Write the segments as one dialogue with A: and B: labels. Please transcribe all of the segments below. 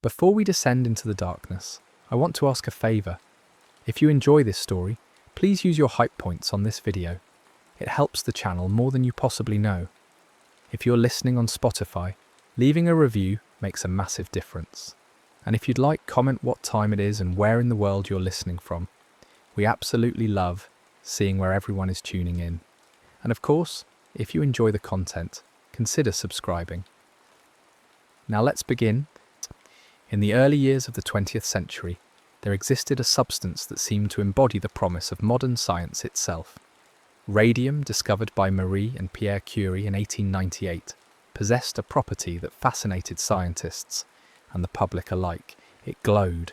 A: Before we descend into the darkness, I want to ask a favour. If you enjoy this story, please use your hype points on this video. It helps the channel more than you possibly know. If you're listening on Spotify, leaving a review makes a massive difference. And if you'd like, comment what time it is and where in the world you're listening from. We absolutely love seeing where everyone is tuning in. And of course, if you enjoy the content, consider subscribing. Now let's begin. In the early years of the 20th century, there existed a substance that seemed to embody the promise of modern science itself. Radium, discovered by Marie and Pierre Curie in 1898, possessed a property that fascinated scientists and the public alike. It glowed,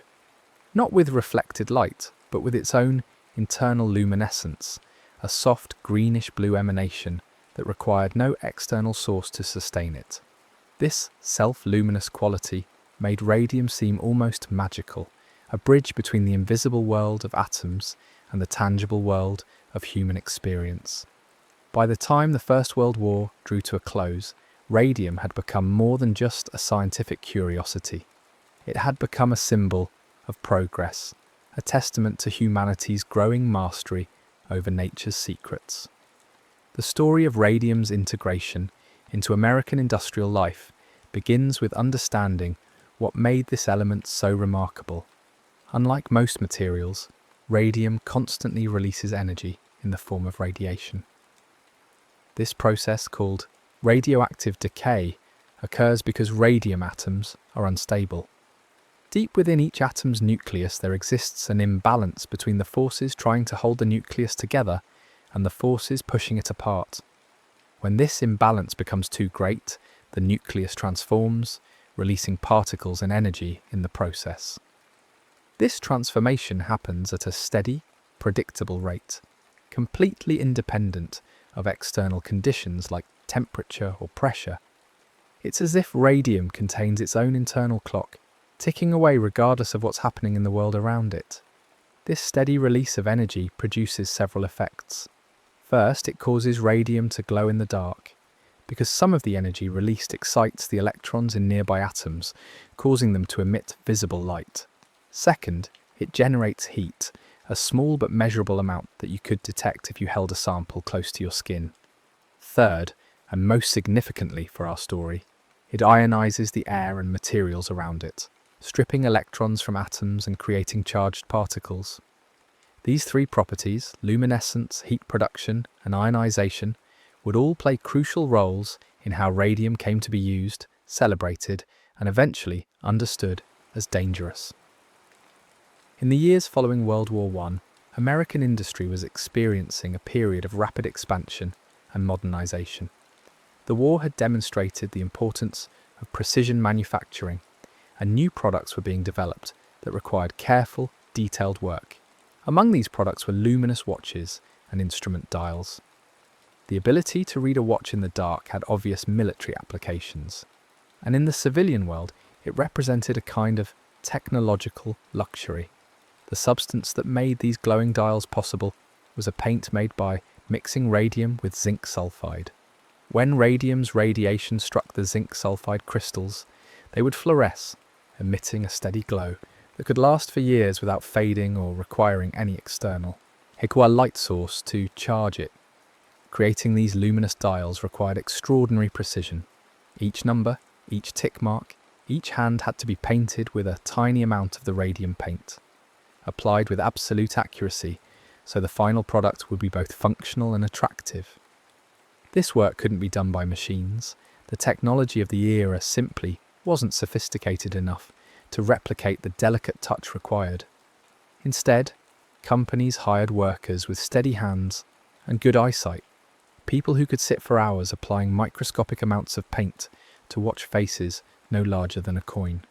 A: not with reflected light, but with its own internal luminescence, a soft greenish-blue emanation that required no external source to sustain it. This self-luminous quality made radium seem almost magical, a bridge between the invisible world of atoms and the tangible world of human experience. By the time the First World War drew to a close, radium had become more than just a scientific curiosity. It had become a symbol of progress, a testament to humanity's growing mastery over nature's secrets. The story of radium's integration into American industrial life begins with understanding what made this element so remarkable. Unlike most materials, radium constantly releases energy in the form of radiation. This process, called radioactive decay, occurs because radium atoms are unstable. Deep within each atom's nucleus there exists an imbalance between the forces trying to hold the nucleus together and the forces pushing it apart. When this imbalance becomes too great, the nucleus transforms, releasing particles and energy in the process. This transformation happens at a steady, predictable rate, completely independent of external conditions like temperature or pressure. It's as if radium contains its own internal clock, ticking away regardless of what's happening in the world around it. This steady release of energy produces several effects. First, it causes radium to glow in the dark, because some of the energy released excites the electrons in nearby atoms, causing them to emit visible light. Second, it generates heat, a small but measurable amount that you could detect if you held a sample close to your skin. Third, and most significantly for our story, it ionizes the air and materials around it, stripping electrons from atoms and creating charged particles. These three properties, luminescence, heat production, and ionization, would all play crucial roles in how radium came to be used, celebrated, and eventually understood as dangerous. In the years following World War I, American industry was experiencing a period of rapid expansion and modernization. The war had demonstrated the importance of precision manufacturing, and new products were being developed that required careful, detailed work. Among these products were luminous watches and instrument dials. The ability to read a watch in the dark had obvious military applications, and in the civilian world it represented a kind of technological luxury. The substance that made these glowing dials possible was a paint made by mixing radium with zinc sulfide. When radium's radiation struck the zinc sulfide crystals, they would fluoresce, emitting a steady glow that could last for years without fading or requiring any external light source to charge it. Creating these luminous dials required extraordinary precision. Each number, each tick mark, each hand had to be painted with a tiny amount of the radium paint, applied with absolute accuracy, so the final product would be both functional and attractive. This work couldn't be done by machines. The technology of the era simply wasn't sophisticated enough to replicate the delicate touch required. Instead, companies hired workers with steady hands and good eyesight, people who could sit for hours applying microscopic amounts of paint to watch faces no larger than a coin.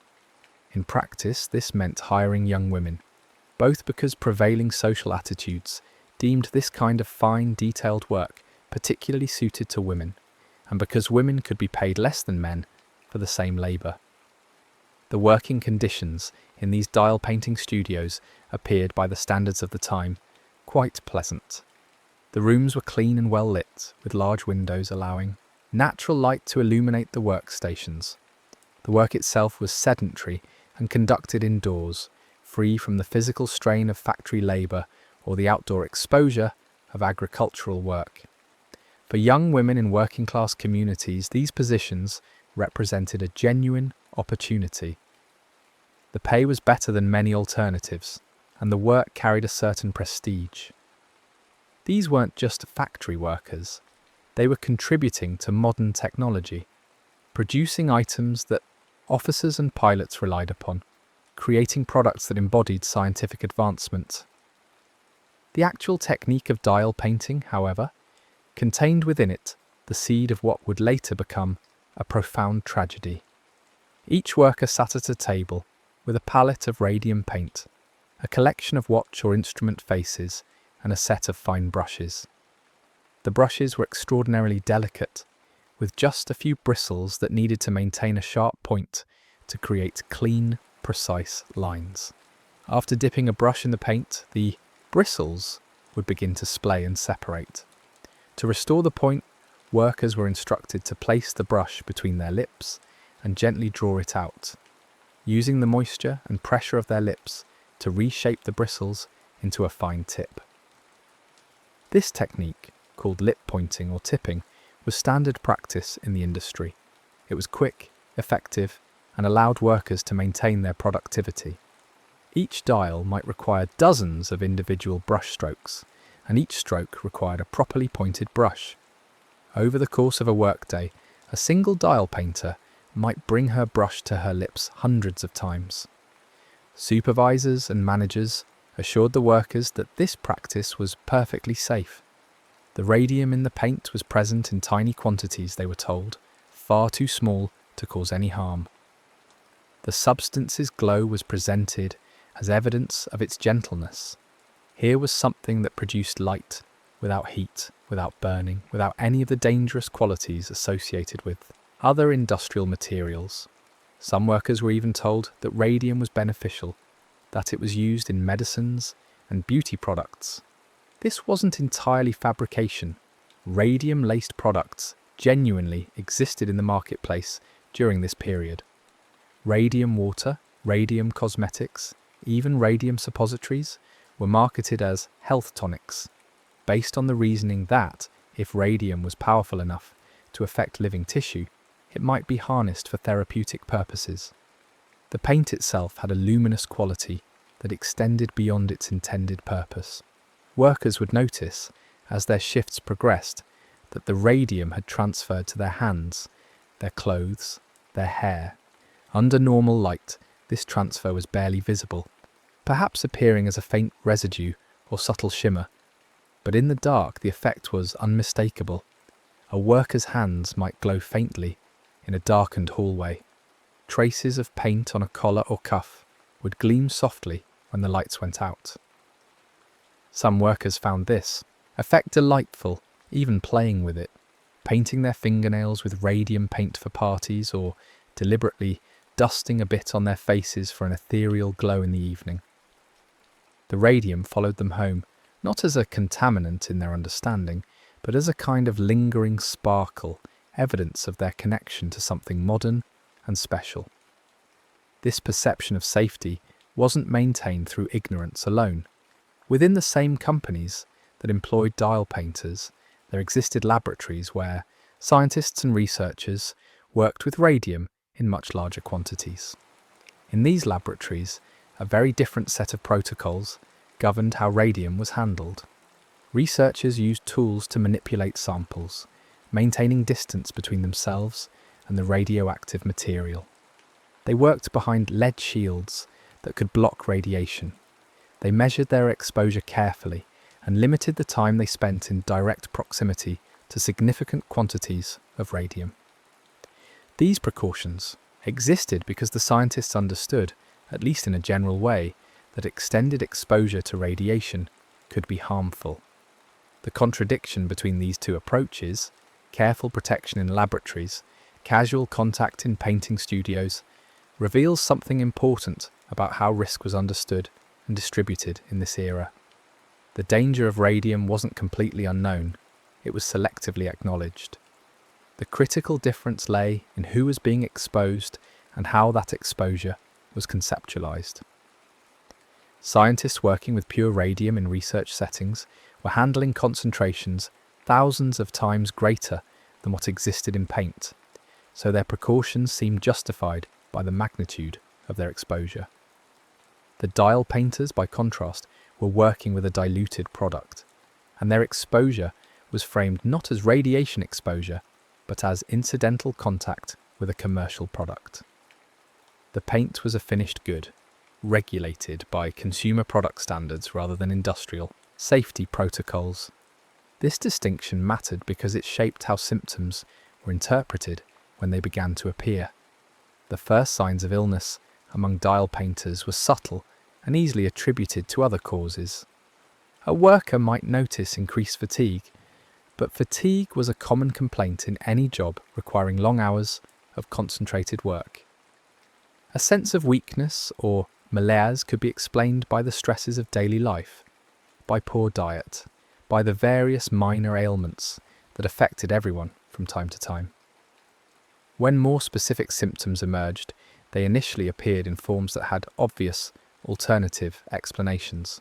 A: In practice, this meant hiring young women, both because prevailing social attitudes deemed this kind of fine, detailed work particularly suited to women, and because women could be paid less than men for the same labour. The working conditions in these dial painting studios appeared, by the standards of the time, quite pleasant. The rooms were clean and well lit, with large windows allowing natural light to illuminate the workstations. The work itself was sedentary and conducted indoors, free from the physical strain of factory labour or the outdoor exposure of agricultural work. For young women in working-class communities, these positions represented a genuine opportunity. The pay was better than many alternatives, and the work carried a certain prestige. These weren't just factory workers, they were contributing to modern technology, producing items that officers and pilots relied upon, creating products that embodied scientific advancement. The actual technique of dial painting, however, contained within it the seed of what would later become a profound tragedy. Each worker sat at a table with a palette of radium paint, a collection of watch or instrument faces, and a set of fine brushes. The brushes were extraordinarily delicate, with just a few bristles that needed to maintain a sharp point to create clean, precise lines. After dipping a brush in the paint, the bristles would begin to splay and separate. To restore the point, workers were instructed to place the brush between their lips and gently draw it out, using the moisture and pressure of their lips to reshape the bristles into a fine tip. This technique, called lip pointing or tipping, was standard practice in the industry. It was quick, effective, and allowed workers to maintain their productivity. Each dial might require dozens of individual brush strokes, and each stroke required a properly pointed brush. Over the course of a workday, a single dial painter might bring her brush to her lips hundreds of times. Supervisors and managers assured the workers that this practice was perfectly safe. The radium in the paint was present in tiny quantities, they were told, far too small to cause any harm. The substance's glow was presented as evidence of its gentleness. Here was something that produced light, without heat, without burning, without any of the dangerous qualities associated with other industrial materials. Some workers were even told that radium was beneficial, that it was used in medicines and beauty products. This wasn't entirely fabrication. Radium-laced products genuinely existed in the marketplace during this period. Radium water, radium cosmetics, even radium suppositories were marketed as health tonics, based on the reasoning that, if radium was powerful enough to affect living tissue, it might be harnessed for therapeutic purposes. The paint itself had a luminous quality that extended beyond its intended purpose. Workers would notice, as their shifts progressed, that the radium had transferred to their hands, their clothes, their hair. Under normal light, this transfer was barely visible, perhaps appearing as a faint residue or subtle shimmer. But in the dark, the effect was unmistakable. A worker's hands might glow faintly in a darkened hallway. Traces of paint on a collar or cuff would gleam softly when the lights went out. Some workers found this effect delightful, even playing with it, painting their fingernails with radium paint for parties or deliberately dusting a bit on their faces for an ethereal glow in the evening. The radium followed them home, not as a contaminant in their understanding, but as a kind of lingering sparkle, evidence of their connection to something modern and special. This perception of safety wasn't maintained through ignorance alone. Within the same companies that employed dial painters, there existed laboratories where scientists and researchers worked with radium in much larger quantities. In these laboratories, a very different set of protocols governed how radium was handled. Researchers used tools to manipulate samples, maintaining distance between themselves and the radioactive material. They worked behind lead shields that could block radiation. They measured their exposure carefully and limited the time they spent in direct proximity to significant quantities of radium. These precautions existed because the scientists understood, at least in a general way, that extended exposure to radiation could be harmful. The contradiction between these two approaches, careful protection in laboratories, casual contact in painting studios, reveals something important about how risk was understood and distributed in this era. The danger of radium wasn't completely unknown, it was selectively acknowledged. The critical difference lay in who was being exposed and how that exposure was conceptualized. Scientists working with pure radium in research settings were handling concentrations thousands of times greater than what existed in paint, so their precautions seemed justified by the magnitude of their exposure. The dial painters, by contrast, were working with a diluted product, and their exposure was framed not as radiation exposure, but as incidental contact with a commercial product. The paint was a finished good, regulated by consumer product standards rather than industrial safety protocols. This distinction mattered because it shaped how symptoms were interpreted when they began to appear. The first signs of illness among dial painters were subtle and easily attributed to other causes. A worker might notice increased fatigue, but fatigue was a common complaint in any job requiring long hours of concentrated work. A sense of weakness or malaise could be explained by the stresses of daily life, by poor diet, by the various minor ailments that affected everyone from time to time. When more specific symptoms emerged, they initially appeared in forms that had obvious alternative explanations.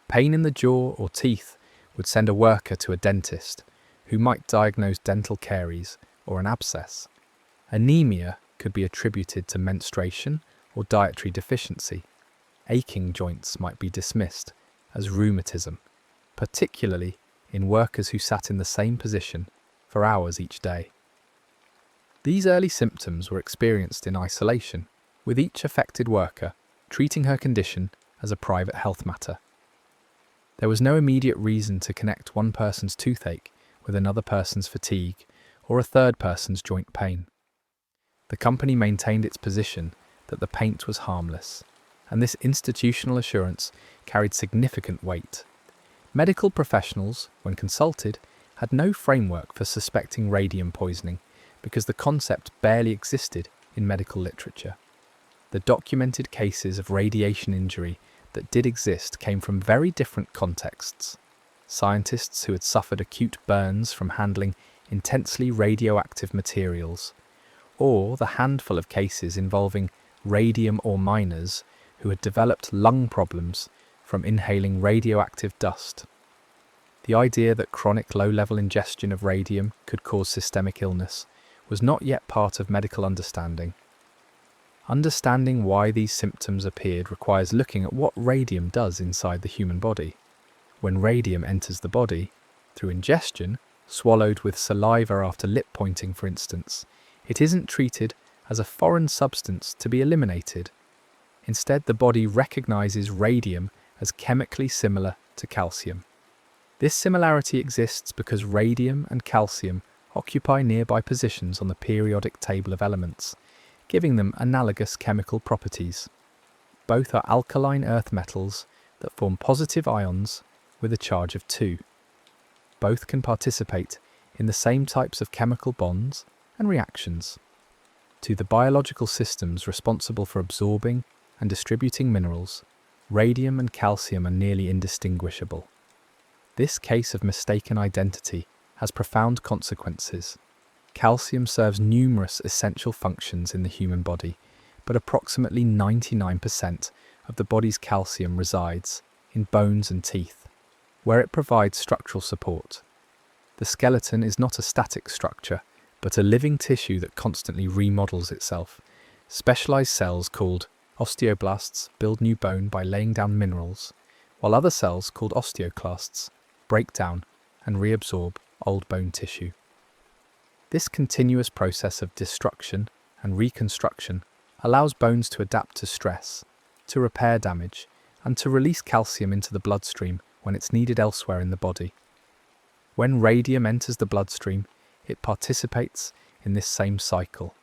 A: Pain in the jaw or teeth would send a worker to a dentist, who might diagnose dental caries or an abscess. Anemia could be attributed to menstruation or dietary deficiency. Aching joints might be dismissed as rheumatism, particularly in workers who sat in the same position for hours each day. These early symptoms were experienced in isolation, with each affected worker treating her condition as a private health matter. There was no immediate reason to connect one person's toothache with another person's fatigue or a third person's joint pain. The company maintained its position that the paint was harmless, and this institutional assurance carried significant weight. Medical professionals, when consulted, had no framework for suspecting radium poisoning because the concept barely existed in medical literature. The documented cases of radiation injury that did exist came from very different contexts. Scientists who had suffered acute burns from handling intensely radioactive materials, or the handful of cases involving radium ore miners who had developed lung problems from inhaling radioactive dust. The idea that chronic low-level ingestion of radium could cause systemic illness was not yet part of medical understanding. Understanding why these symptoms appeared requires looking at what radium does inside the human body. When radium enters the body, through ingestion, swallowed with saliva after lip pointing for instance, it isn't treated as a foreign substance to be eliminated. Instead, the body recognizes radium as chemically similar to calcium. This similarity exists because radium and calcium occupy nearby positions on the periodic table of elements, giving them analogous chemical properties. Both are alkaline earth metals that form positive ions with a charge of 2. Both can participate in the same types of chemical bonds and reactions. To the biological systems responsible for absorbing and distributing minerals, radium and calcium are nearly indistinguishable. This case of mistaken identity has profound consequences. Calcium serves numerous essential functions in the human body, but approximately 99% of the body's calcium resides in bones and teeth, where it provides structural support. The skeleton is not a static structure, but a living tissue that constantly remodels itself. Specialized cells called osteoblasts build new bone by laying down minerals, while other cells called osteoclasts break down and reabsorb old bone tissue. This continuous process of destruction and reconstruction allows bones to adapt to stress, to repair damage, and to release calcium into the bloodstream when it's needed elsewhere in the body. When radium enters the bloodstream, it participates in this same cycle.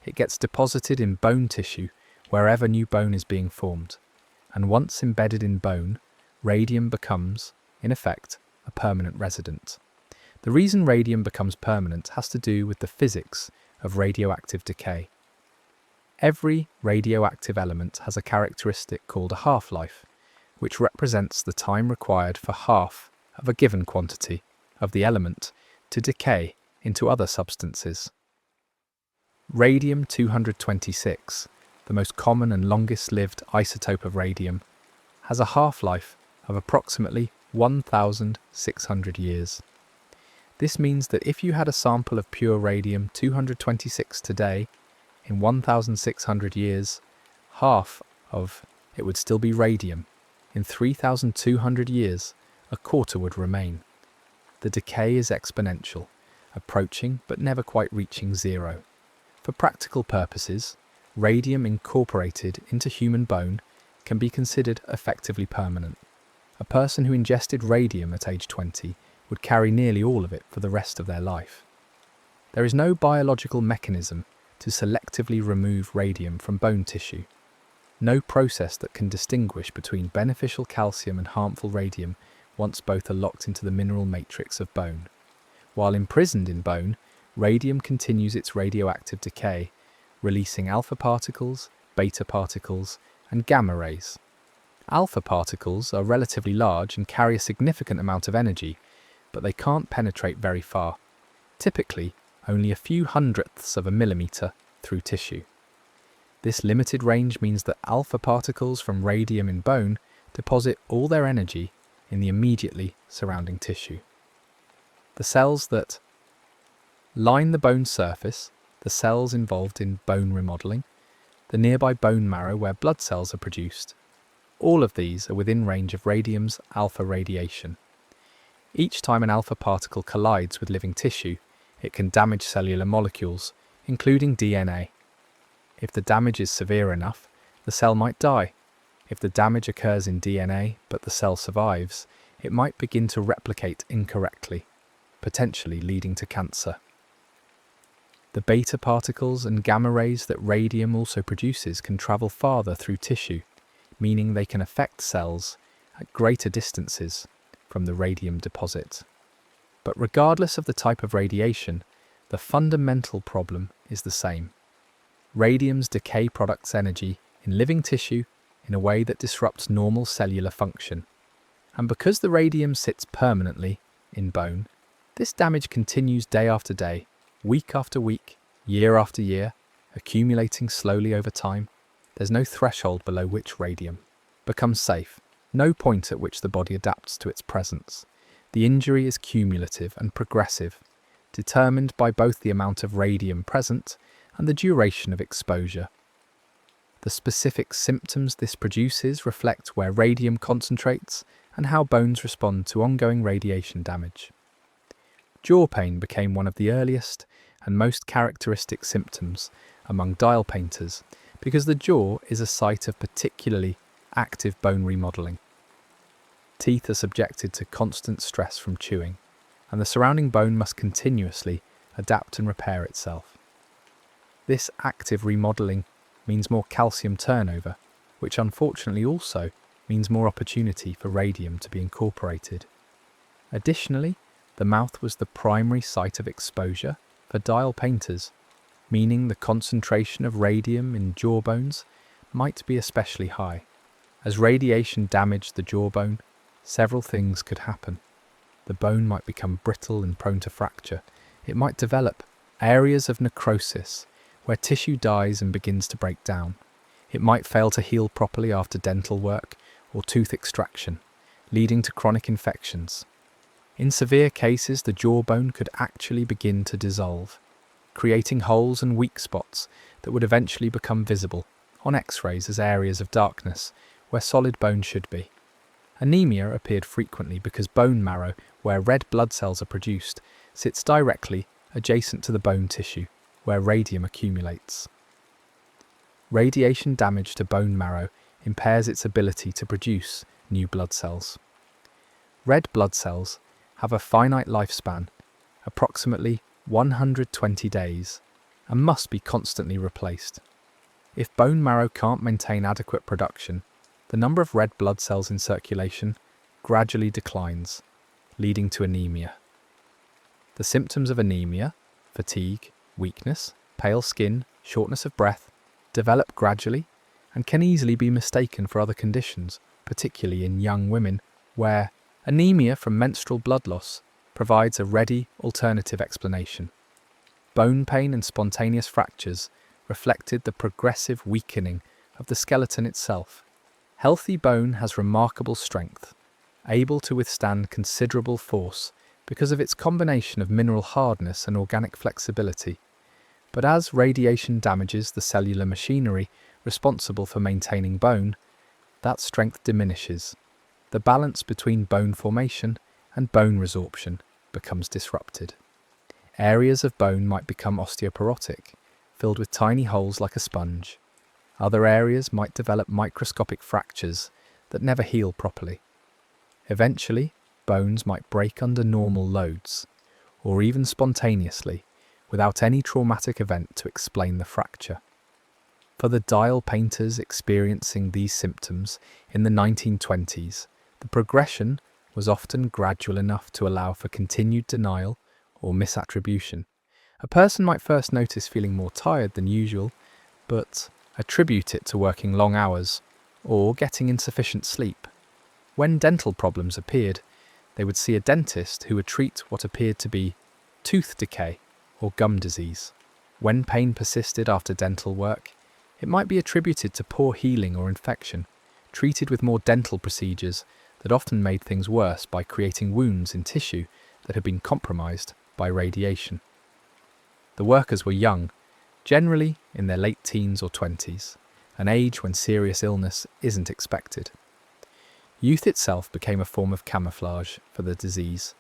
A: It gets deposited in bone tissue wherever new bone is being formed, and once embedded in bone, radium becomes, in effect, a permanent resident. The reason radium becomes permanent has to do with the physics of radioactive decay. Every radioactive element has a characteristic called a half-life, which represents the time required for half of a given quantity of the element to decay into other substances. Radium-226, the most common and longest-lived isotope of radium, has a half-life of approximately 1,600 years. This means that if you had a sample of pure radium-226 today, in 1,600 years, half of it would still be radium. In 3,200 years, a quarter would remain. The decay is exponential, approaching but never quite reaching zero. For practical purposes, radium incorporated into human bone can be considered effectively permanent. A person who ingested radium at age 20 would carry nearly all of it for the rest of their life. There is no biological mechanism to selectively remove radium from bone tissue. No process that can distinguish between beneficial calcium and harmful radium once both are locked into the mineral matrix of bone. While imprisoned in bone, radium continues its radioactive decay, releasing alpha particles, beta particles, and gamma rays. Alpha particles are relatively large and carry a significant amount of energy, but they can't penetrate very far, typically only a few hundredths of a millimeter through tissue. This limited range means that alpha particles from radium in bone deposit all their energy in the immediately surrounding tissue. The cells that line the bone surface, the cells involved in bone remodeling, the nearby bone marrow where blood cells are produced, all of these are within range of radium's alpha radiation. Each time an alpha particle collides with living tissue, it can damage cellular molecules, including DNA. If the damage is severe enough, the cell might die. If the damage occurs in DNA but the cell survives, it might begin to replicate incorrectly, potentially leading to cancer. The beta particles and gamma rays that radium also produces can travel farther through tissue, meaning they can affect cells at greater distances from the radium deposit. But regardless of the type of radiation, the fundamental problem is the same. Radium's decay products energy in living tissue in a way that disrupts normal cellular function. And because the radium sits permanently in bone, this damage continues day after day, week after week, year after year, accumulating slowly over time. There's no threshold below which radium becomes safe, no point at which the body adapts to its presence. The injury is cumulative and progressive, determined by both the amount of radium present and the duration of exposure. The specific symptoms this produces reflect where radium concentrates and how bones respond to ongoing radiation damage. Jaw pain became one of the earliest and most characteristic symptoms among dial painters because the jaw is a site of particularly active bone remodeling. Teeth are subjected to constant stress from chewing, and the surrounding bone must continuously adapt and repair itself. This active remodeling means more calcium turnover, which unfortunately also means more opportunity for radium to be incorporated. Additionally, the mouth was the primary site of exposure for dial painters, meaning the concentration of radium in jawbones might be especially high. As radiation damaged the jawbone, several things could happen. The bone might become brittle and prone to fracture. It might develop areas of necrosis, where tissue dies and begins to break down. It might fail to heal properly after dental work or tooth extraction, leading to chronic infections. In severe cases, the jawbone could actually begin to dissolve, creating holes and weak spots that would eventually become visible on X-rays as areas of darkness where solid bone should be. Anemia appeared frequently because bone marrow, where red blood cells are produced, sits directly adjacent to the bone tissue, where radium accumulates. Radiation damage to bone marrow impairs its ability to produce new blood cells. Red blood cells have a finite lifespan, approximately 120 days, and must be constantly replaced. If bone marrow can't maintain adequate production, the number of red blood cells in circulation gradually declines, leading to anemia. The symptoms of anemia, fatigue, weakness, pale skin, shortness of breath, develop gradually and can easily be mistaken for other conditions, particularly in young women, where anemia from menstrual blood loss provides a ready alternative explanation. Bone pain and spontaneous fractures reflected the progressive weakening of the skeleton itself. Healthy bone has remarkable strength, able to withstand considerable force because of its combination of mineral hardness and organic flexibility. But as radiation damages the cellular machinery responsible for maintaining bone, that strength diminishes. The balance between bone formation and bone resorption becomes disrupted. Areas of bone might become osteoporotic, filled with tiny holes like a sponge. Other areas might develop microscopic fractures that never heal properly. Eventually, bones might break under normal loads, or even spontaneously, without any traumatic event to explain the fracture. For the dial painters experiencing these symptoms in the 1920s, the progression was often gradual enough to allow for continued denial or misattribution. A person might first notice feeling more tired than usual, but attribute it to working long hours or getting insufficient sleep. When dental problems appeared, they would see a dentist who would treat what appeared to be tooth decay or gum disease. When pain persisted after dental work, it might be attributed to poor healing or infection, treated with more dental procedures that often made things worse by creating wounds in tissue that had been compromised by radiation. The workers were young, generally in their late teens or 20s, an age when serious illness isn't expected. Youth itself became a form of camouflage for the disease,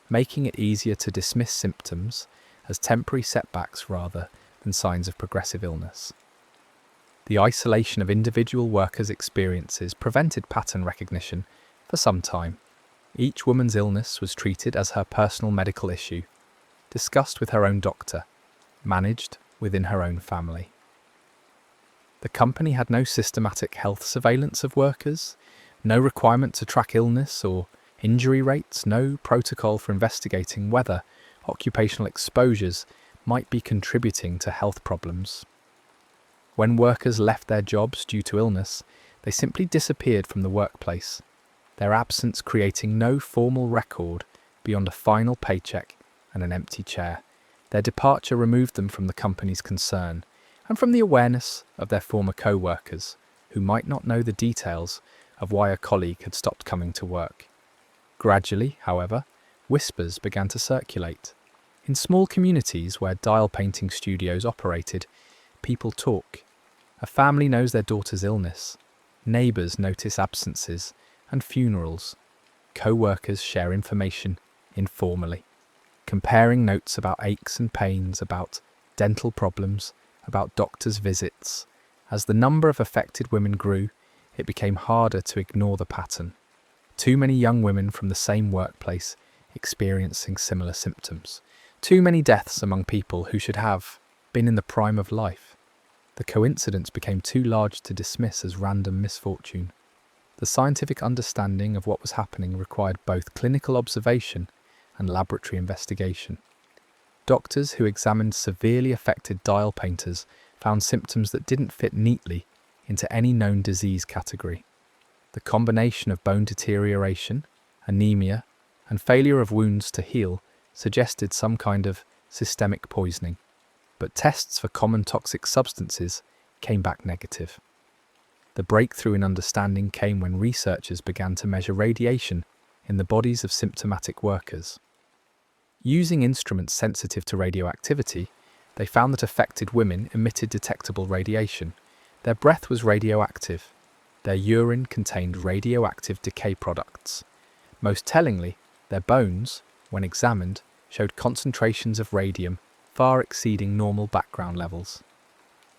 A: making it easier to dismiss symptoms as temporary setbacks rather than signs of progressive illness. The isolation of individual workers' experiences prevented pattern recognition for some time. Each woman's illness was treated as her personal medical issue, discussed with her own doctor, managed within her own family. The company had no systematic health surveillance of workers, no requirement to track illness or injury rates, no protocol for investigating whether occupational exposures might be contributing to health problems. When workers left their jobs due to illness, they simply disappeared from the workplace, their absence creating no formal record beyond a final paycheck and an empty chair. Their departure removed them from the company's concern and from the awareness of their former co-workers, who might not know the details of why a colleague had stopped coming to work. Gradually, however, whispers began to circulate. In small communities where dial painting studios operated, people talk. A family knows their daughter's illness. Neighbours notice absences and funerals. Co-workers share information informally, comparing notes about aches and pains, about dental problems, about doctors' visits. As the number of affected women grew, it became harder to ignore the pattern. Too many young women from the same workplace experiencing similar symptoms. Too many deaths among people who should have been in the prime of life. The coincidence became too large to dismiss as random misfortune. The scientific understanding of what was happening required both clinical observation and laboratory investigation. Doctors who examined severely affected dial painters found symptoms that didn't fit neatly into any known disease category. The combination of bone deterioration, anemia, and failure of wounds to heal suggested some kind of systemic poisoning, but tests for common toxic substances came back negative. The breakthrough in understanding came when researchers began to measure radiation in the bodies of symptomatic workers. Using instruments sensitive to radioactivity, they found that affected women emitted detectable radiation. Their breath was radioactive. Their urine contained radioactive decay products. Most tellingly, their bones, when examined, showed concentrations of radium far exceeding normal background levels.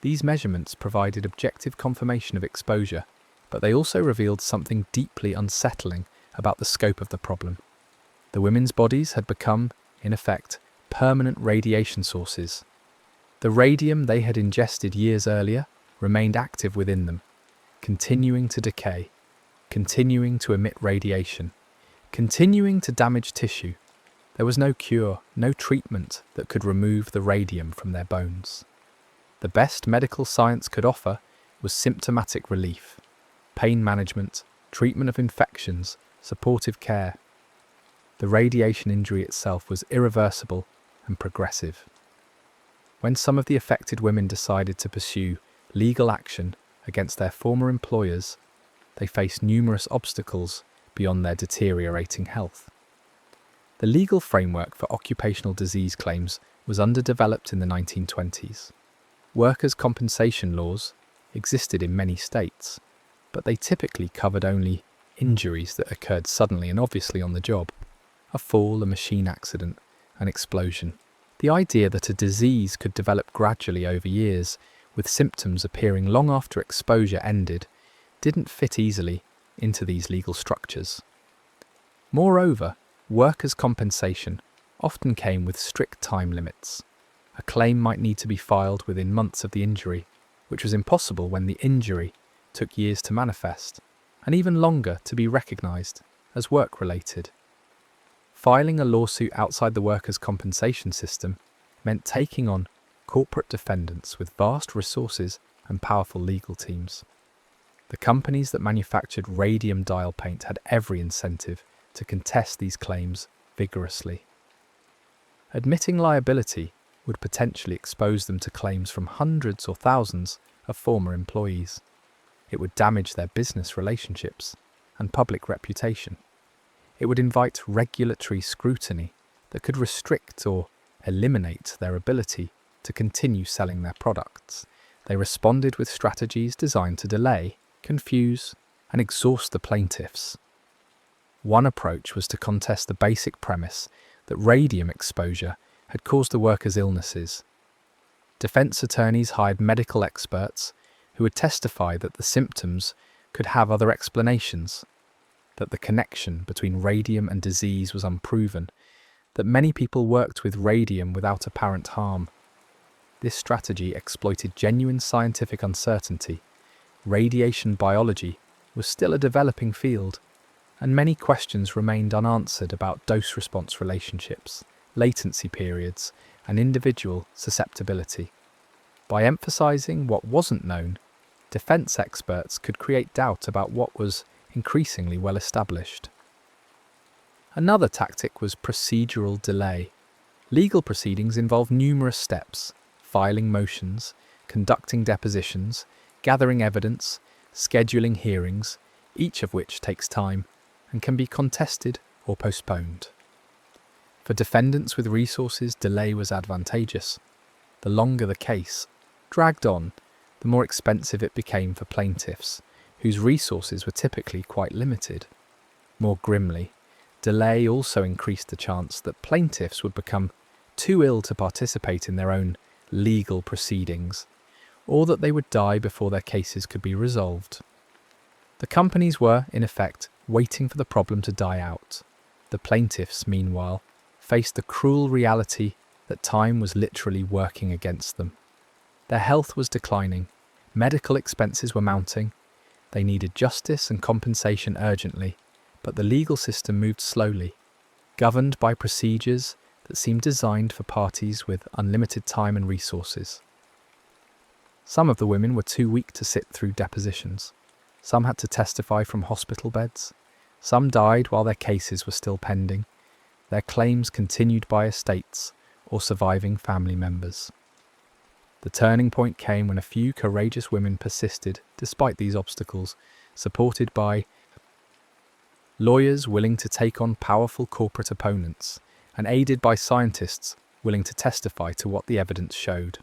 A: These measurements provided objective confirmation of exposure, but they also revealed something deeply unsettling about the scope of the problem. The women's bodies had become, in effect, permanent radiation sources. The radium they had ingested years earlier remained active within them, continuing to decay, continuing to emit radiation, continuing to damage tissue. There was no cure, no treatment that could remove the radium from their bones. The best medical science could offer was symptomatic relief, pain management, treatment of infections, supportive care. The radiation injury itself was irreversible and progressive. When some of the affected women decided to pursue legal action against their former employers, they faced numerous obstacles beyond their deteriorating health. The legal framework for occupational disease claims was underdeveloped in the 1920s. Workers' compensation laws existed in many states, but they typically covered only injuries that occurred suddenly and obviously on the job: a fall, a machine accident, an explosion. The idea that a disease could develop gradually over years, with symptoms appearing long after exposure ended, didn't fit easily into these legal structures. Moreover, workers' compensation often came with strict time limits. A claim might need to be filed within months of the injury, which was impossible when the injury took years to manifest, and even longer to be recognised as work-related. Filing a lawsuit outside the workers' compensation system meant taking on corporate defendants with vast resources and powerful legal teams. The companies that manufactured radium dial paint had every incentive to contest these claims vigorously. Admitting liability would potentially expose them to claims from hundreds or thousands of former employees. It would damage their business relationships and public reputation. It would invite regulatory scrutiny that could restrict or eliminate their ability to continue selling their products. They responded with strategies designed to delay, confuse, and exhaust the plaintiffs. One approach was to contest the basic premise that radium exposure had caused the workers' illnesses. Defense attorneys hired medical experts who would testify that the symptoms could have other explanations, that the connection between radium and disease was unproven, that many people worked with radium without apparent harm. This strategy exploited genuine scientific uncertainty. Radiation biology was still a developing field, and many questions remained unanswered about dose-response relationships, latency periods, and individual susceptibility. By emphasizing what wasn't known, defense experts could create doubt about what was increasingly well established. Another tactic was procedural delay. Legal proceedings involve numerous steps: filing motions, conducting depositions, gathering evidence, scheduling hearings, each of which takes time and can be contested or postponed. For defendants with resources, delay was advantageous. The longer the case dragged on, the more expensive it became for plaintiffs, whose resources were typically quite limited. More grimly, delay also increased the chance that plaintiffs would become too ill to participate in their own legal proceedings, or that they would die before their cases could be resolved. The companies were, in effect, waiting for the problem to die out. The plaintiffs, meanwhile, faced the cruel reality that time was literally working against them. Their health was declining, medical expenses were mounting, they needed justice and compensation urgently, but the legal system moved slowly, governed by procedures that seemed designed for parties with unlimited time and resources. Some of the women were too weak to sit through depositions. Some had to testify from hospital beds. Some died while their cases were still pending. Their claims continued by estates or surviving family members. The turning point came when a few courageous women persisted despite these obstacles, supported by lawyers willing to take on powerful corporate opponents, and aided by scientists willing to testify to what the evidence showed.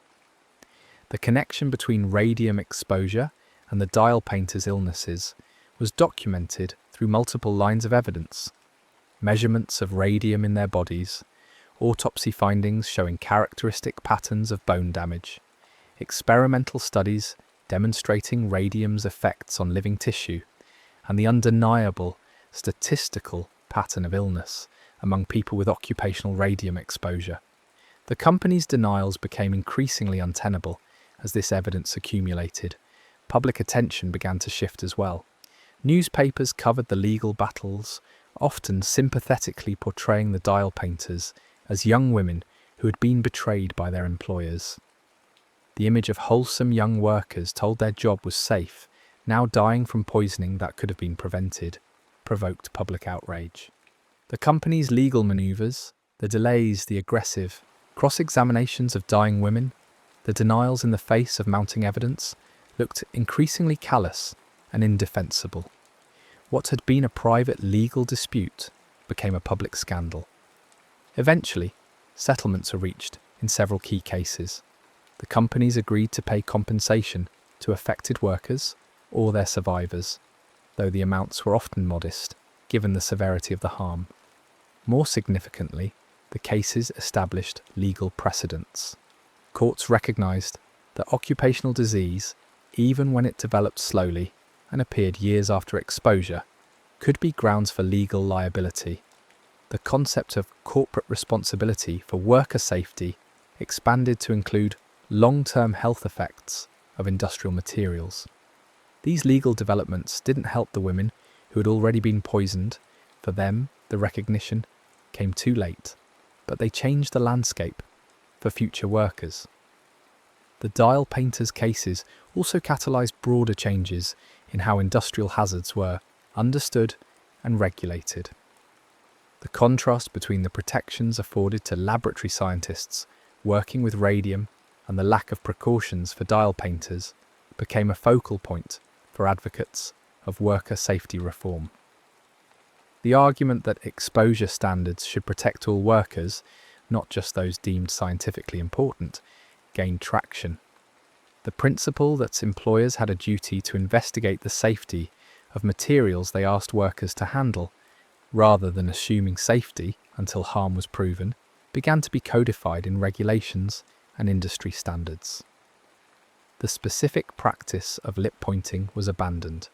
A: The connection between radium exposure and the dial painters' illnesses was documented through multiple lines of evidence: measurements of radium in their bodies, autopsy findings showing characteristic patterns of bone damage, experimental studies demonstrating radium's effects on living tissue, and the undeniable statistical pattern of illness among people with occupational radium exposure. The company's denials became increasingly untenable as this evidence accumulated. Public attention began to shift as well. Newspapers covered the legal battles, often sympathetically portraying the dial painters as young women who had been betrayed by their employers. The image of wholesome young workers told their job was safe, now dying from poisoning that could have been prevented, provoked public outrage. The company's legal maneuvers, the delays, the aggressive cross-examinations of dying women, The denials in the face of mounting evidence looked increasingly callous and indefensible. What had been a private legal dispute became a public scandal. Eventually, settlements were reached in several key cases. The companies agreed to pay compensation to affected workers or their survivors, though the amounts were often modest, given the severity of the harm. More significantly, the cases established legal precedents. Courts recognised that occupational disease, even when it developed slowly and appeared years after exposure, could be grounds for legal liability. The concept of corporate responsibility for worker safety expanded to include long-term health effects of industrial materials. These legal developments didn't help the women who had already been poisoned. For them, the recognition came too late, but they changed the landscape for future workers. The dial painters' cases also catalysed broader changes in how industrial hazards were understood and regulated. The contrast between the protections afforded to laboratory scientists working with radium and the lack of precautions for dial painters became a focal point for advocates of worker safety reform. The argument that exposure standards should protect all workers, not just those deemed scientifically important, gained traction. The principle that employers had a duty to investigate the safety of materials they asked workers to handle, rather than assuming safety until harm was proven, began to be codified in regulations and industry standards. The specific practice of lip pointing was abandoned.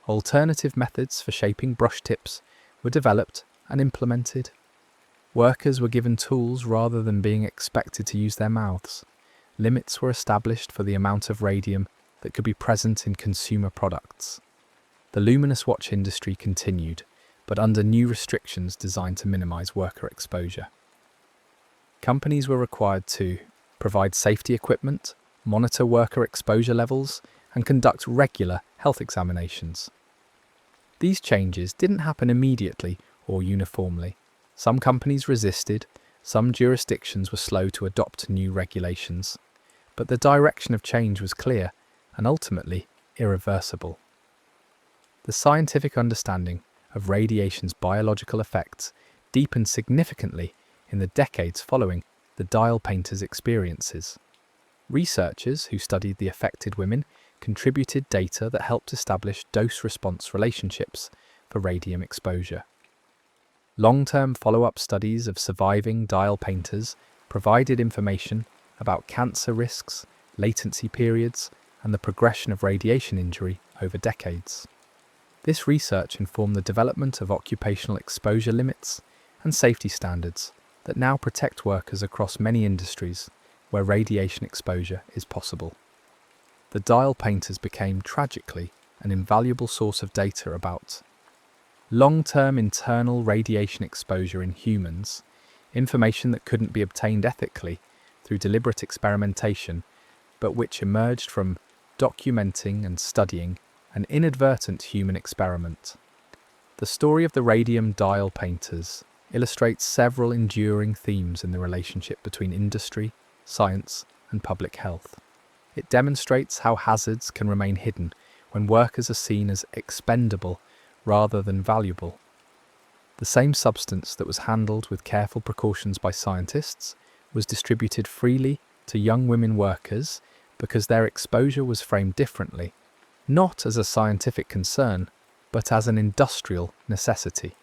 A: Alternative methods for shaping brush tips were developed and implemented. Workers were given tools rather than being expected to use their mouths. Limits were established for the amount of radium that could be present in consumer products. The luminous watch industry continued, but under new restrictions designed to minimize worker exposure. Companies were required to provide safety equipment, monitor worker exposure levels, and conduct regular health examinations. These changes didn't happen immediately or uniformly. Some companies resisted, some jurisdictions were slow to adopt new regulations, but the direction of change was clear and ultimately irreversible. The scientific understanding of radiation's biological effects deepened significantly in the decades following the dial painters' experiences. Researchers who studied the affected women contributed data that helped establish dose-response relationships for radium exposure. Long-term follow-up studies of surviving dial painters provided information about cancer risks, latency periods, and the progression of radiation injury over decades. This research informed the development of occupational exposure limits and safety standards that now protect workers across many industries where radiation exposure is possible. The dial painters became, tragically, an invaluable source of data about long-term internal radiation exposure in humans, information that couldn't be obtained ethically through deliberate experimentation, but which emerged from documenting and studying an inadvertent human experiment. The story of the radium dial painters illustrates several enduring themes in the relationship between industry, science, and public health. It demonstrates how hazards can remain hidden when workers are seen as expendable rather than valuable. The same substance that was handled with careful precautions by scientists was distributed freely to young women workers because their exposure was framed differently, not as a scientific concern, but as an industrial necessity.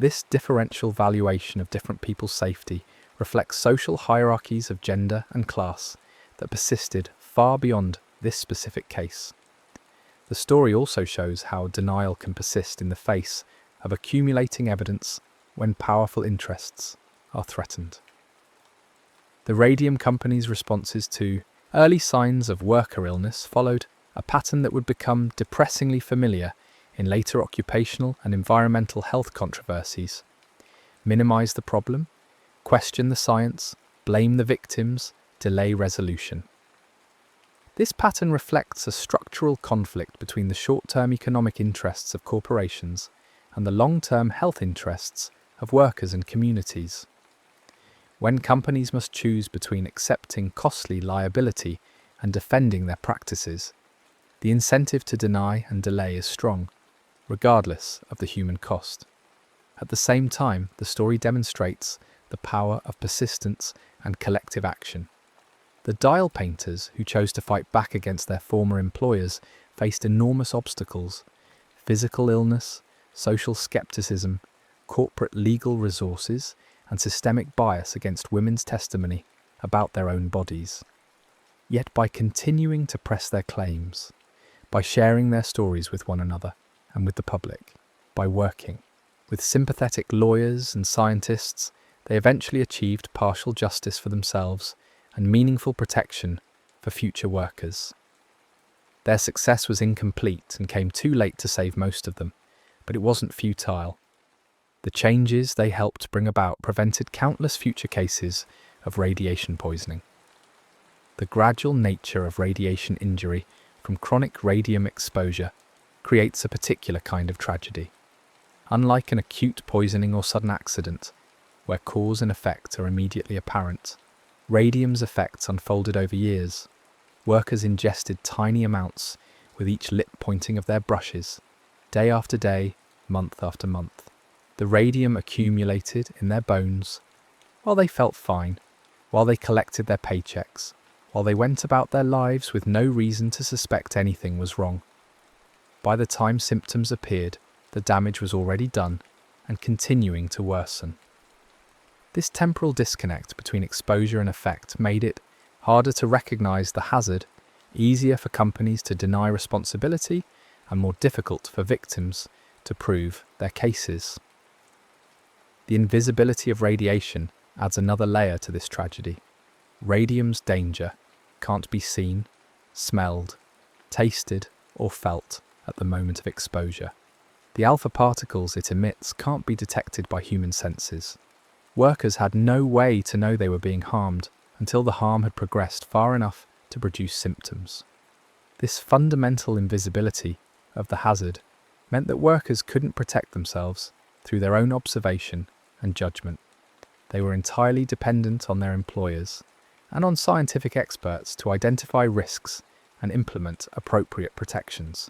A: This differential valuation of different people's safety reflects social hierarchies of gender and class that persisted far beyond this specific case. The story also shows how denial can persist in the face of accumulating evidence when powerful interests are threatened. The radium company's responses to early signs of worker illness followed a pattern that would become depressingly familiar in later occupational and environmental health controversies. Minimize the problem, question the science, blame the victims, delay resolution. This pattern reflects a structural conflict between the short-term economic interests of corporations and the long-term health interests of workers and communities. When companies must choose between accepting costly liability and defending their practices, the incentive to deny and delay is strong, regardless of the human cost. At the same time, the story demonstrates the power of persistence and collective action. The dial painters who chose to fight back against their former employers faced enormous obstacles: physical illness, social skepticism, corporate legal resources, and systemic bias against women's testimony about their own bodies. Yet by continuing to press their claims, by sharing their stories with one another and with the public, by working with sympathetic lawyers and scientists, they eventually achieved partial justice for themselves and meaningful protection for future workers. Their success was incomplete and came too late to save most of them, but it wasn't futile. The changes they helped bring about prevented countless future cases of radiation poisoning. The gradual nature of radiation injury from chronic radium exposure creates a particular kind of tragedy. Unlike an acute poisoning or sudden accident, where cause and effect are immediately apparent, radium's effects unfolded over years. Workers ingested tiny amounts with each lip pointing of their brushes, day after day, month after month. The radium accumulated in their bones while they felt fine, while they collected their paychecks, while they went about their lives with no reason to suspect anything was wrong. By the time symptoms appeared, the damage was already done and continuing to worsen. This temporal disconnect between exposure and effect made it harder to recognize the hazard, easier for companies to deny responsibility, and more difficult for victims to prove their cases. The invisibility of radiation adds another layer to this tragedy. Radium's danger can't be seen, smelled, tasted, or felt at the moment of exposure. The alpha particles it emits can't be detected by human senses. Workers had no way to know they were being harmed until the harm had progressed far enough to produce symptoms. This fundamental invisibility of the hazard meant that workers couldn't protect themselves through their own observation and judgment. They were entirely dependent on their employers and on scientific experts to identify risks and implement appropriate protections.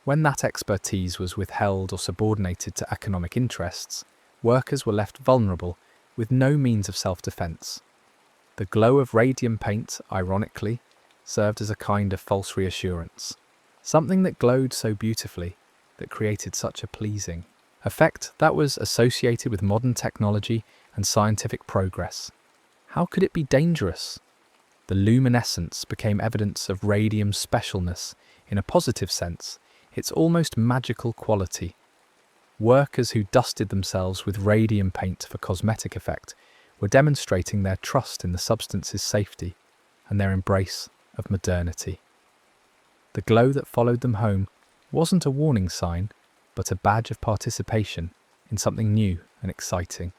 A: When that expertise was withheld or subordinated to economic interests, workers were left vulnerable with no means of self-defense. The glow of radium paint, ironically, served as a kind of false reassurance, something that glowed so beautifully, that created such a pleasing effect that was associated with modern technology and scientific progress. How could it be dangerous? The luminescence became evidence of radium's specialness in a positive sense, its almost magical quality. Workers who dusted themselves with radium paint for cosmetic effect were demonstrating their trust in the substance's safety and their embrace of modernity. The glow that followed them home wasn't a warning sign, but a badge of participation in something new and exciting.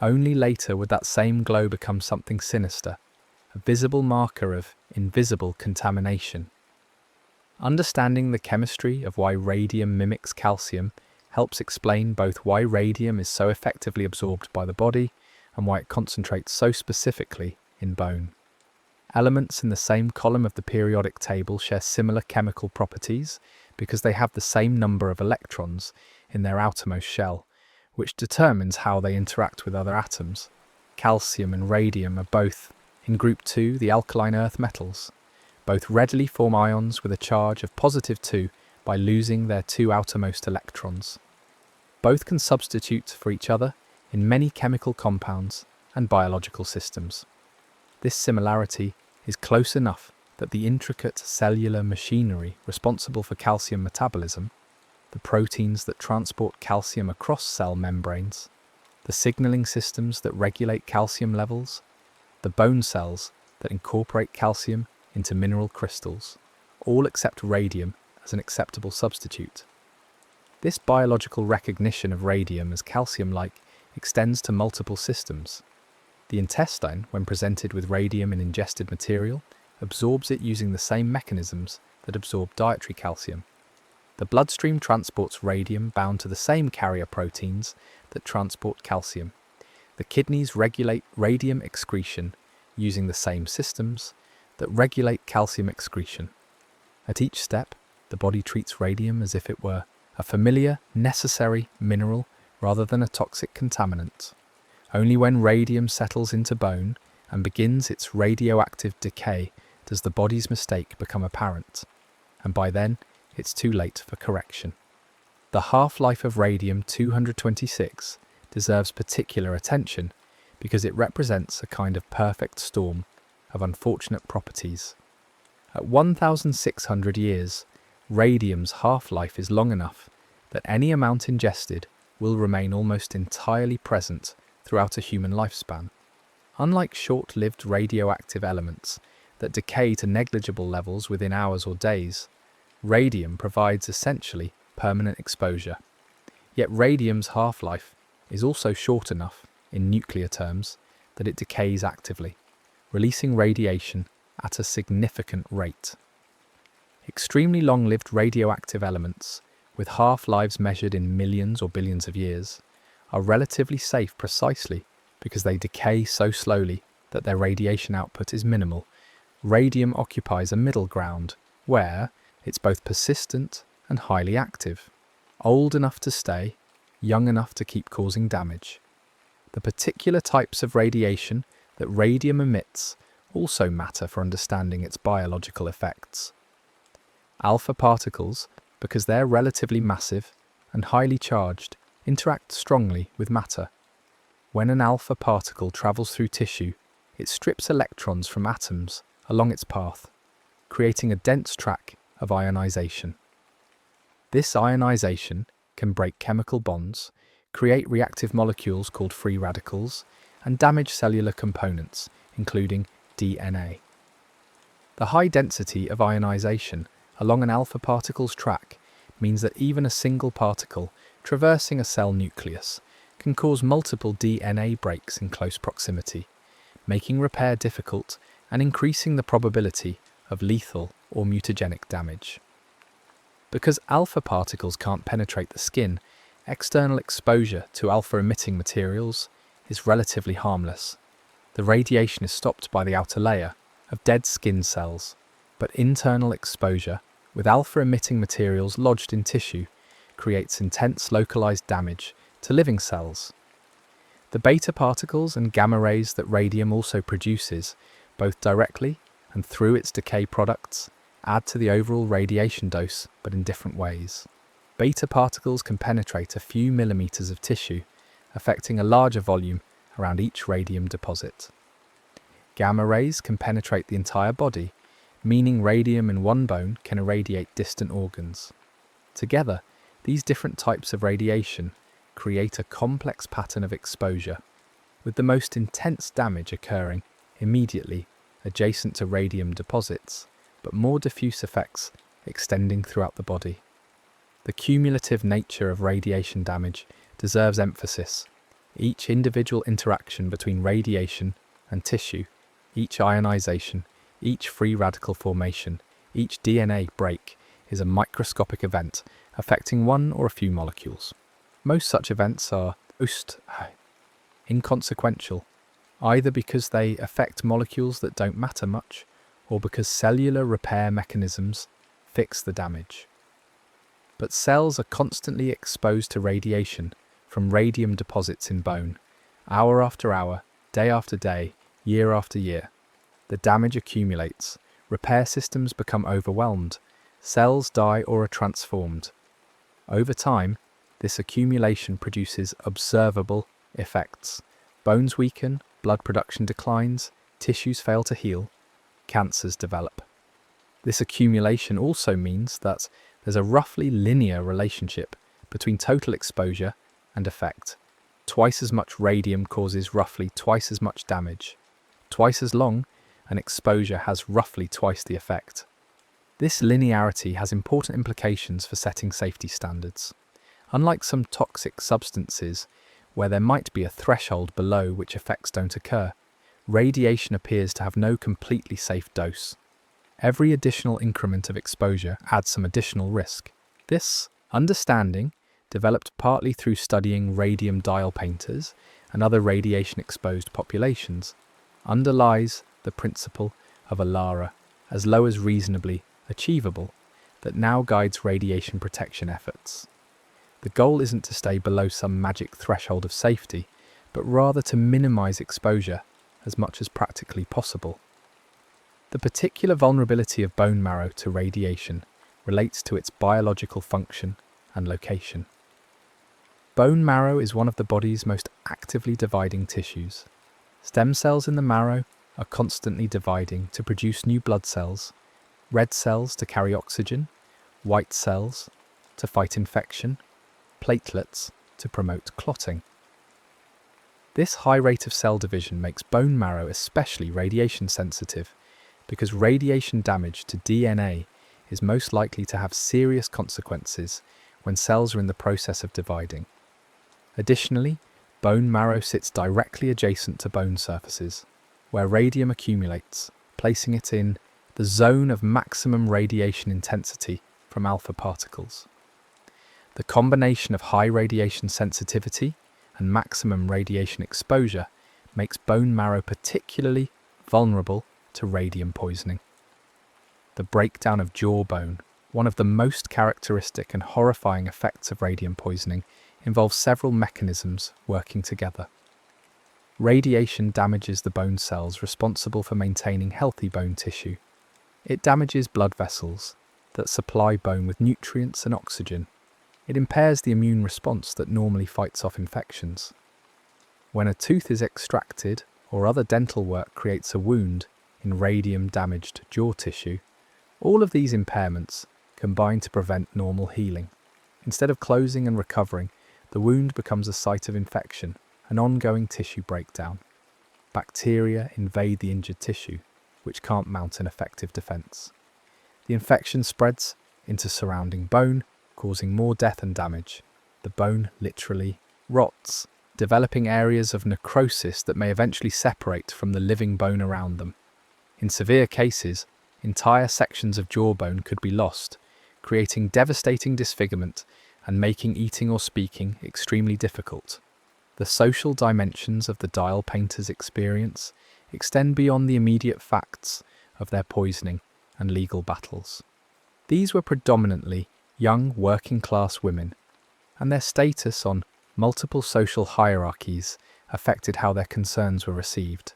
A: Only later would that same glow become something sinister, a visible marker of invisible contamination. Understanding the chemistry of why radium mimics calcium helps explain both why radium is so effectively absorbed by the body and why it concentrates so specifically in bone. Elements in the same column of the periodic table share similar chemical properties because they have the same number of electrons in their outermost shell, which determines how they interact with other atoms. Calcium and radium are both, in group 2, the alkaline earth metals. Both readily form ions with a charge of positive 2 by losing their 2 outermost electrons. Both can substitute for each other in many chemical compounds and biological systems. This similarity is close enough that the intricate cellular machinery responsible for calcium metabolism, the proteins that transport calcium across cell membranes, the signaling systems that regulate calcium levels, the bone cells that incorporate calcium into mineral crystals, all accept radium as an acceptable substitute. This biological recognition of radium as calcium-like extends to multiple systems. The intestine, when presented with radium in ingested material, absorbs it using the same mechanisms that absorb dietary calcium. The bloodstream transports radium bound to the same carrier proteins that transport calcium. The kidneys regulate radium excretion using the same systems that regulate calcium excretion. At each step, the body treats radium as if it were a familiar, necessary mineral rather than a toxic contaminant. Only when radium settles into bone and begins its radioactive decay does the body's mistake become apparent, and by then it's too late for correction. The half-life of radium-226 deserves particular attention because it represents a kind of perfect storm of unfortunate properties. At 1,600 years, radium's half-life is long enough that any amount ingested will remain almost entirely present throughout a human lifespan. Unlike short-lived radioactive elements that decay to negligible levels within hours or days, radium provides essentially permanent exposure. Yet radium's half-life is also short enough, in nuclear terms, that it decays actively, releasing radiation at a significant rate. Extremely long-lived radioactive elements, with half-lives measured in millions or billions of years, are relatively safe precisely because they decay so slowly that their radiation output is minimal. Radium occupies a middle ground where it's both persistent and highly active, old enough to stay, young enough to keep causing damage. The particular types of radiation that radium emits also matter for understanding its biological effects. Alpha particles, because they're relatively massive and highly charged, interact strongly with matter. When an alpha particle travels through tissue, it strips electrons from atoms along its path, creating a dense track of ionization. This ionization can break chemical bonds, create reactive molecules called free radicals, and damage cellular components, including DNA. The high density of ionization along an alpha particle's track means that even a single particle traversing a cell nucleus can cause multiple DNA breaks in close proximity, making repair difficult and increasing the probability of lethal or mutagenic damage. Because alpha particles can't penetrate the skin, external exposure to alpha-emitting materials is relatively harmless. The radiation is stopped by the outer layer of dead skin cells, but internal exposure with alpha-emitting materials lodged in tissue creates intense localized damage to living cells. The beta particles and gamma rays that radium also produces, both directly and through its decay products, add to the overall radiation dose, but in different ways. Beta particles can penetrate a few millimeters of tissue, affecting a larger volume around each radium deposit. Gamma rays can penetrate the entire body, meaning radium in one bone can irradiate distant organs. Together, these different types of radiation create a complex pattern of exposure, with the most intense damage occurring immediately adjacent to radium deposits, but more diffuse effects extending throughout the body. The cumulative nature of radiation damage deserves emphasis. Each individual interaction between radiation and tissue, each ionization, each free radical formation, each DNA break is a microscopic event affecting one or a few molecules. Most such events are inconsequential, either because they affect molecules that don't matter much, or because cellular repair mechanisms fix the damage. But cells are constantly exposed to radiation from radium deposits in bone, hour after hour, day after day, year after year. The damage accumulates, repair systems become overwhelmed, cells die or are transformed. Over time, this accumulation produces observable effects. Bones weaken, blood production declines, tissues fail to heal, cancers develop. This accumulation also means that there's a roughly linear relationship between total exposure and effect. Twice as much radium causes roughly twice as much damage. Twice as long, an exposure has roughly twice the effect. This linearity has important implications for setting safety standards. Unlike some toxic substances, where there might be a threshold below which effects don't occur, radiation appears to have no completely safe dose. Every additional increment of exposure adds some additional risk. This understanding, developed partly through studying radium dial painters and other radiation-exposed populations underlies the principle of a LARA, as low as reasonably achievable, that now guides radiation protection efforts. The goal isn't to stay below some magic threshold of safety, but rather to minimize exposure as much as practically possible. The particular vulnerability of bone marrow to radiation relates to its biological function and location. Bone marrow is one of the body's most actively dividing tissues. Stem cells in the marrow are constantly dividing to produce new blood cells, red cells to carry oxygen, white cells to fight infection, platelets to promote clotting. This high rate of cell division makes bone marrow especially radiation sensitive because radiation damage to DNA is most likely to have serious consequences when cells are in the process of dividing. Additionally, bone marrow sits directly adjacent to bone surfaces, where radium accumulates, placing it in the zone of maximum radiation intensity from alpha particles. The combination of high radiation sensitivity and maximum radiation exposure makes bone marrow particularly vulnerable to radium poisoning. The breakdown of jawbone, one of the most characteristic and horrifying effects of radium poisoning, involves several mechanisms working together. Radiation damages the bone cells responsible for maintaining healthy bone tissue. It damages blood vessels that supply bone with nutrients and oxygen. It impairs the immune response that normally fights off infections. When a tooth is extracted or other dental work creates a wound in radium-damaged jaw tissue, all of these impairments combine to prevent normal healing. Instead of closing and recovering, the wound becomes a site of infection, an ongoing tissue breakdown. Bacteria invade the injured tissue, which can't mount an effective defense. The infection spreads into surrounding bone, causing more death and damage. The bone literally rots, developing areas of necrosis that may eventually separate from the living bone around them. In severe cases, entire sections of jawbone could be lost, creating devastating disfigurement and making eating or speaking extremely difficult. The social dimensions of the dial painter's experience extend beyond the immediate facts of their poisoning and legal battles. These were predominantly young working-class women, and their status on multiple social hierarchies affected how their concerns were received.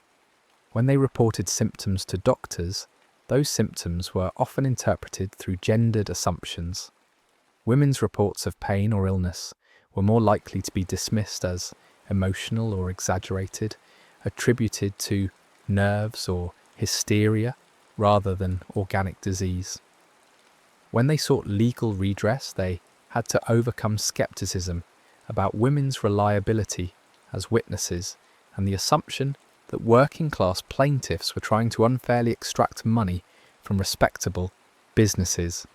A: When they reported symptoms to doctors, those symptoms were often interpreted through gendered assumptions. Women's reports of pain or illness were more likely to be dismissed as emotional or exaggerated, attributed to nerves or hysteria rather than organic disease. When they sought legal redress, they had to overcome skepticism about women's reliability as witnesses and the assumption that working-class plaintiffs were trying to unfairly extract money from respectable businesses.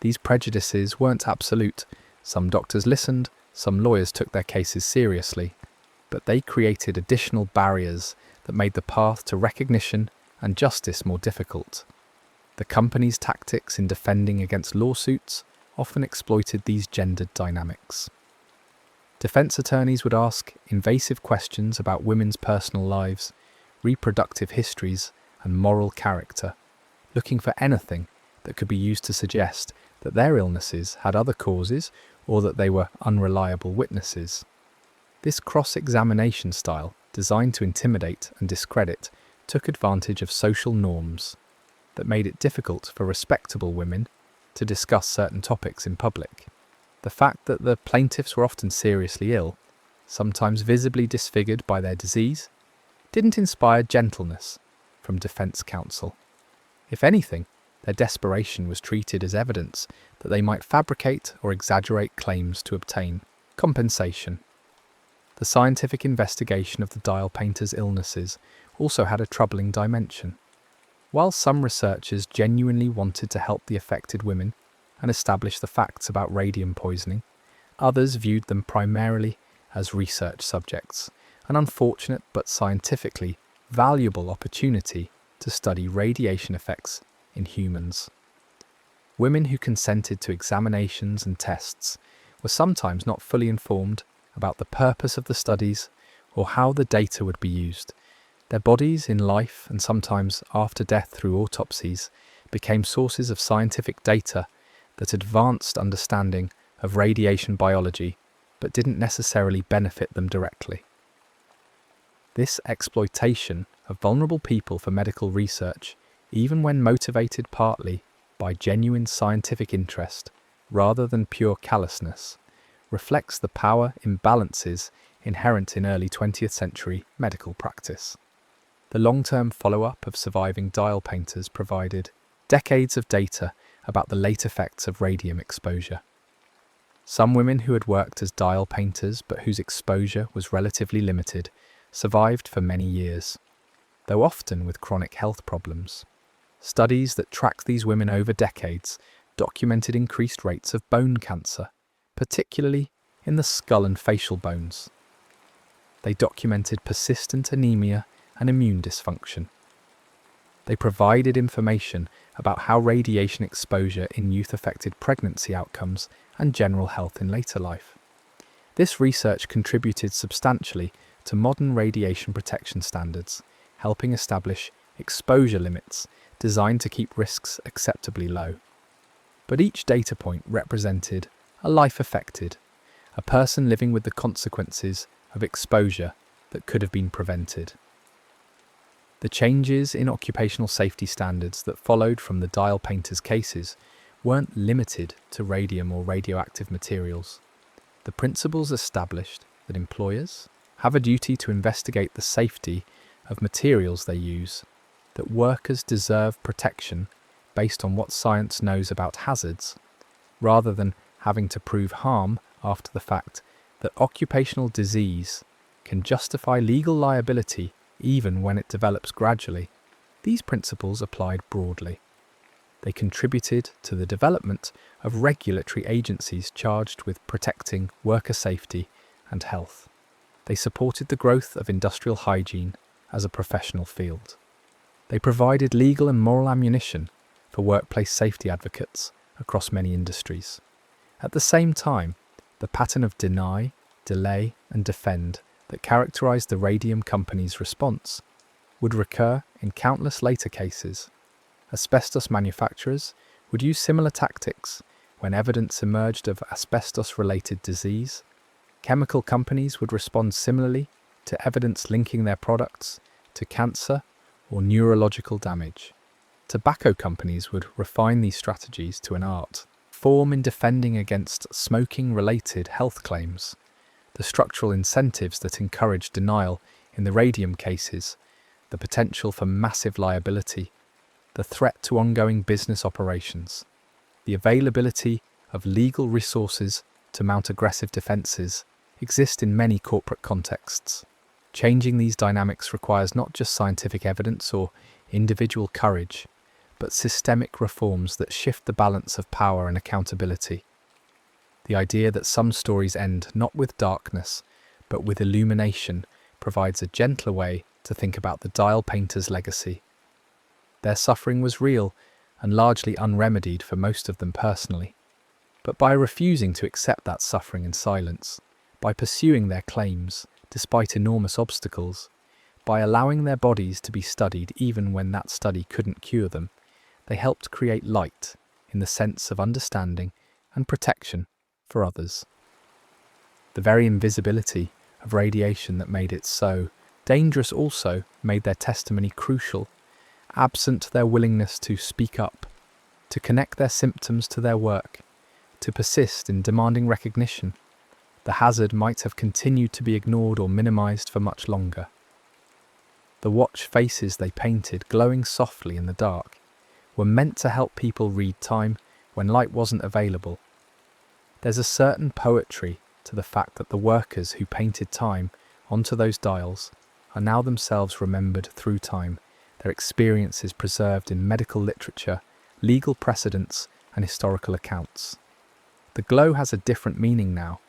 A: These prejudices weren't absolute. Some doctors listened, some lawyers took their cases seriously, but they created additional barriers that made the path to recognition and justice more difficult. The company's tactics in defending against lawsuits often exploited these gendered dynamics. Defense attorneys would ask invasive questions about women's personal lives, reproductive histories, and moral character, looking for anything that could be used to suggest that their illnesses had other causes or that they were unreliable witnesses. This cross-examination style, designed to intimidate and discredit, took advantage of social norms that made it difficult for respectable women to discuss certain topics in public. The fact that the plaintiffs were often seriously ill, sometimes visibly disfigured by their disease, didn't inspire gentleness from defense counsel. If anything, their desperation was treated as evidence that they might fabricate or exaggerate claims to obtain compensation. The scientific investigation of the dial painter's illnesses also had a troubling dimension. While some researchers genuinely wanted to help the affected women and establish the facts about radium poisoning, others viewed them primarily as research subjects, an unfortunate but scientifically valuable opportunity to study radiation effects in humans. Women who consented to examinations and tests were sometimes not fully informed about the purpose of the studies or how the data would be used. Their bodies in life and sometimes after death through autopsies became sources of scientific data that advanced understanding of radiation biology but didn't necessarily benefit them directly. This exploitation of vulnerable people for medical research, even when motivated partly by genuine scientific interest rather than pure callousness, reflects the power imbalances inherent in early 20th century medical practice. The long-term follow-up of surviving dial painters provided decades of data about the late effects of radium exposure. Some women who had worked as dial painters but whose exposure was relatively limited survived for many years, though often with chronic health problems. Studies that tracked these women over decades documented increased rates of bone cancer, particularly in the skull and facial bones. They documented persistent anemia and immune dysfunction. They provided information about how radiation exposure in youth affected pregnancy outcomes and general health in later life. This research contributed substantially to modern radiation protection standards, helping establish exposure limits designed to keep risks acceptably low. But each data point represented a life affected, a person living with the consequences of exposure that could have been prevented. The changes in occupational safety standards that followed from the dial painters' cases weren't limited to radium or radioactive materials. The principles established that employers have a duty to investigate the safety of materials they use, that workers deserve protection based on what science knows about hazards, rather than having to prove harm after the fact, that occupational disease can justify legal liability even when it develops gradually. These principles applied broadly. They contributed to the development of regulatory agencies charged with protecting worker safety and health. They supported the growth of industrial hygiene as a professional field. They provided legal and moral ammunition for workplace safety advocates across many industries. At the same time, the pattern of deny, delay, and defend that characterized the radium company's response would recur in countless later cases. Asbestos manufacturers would use similar tactics when evidence emerged of asbestos-related disease. Chemical companies would respond similarly to evidence linking their products to cancer or neurological damage. Tobacco companies would refine these strategies to an art form in defending against smoking-related health claims. The structural incentives that encourage denial in the radium cases, the potential for massive liability, the threat to ongoing business operations, the availability of legal resources to mount aggressive defences exist in many corporate contexts. Changing these dynamics requires not just scientific evidence or individual courage, but systemic reforms that shift the balance of power and accountability. The idea that some stories end not with darkness, but with illumination provides a gentler way to think about the dial painters' legacy. Their suffering was real and largely unremedied for most of them personally. But by refusing to accept that suffering in silence, by pursuing their claims despite enormous obstacles, by allowing their bodies to be studied even when that study couldn't cure them, they helped create light in the sense of understanding and protection for others. The very invisibility of radiation that made it so dangerous also made their testimony crucial. Absent their willingness to speak up, to connect their symptoms to their work, to persist in demanding recognition, the hazard might have continued to be ignored or minimized for much longer. The watch faces they painted glowing softly in the dark were meant to help people read time when light wasn't available. There's a certain poetry to the fact that the workers who painted time onto those dials are now themselves remembered through time, their experiences preserved in medical literature, legal precedents, and historical accounts. The glow has a different meaning now,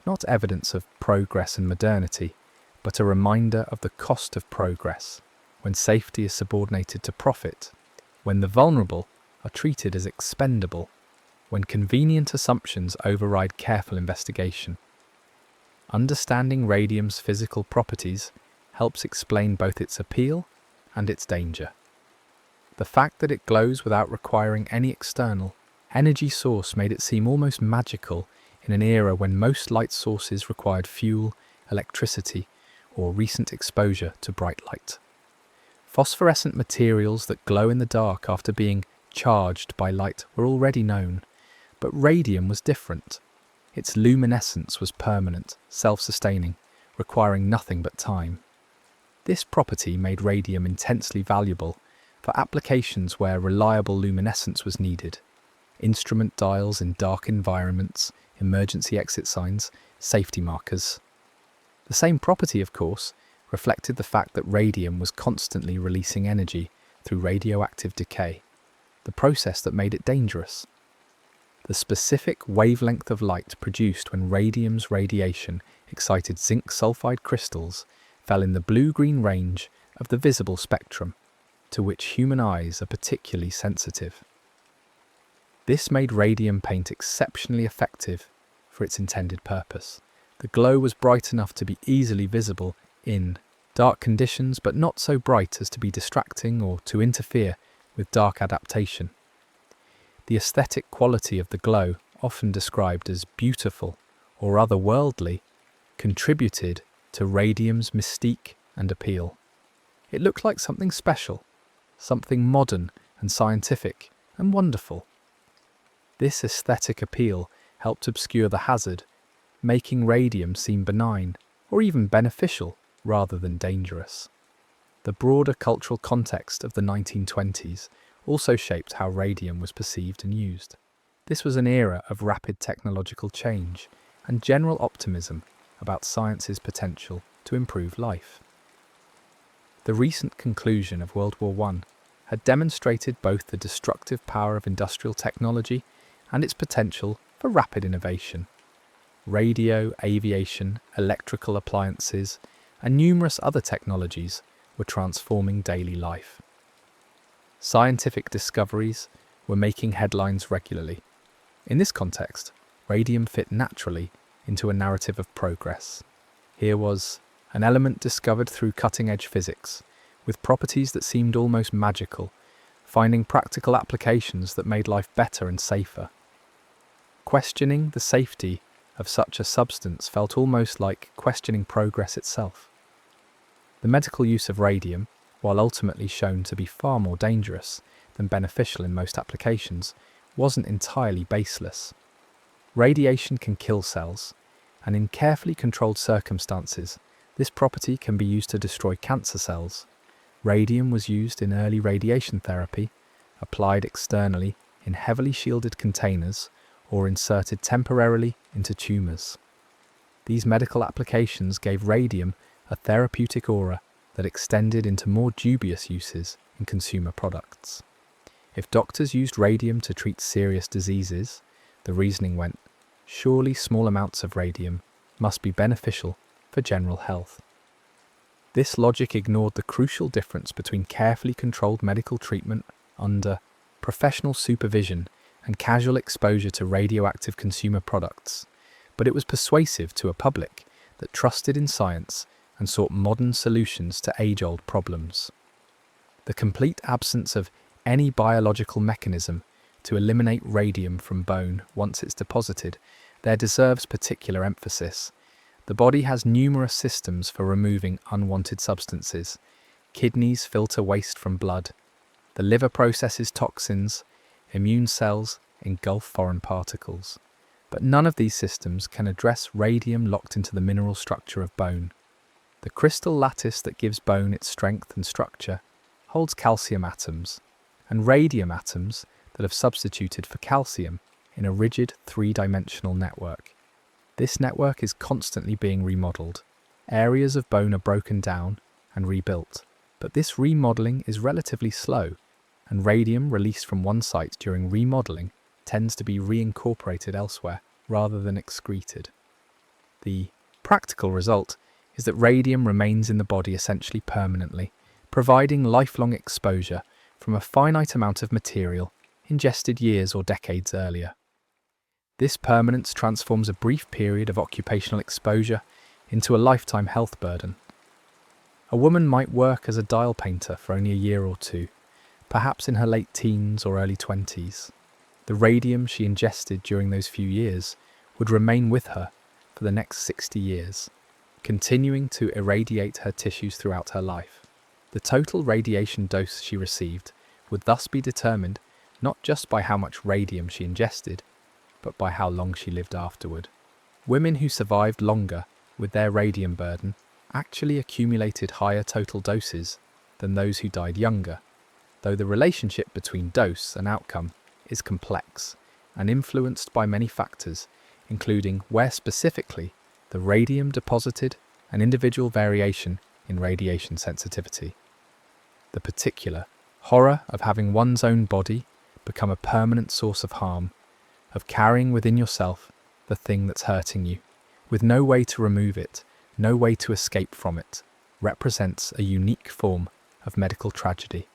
A: not evidence of progress and modernity, but a reminder of the cost of progress, when safety is subordinated to profit, when the vulnerable are treated as expendable, when convenient assumptions override careful investigation. Understanding radium's physical properties helps explain both its appeal and its danger. The fact that it glows without requiring any external energy source made it seem almost magical in an era when most light sources required fuel, electricity, or recent exposure to bright light. Phosphorescent materials that glow in the dark after being charged by light were already known, but radium was different. Its luminescence was permanent, self-sustaining, requiring nothing but time. This property made radium intensely valuable for applications where reliable luminescence was needed. Instrument dials in dark environments, emergency exit signs, safety markers. The same property, of course, reflected the fact that radium was constantly releasing energy through radioactive decay, the process that made it dangerous. The specific wavelength of light produced when radium's radiation excited zinc sulfide crystals fell in the blue-green range of the visible spectrum, to which human eyes are particularly sensitive. This made radium paint exceptionally effective for its intended purpose. The glow was bright enough to be easily visible in dark conditions, but not so bright as to be distracting or to interfere with dark adaptation. The aesthetic quality of the glow, often described as beautiful or otherworldly, contributed to radium's mystique and appeal. It looked like something special, something modern and scientific and wonderful. This aesthetic appeal helped obscure the hazard, making radium seem benign or even beneficial rather than dangerous. The broader cultural context of the 1920s also shaped how radium was perceived and used. This was an era of rapid technological change and general optimism about science's potential to improve life. The recent conclusion of World War I had demonstrated both the destructive power of industrial technology and its potential for rapid innovation. Radio, aviation, electrical appliances, and numerous other technologies were transforming daily life. Scientific discoveries were making headlines regularly. In this context, radium fit naturally into a narrative of progress. Here was an element discovered through cutting-edge physics, with properties that seemed almost magical, finding practical applications that made life better and safer. Questioning the safety of such a substance felt almost like questioning progress itself. The medical use of radium, while ultimately shown to be far more dangerous than beneficial in most applications, wasn't entirely baseless. Radiation can kill cells, and in carefully controlled circumstances, this property can be used to destroy cancer cells. Radium was used in early radiation therapy, applied externally in heavily shielded containers, or inserted temporarily into tumours. These medical applications gave radium a therapeutic aura that extended into more dubious uses in consumer products. If doctors used radium to treat serious diseases, the reasoning went, surely small amounts of radium must be beneficial for general health. This logic ignored the crucial difference between carefully controlled medical treatment under professional supervision and casual exposure to radioactive consumer products, but it was persuasive to a public that trusted in science and sought modern solutions to age-old problems. The complete absence of any biological mechanism to eliminate radium from bone once it's deposited there deserves particular emphasis. The body has numerous systems for removing unwanted substances. Kidneys filter waste from blood. The liver processes toxins. Immune cells engulf foreign particles. But none of these systems can address radium locked into the mineral structure of bone. The crystal lattice that gives bone its strength and structure holds calcium atoms and radium atoms that have substituted for calcium in a rigid three-dimensional network. This network is constantly being remodeled. Areas of bone are broken down and rebuilt, but this remodeling is relatively slow, and radium released from one site during remodeling tends to be reincorporated elsewhere rather than excreted. The practical result is that radium remains in the body essentially permanently, providing lifelong exposure from a finite amount of material ingested years or decades earlier. This permanence transforms a brief period of occupational exposure into a lifetime health burden. A woman might work as a dial painter for only a year or two, perhaps in her late teens or early 20s. The radium she ingested during those few years would remain with her for the next 60 years, continuing to irradiate her tissues throughout her life. The total radiation dose she received would thus be determined not just by how much radium she ingested, but by how long she lived afterward. Women who survived longer with their radium burden actually accumulated higher total doses than those who died younger, though the relationship between dose and outcome is complex and influenced by many factors, including where specifically the radium deposited and individual variation in radiation sensitivity. The particular horror of having one's own body become a permanent source of harm, of carrying within yourself the thing that's hurting you, with no way to remove it, no way to escape from it, represents a unique form of medical tragedy.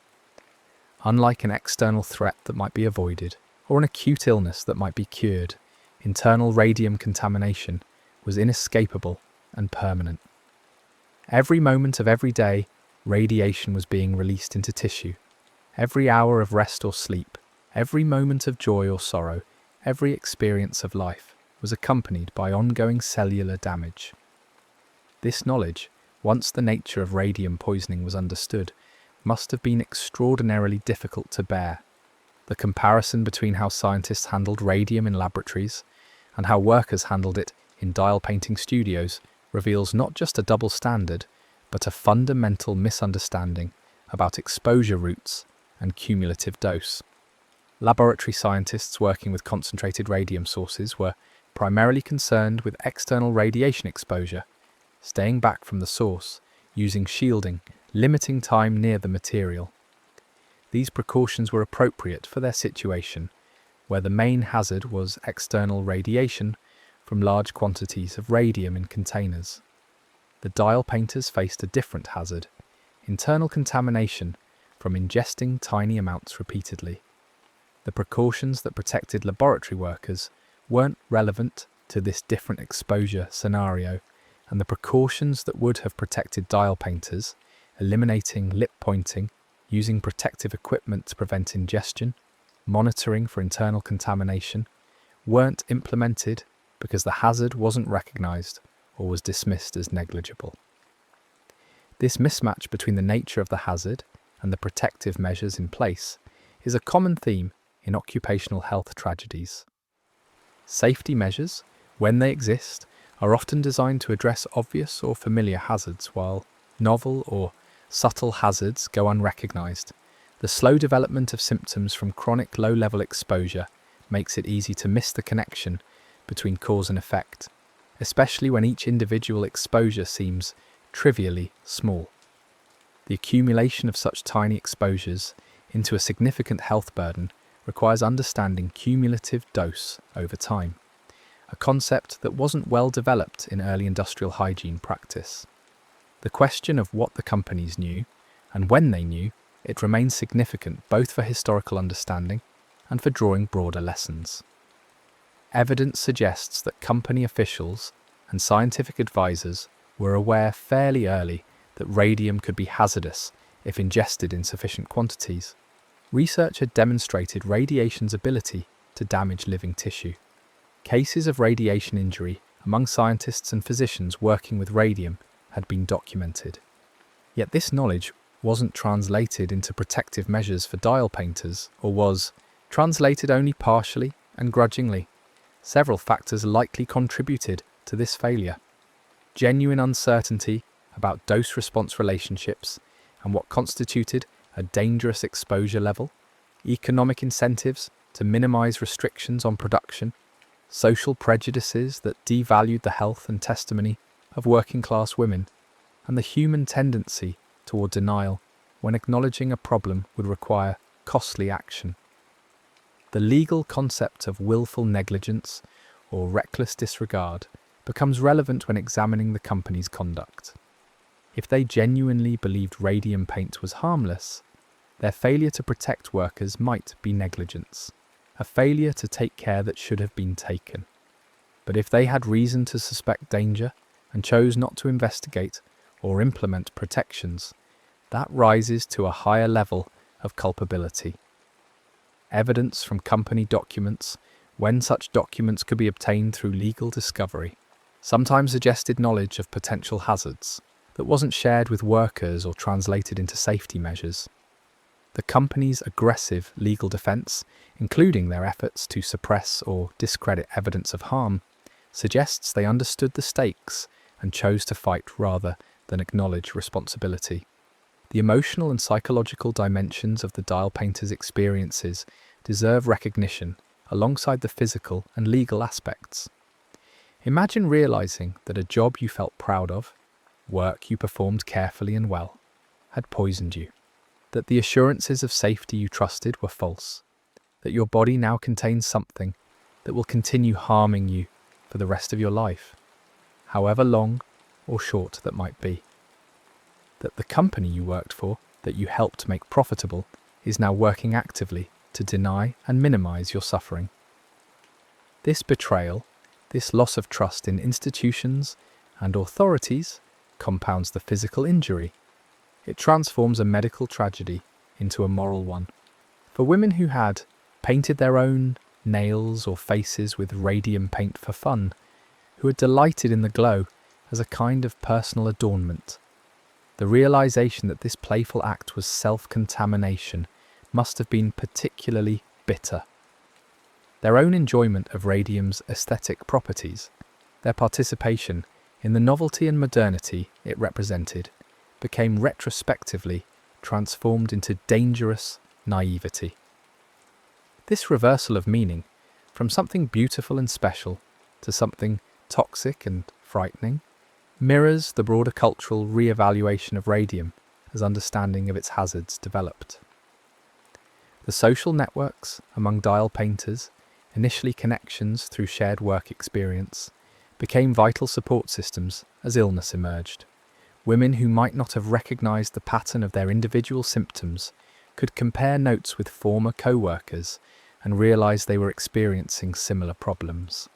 A: Unlike an external threat that might be avoided, or an acute illness that might be cured, internal radium contamination was inescapable and permanent. Every moment of every day, radiation was being released into tissue. Every hour of rest or sleep, every moment of joy or sorrow, every experience of life was accompanied by ongoing cellular damage. This knowledge, once the nature of radium poisoning was understood, must have been extraordinarily difficult to bear. The comparison between how scientists handled radium in laboratories and how workers handled it in dial painting studios reveals not just a double standard, but a fundamental misunderstanding about exposure routes and cumulative dose. Laboratory scientists working with concentrated radium sources were primarily concerned with external radiation exposure, staying back from the source, using shielding, limiting time near the material. These precautions were appropriate for their situation, where the main hazard was external radiation from large quantities of radium in containers. The dial painters faced a different hazard, internal contamination from ingesting tiny amounts repeatedly. The precautions that protected laboratory workers weren't relevant to this different exposure scenario, and the precautions that would have protected dial painters, eliminating lip pointing, using protective equipment to prevent ingestion, monitoring for internal contamination, weren't implemented because the hazard wasn't recognised or was dismissed as negligible. This mismatch between the nature of the hazard and the protective measures in place is a common theme in occupational health tragedies. Safety measures, when they exist, are often designed to address obvious or familiar hazards, while novel or subtle hazards go unrecognised. The slow development of symptoms from chronic low-level exposure makes it easy to miss the connection between cause and effect, especially when each individual exposure seems trivially small. The accumulation of such tiny exposures into a significant health burden requires understanding cumulative dose over time, a concept that wasn't well developed in early industrial hygiene practice. The question of what the companies knew and when they knew it remains significant both for historical understanding and for drawing broader lessons. Evidence suggests that company officials and scientific advisors were aware fairly early that radium could be hazardous if ingested in sufficient quantities. Research had demonstrated radiation's ability to damage living tissue. Cases of radiation injury among scientists and physicians working with radium had been documented. Yet this knowledge wasn't translated into protective measures for dial painters, or was translated only partially and grudgingly. Several factors likely contributed to this failure. Genuine uncertainty about dose-response relationships and what constituted a dangerous exposure level, economic incentives to minimize restrictions on production, social prejudices that devalued the health and testimony of working-class women, and the human tendency toward denial when acknowledging a problem would require costly action. The legal concept of willful negligence or reckless disregard becomes relevant when examining the company's conduct. If they genuinely believed radium paint was harmless, their failure to protect workers might be negligence, a failure to take care that should have been taken. But if they had reason to suspect danger and chose not to investigate or implement protections, that rises to a higher level of culpability. Evidence from company documents, when such documents could be obtained through legal discovery, sometimes suggested knowledge of potential hazards that wasn't shared with workers or translated into safety measures. The company's aggressive legal defense, including their efforts to suppress or discredit evidence of harm, suggests they understood the stakes and chose to fight rather than acknowledge responsibility. The emotional and psychological dimensions of the dial painter's experiences deserve recognition alongside the physical and legal aspects. Imagine realizing that a job you felt proud of, work you performed carefully and well, had poisoned you, that the assurances of safety you trusted were false, that your body now contains something that will continue harming you for the rest of your life, however long or short that might be. That the company you worked for, that you helped make profitable, is now working actively to deny and minimize your suffering. This betrayal, this loss of trust in institutions and authorities, compounds the physical injury. It transforms a medical tragedy into a moral one. For women who had painted their own nails or faces with radium paint for fun, who had delighted in the glow as a kind of personal adornment, the realization that this playful act was self-contamination must have been particularly bitter. Their own enjoyment of radium's aesthetic properties, their participation in the novelty and modernity it represented, became retrospectively transformed into dangerous naivety. This reversal of meaning, from something beautiful and special to something toxic and frightening, mirrors the broader cultural re-evaluation of radium as understanding of its hazards developed. The social networks among dial painters, initially connections through shared work experience, became vital support systems as illness emerged. Women who might not have recognized the pattern of their individual symptoms could compare notes with former co-workers and realize they were experiencing similar problems.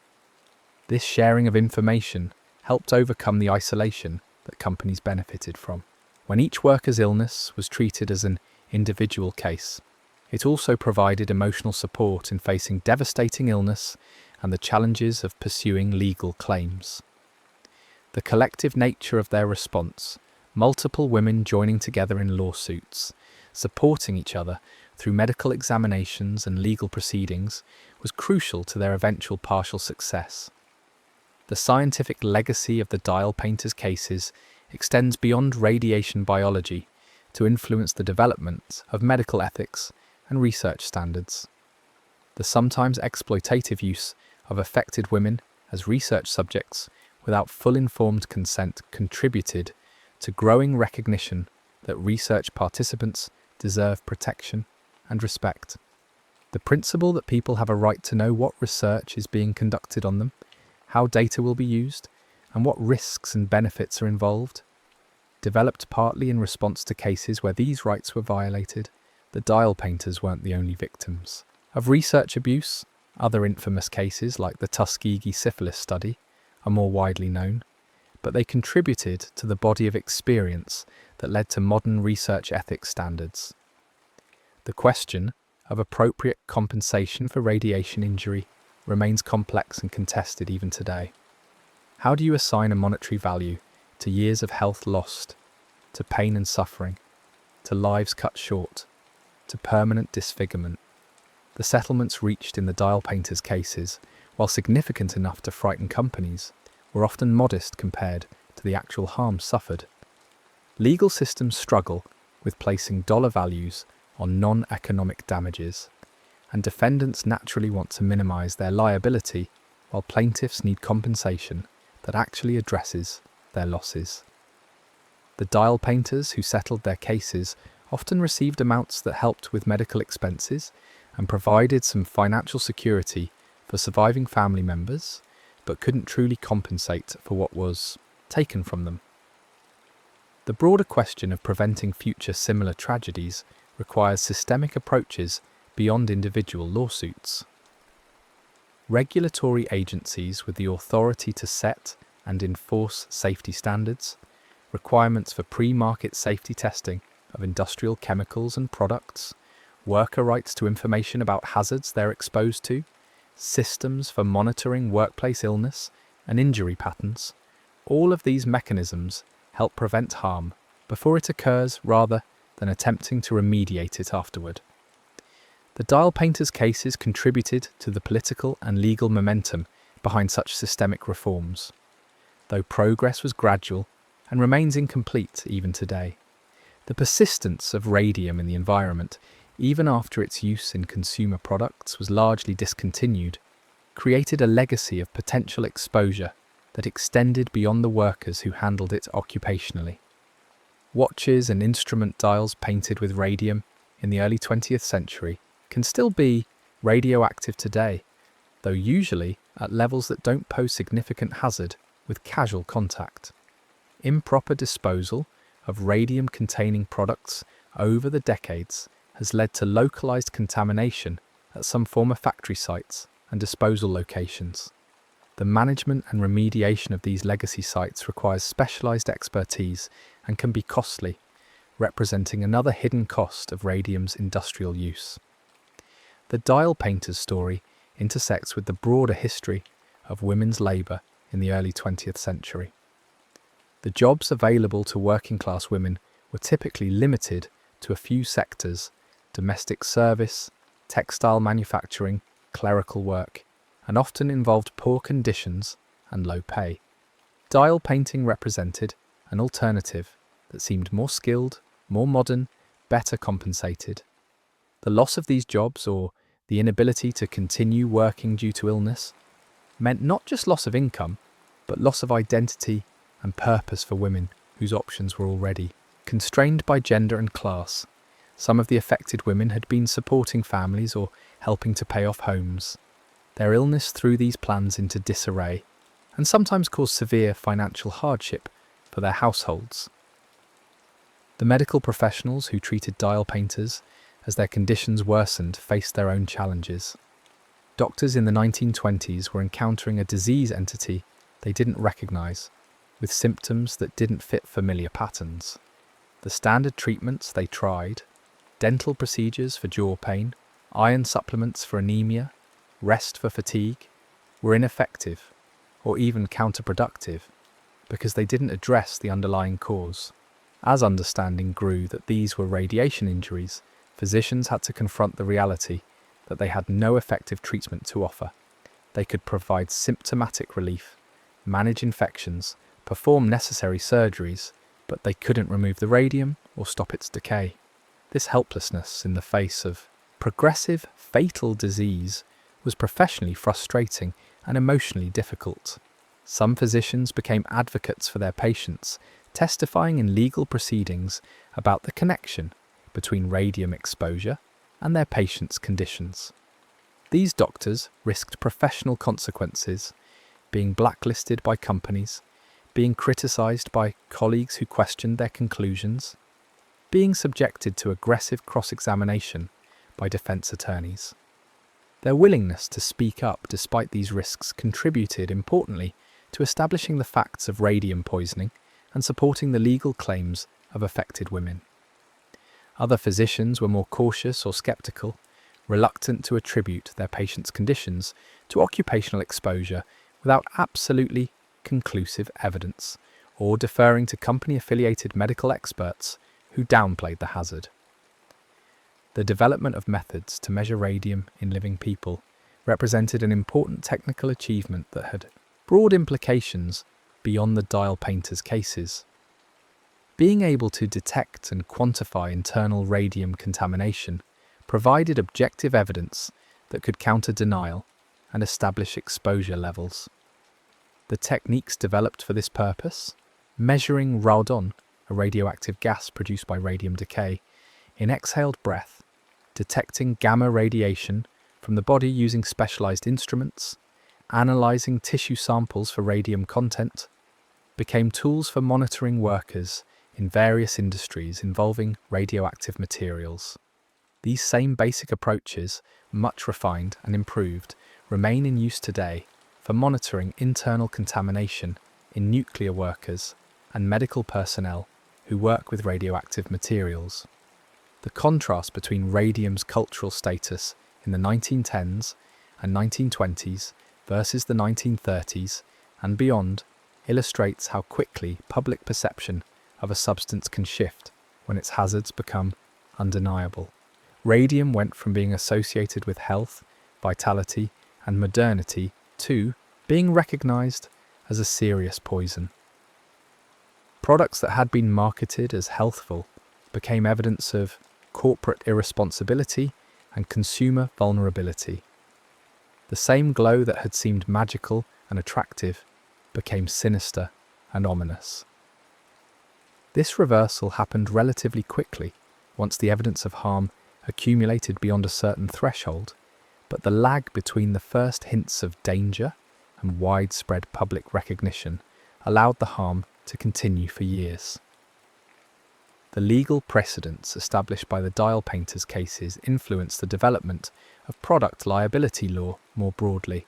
A: This sharing of information helped overcome the isolation that companies benefited from. When each worker's illness was treated as an individual case, it also provided emotional support in facing devastating illness and the challenges of pursuing legal claims. The collective nature of their response, multiple women joining together in lawsuits, supporting each other through medical examinations and legal proceedings, was crucial to their eventual partial success. The scientific legacy of the dial painters' cases extends beyond radiation biology to influence the development of medical ethics and research standards. The sometimes exploitative use of affected women as research subjects without full informed consent contributed to growing recognition that research participants deserve protection and respect. The principle that people have a right to know what research is being conducted on them, how data will be used, and what risks and benefits are involved, developed partly in response to cases where these rights were violated. The dial painters weren't the only victims of research abuse. Other infamous cases, like the Tuskegee syphilis study, are more widely known, but they contributed to the body of experience that led to modern research ethics standards. The question of appropriate compensation for radiation injury remains complex and contested even today. How do you assign a monetary value to years of health lost, to pain and suffering, to lives cut short, to permanent disfigurement? The settlements reached in the dial painters' cases, while significant enough to frighten companies, were often modest compared to the actual harm suffered. Legal systems struggle with placing dollar values on non-economic damages, and defendants naturally want to minimize their liability, while plaintiffs need compensation that actually addresses their losses. The dial painters who settled their cases often received amounts that helped with medical expenses and provided some financial security for surviving family members, but couldn't truly compensate for what was taken from them. The broader question of preventing future similar tragedies requires systemic approaches beyond individual lawsuits. Regulatory agencies with the authority to set and enforce safety standards, requirements for pre-market safety testing of industrial chemicals and products, worker rights to information about hazards they're exposed to, systems for monitoring workplace illness and injury patterns. All of these mechanisms help prevent harm before it occurs rather than attempting to remediate it afterward. The dial painters' cases contributed to the political and legal momentum behind such systemic reforms, though progress was gradual and remains incomplete even today. The persistence of radium in the environment, even after its use in consumer products was largely discontinued, created a legacy of potential exposure that extended beyond the workers who handled it occupationally. Watches and instrument dials painted with radium in the early 20th century can still be radioactive today, though usually at levels that don't pose significant hazard with casual contact. Improper disposal of radium-containing products over the decades has led to localized contamination at some former factory sites and disposal locations. The management and remediation of these legacy sites requires specialized expertise and can be costly, representing another hidden cost of radium's industrial use. The dial painter's story intersects with the broader history of women's labour in the early 20th century. The jobs available to working-class women were typically limited to a few sectors: domestic service, textile manufacturing, clerical work, and often involved poor conditions and low pay. Dial painting represented an alternative that seemed more skilled, more modern, better compensated. The loss of these jobs, or the inability to continue working due to illness, meant not just loss of income, but loss of identity and purpose for women whose options were already constrained by gender and class. Some of the affected women had been supporting families or helping to pay off homes. Their illness threw these plans into disarray and sometimes caused severe financial hardship for their households. The medical professionals who treated dial painters as their conditions worsened faced their own challenges. Doctors in the 1920s were encountering a disease entity they didn't recognise, with symptoms that didn't fit familiar patterns. The standard treatments they tried, dental procedures for jaw pain, iron supplements for anemia, rest for fatigue, were ineffective or even counterproductive because they didn't address the underlying cause. As understanding grew that these were radiation injuries, physicians had to confront the reality that they had no effective treatment to offer. They could provide symptomatic relief, manage infections, perform necessary surgeries, but they couldn't remove the radium or stop its decay. This helplessness in the face of progressive, fatal disease was professionally frustrating and emotionally difficult. Some physicians became advocates for their patients, testifying in legal proceedings about the connection between radium exposure and their patients' conditions. These doctors risked professional consequences, being blacklisted by companies, being criticised by colleagues who questioned their conclusions, being subjected to aggressive cross-examination by defence attorneys. Their willingness to speak up despite these risks contributed, importantly, to establishing the facts of radium poisoning and supporting the legal claims of affected women. Other physicians were more cautious or sceptical, reluctant to attribute their patients' conditions to occupational exposure without absolutely conclusive evidence, or deferring to company-affiliated medical experts who downplayed the hazard. The development of methods to measure radium in living people represented an important technical achievement that had broad implications beyond the dial painters' cases. Being able to detect and quantify internal radium contamination provided objective evidence that could counter denial and establish exposure levels. The techniques developed for this purpose, measuring radon, a radioactive gas produced by radium decay, in exhaled breath, detecting gamma radiation from the body using specialized instruments, analyzing tissue samples for radium content, became tools for monitoring workers in various industries involving radioactive materials. These same basic approaches, much refined and improved, remain in use today for monitoring internal contamination in nuclear workers and medical personnel who work with radioactive materials. The contrast between radium's cultural status in the 1910s and 1920s versus the 1930s and beyond illustrates how quickly public perception of a substance can shift when its hazards become undeniable. Radium went from being associated with health, vitality, and modernity to being recognized as a serious poison. Products that had been marketed as healthful became evidence of corporate irresponsibility and consumer vulnerability. The same glow that had seemed magical and attractive became sinister and ominous. This reversal happened relatively quickly once the evidence of harm accumulated beyond a certain threshold, but the lag between the first hints of danger and widespread public recognition allowed the harm to continue for years. The legal precedents established by the dial painters' cases influenced the development of product liability law more broadly.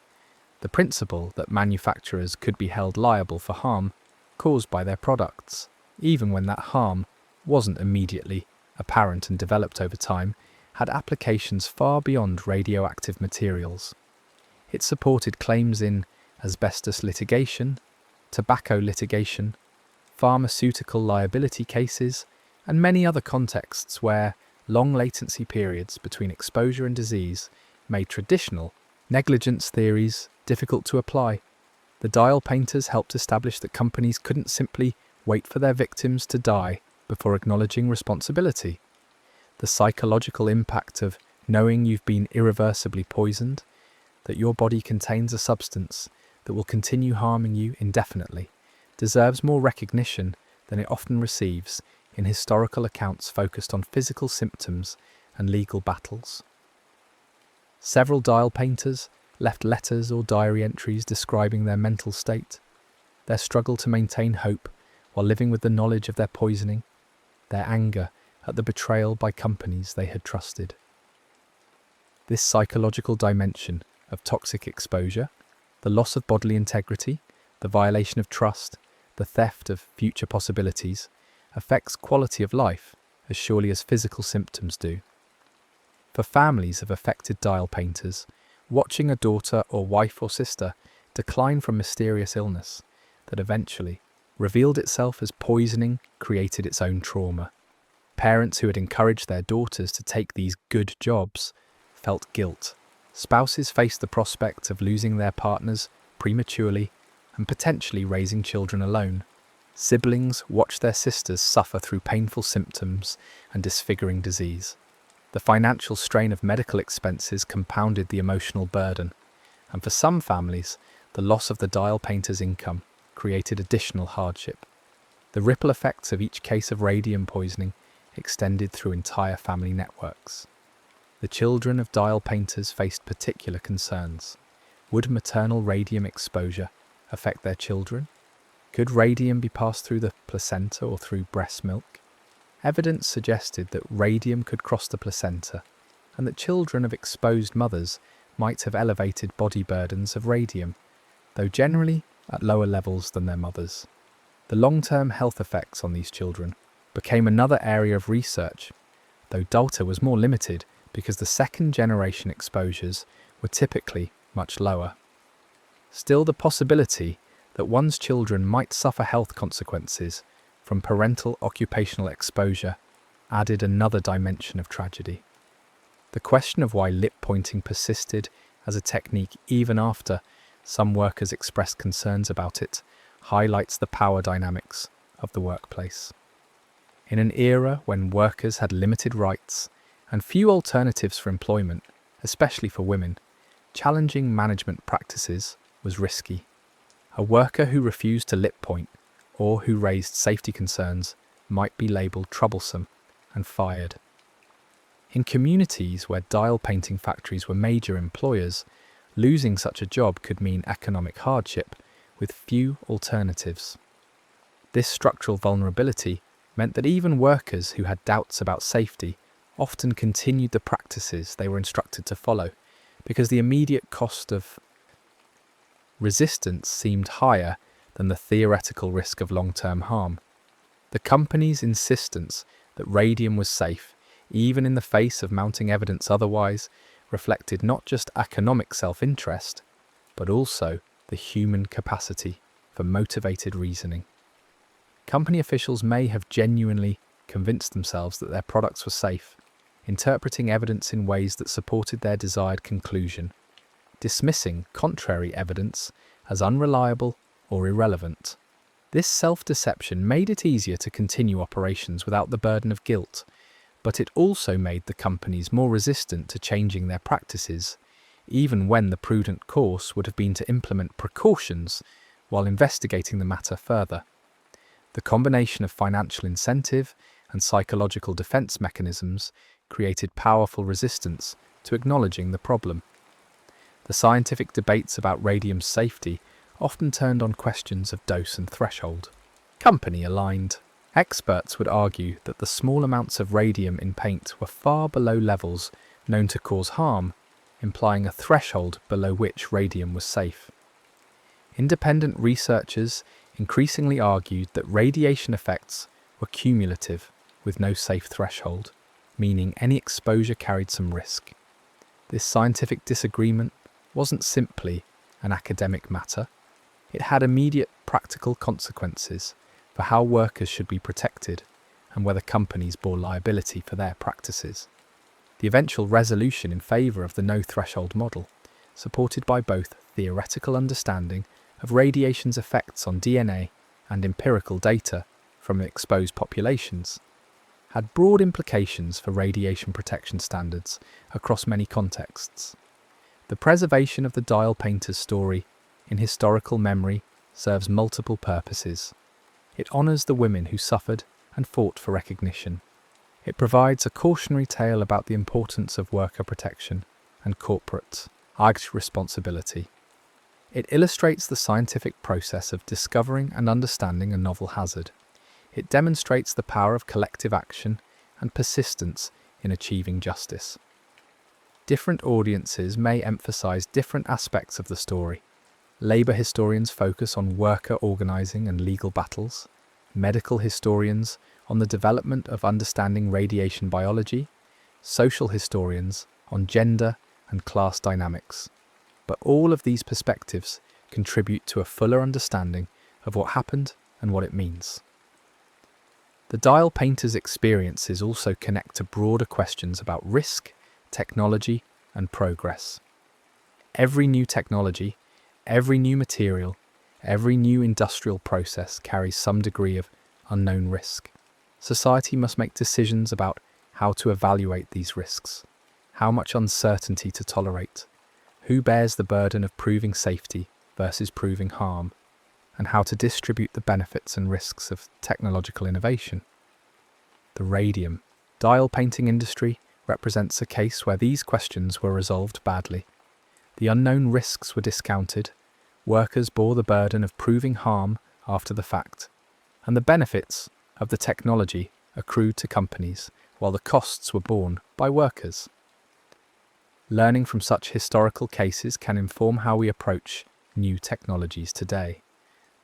A: The principle that manufacturers could be held liable for harm caused by their products, even when that harm wasn't immediately apparent and developed over time, had applications far beyond radioactive materials. It supported claims in asbestos litigation, tobacco litigation, pharmaceutical liability cases, and many other contexts where long latency periods between exposure and disease made traditional negligence theories difficult to apply. The dial painters helped establish that companies couldn't simply wait for their victims to die before acknowledging responsibility. The psychological impact of knowing you've been irreversibly poisoned, that your body contains a substance that will continue harming you indefinitely, deserves more recognition than it often receives in historical accounts focused on physical symptoms and legal battles. Several dial painters left letters or diary entries describing their mental state, their struggle to maintain hope while living with the knowledge of their poisoning, their anger at the betrayal by companies they had trusted. This psychological dimension of toxic exposure, the loss of bodily integrity, the violation of trust, the theft of future possibilities, affects quality of life as surely as physical symptoms do. For families of affected dial painters, watching a daughter or wife or sister decline from mysterious illness that eventually revealed itself as poisoning created its own trauma. Parents who had encouraged their daughters to take these good jobs felt guilt. Spouses faced the prospect of losing their partners prematurely and potentially raising children alone. Siblings watched their sisters suffer through painful symptoms and disfiguring disease. The financial strain of medical expenses compounded the emotional burden, and for some families, the loss of the dial painter's income created additional hardship. The ripple effects of each case of radium poisoning extended through entire family networks. The children of dial painters faced particular concerns. Would maternal radium exposure affect their children? Could radium be passed through the placenta or through breast milk? Evidence suggested that radium could cross the placenta, and that children of exposed mothers might have elevated body burdens of radium, though generally at lower levels than their mothers. The long-term health effects on these children became another area of research, though data was more limited because the second-generation exposures were typically much lower. Still, the possibility that one's children might suffer health consequences from parental occupational exposure added another dimension of tragedy. The question of why lip pointing persisted as a technique even after some workers expressed concerns about it highlights the power dynamics of the workplace. In an era when workers had limited rights and few alternatives for employment, especially for women, challenging management practices was risky. A worker who refused to lip point or who raised safety concerns might be labelled troublesome and fired. In communities where dial painting factories were major employers, losing such a job could mean economic hardship with few alternatives. This structural vulnerability meant that even workers who had doubts about safety often continued the practices they were instructed to follow because the immediate cost of resistance seemed higher than the theoretical risk of long-term harm. The company's insistence that radium was safe, even in the face of mounting evidence otherwise, reflected not just economic self-interest, but also the human capacity for motivated reasoning. Company officials may have genuinely convinced themselves that their products were safe, interpreting evidence in ways that supported their desired conclusion, dismissing contrary evidence as unreliable or irrelevant. This self-deception made it easier to continue operations without the burden of guilt, but it also made the companies more resistant to changing their practices, even when the prudent course would have been to implement precautions while investigating the matter further. The combination of financial incentive and psychological defense mechanisms created powerful resistance to acknowledging the problem. The scientific debates about radium's safety often turned on questions of dose and threshold. Company-aligned. Experts would argue that the small amounts of radium in paint were far below levels known to cause harm, implying a threshold below which radium was safe. Independent researchers increasingly argued that radiation effects were cumulative with no safe threshold, meaning any exposure carried some risk. This scientific disagreement wasn't simply an academic matter. It had immediate practical consequences for how workers should be protected and whether companies bore liability for their practices. The eventual resolution in favour of the no-threshold model, supported by both theoretical understanding of radiation's effects on DNA and empirical data from exposed populations, had broad implications for radiation protection standards across many contexts. The preservation of the dial painter's story in historical memory serves multiple purposes. It honours the women who suffered and fought for recognition. It provides a cautionary tale about the importance of worker protection and corporate responsibility. It illustrates the scientific process of discovering and understanding a novel hazard. It demonstrates the power of collective action and persistence in achieving justice. Different audiences may emphasize different aspects of the story. Labour historians focus on worker organising and legal battles, medical historians on the development of understanding radiation biology, social historians on gender and class dynamics. But all of these perspectives contribute to a fuller understanding of what happened and what it means. The dial painter's experiences also connect to broader questions about risk, technology, and progress. Every new technology, every new material, every new industrial process carries some degree of unknown risk. Society must make decisions about how to evaluate these risks, how much uncertainty to tolerate, who bears the burden of proving safety versus proving harm, and how to distribute the benefits and risks of technological innovation. The radium dial painting industry represents a case where these questions were resolved badly. The unknown risks were discounted, workers bore the burden of proving harm after the fact, and the benefits of the technology accrued to companies while the costs were borne by workers. Learning from such historical cases can inform how we approach new technologies today,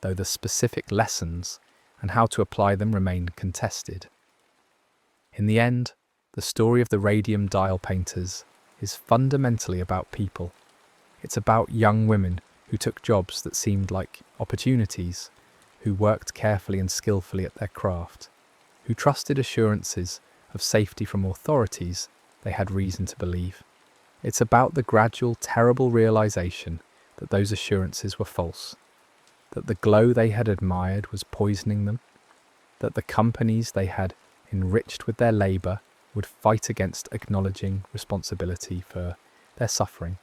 A: though the specific lessons and how to apply them remain contested. In the end, the story of the radium dial painters is fundamentally about people. It's about young women who took jobs that seemed like opportunities, who worked carefully and skillfully at their craft, who trusted assurances of safety from authorities they had reason to believe. It's about the gradual, terrible realization that those assurances were false, that the glow they had admired was poisoning them, that the companies they had enriched with their labour would fight against acknowledging responsibility for their suffering.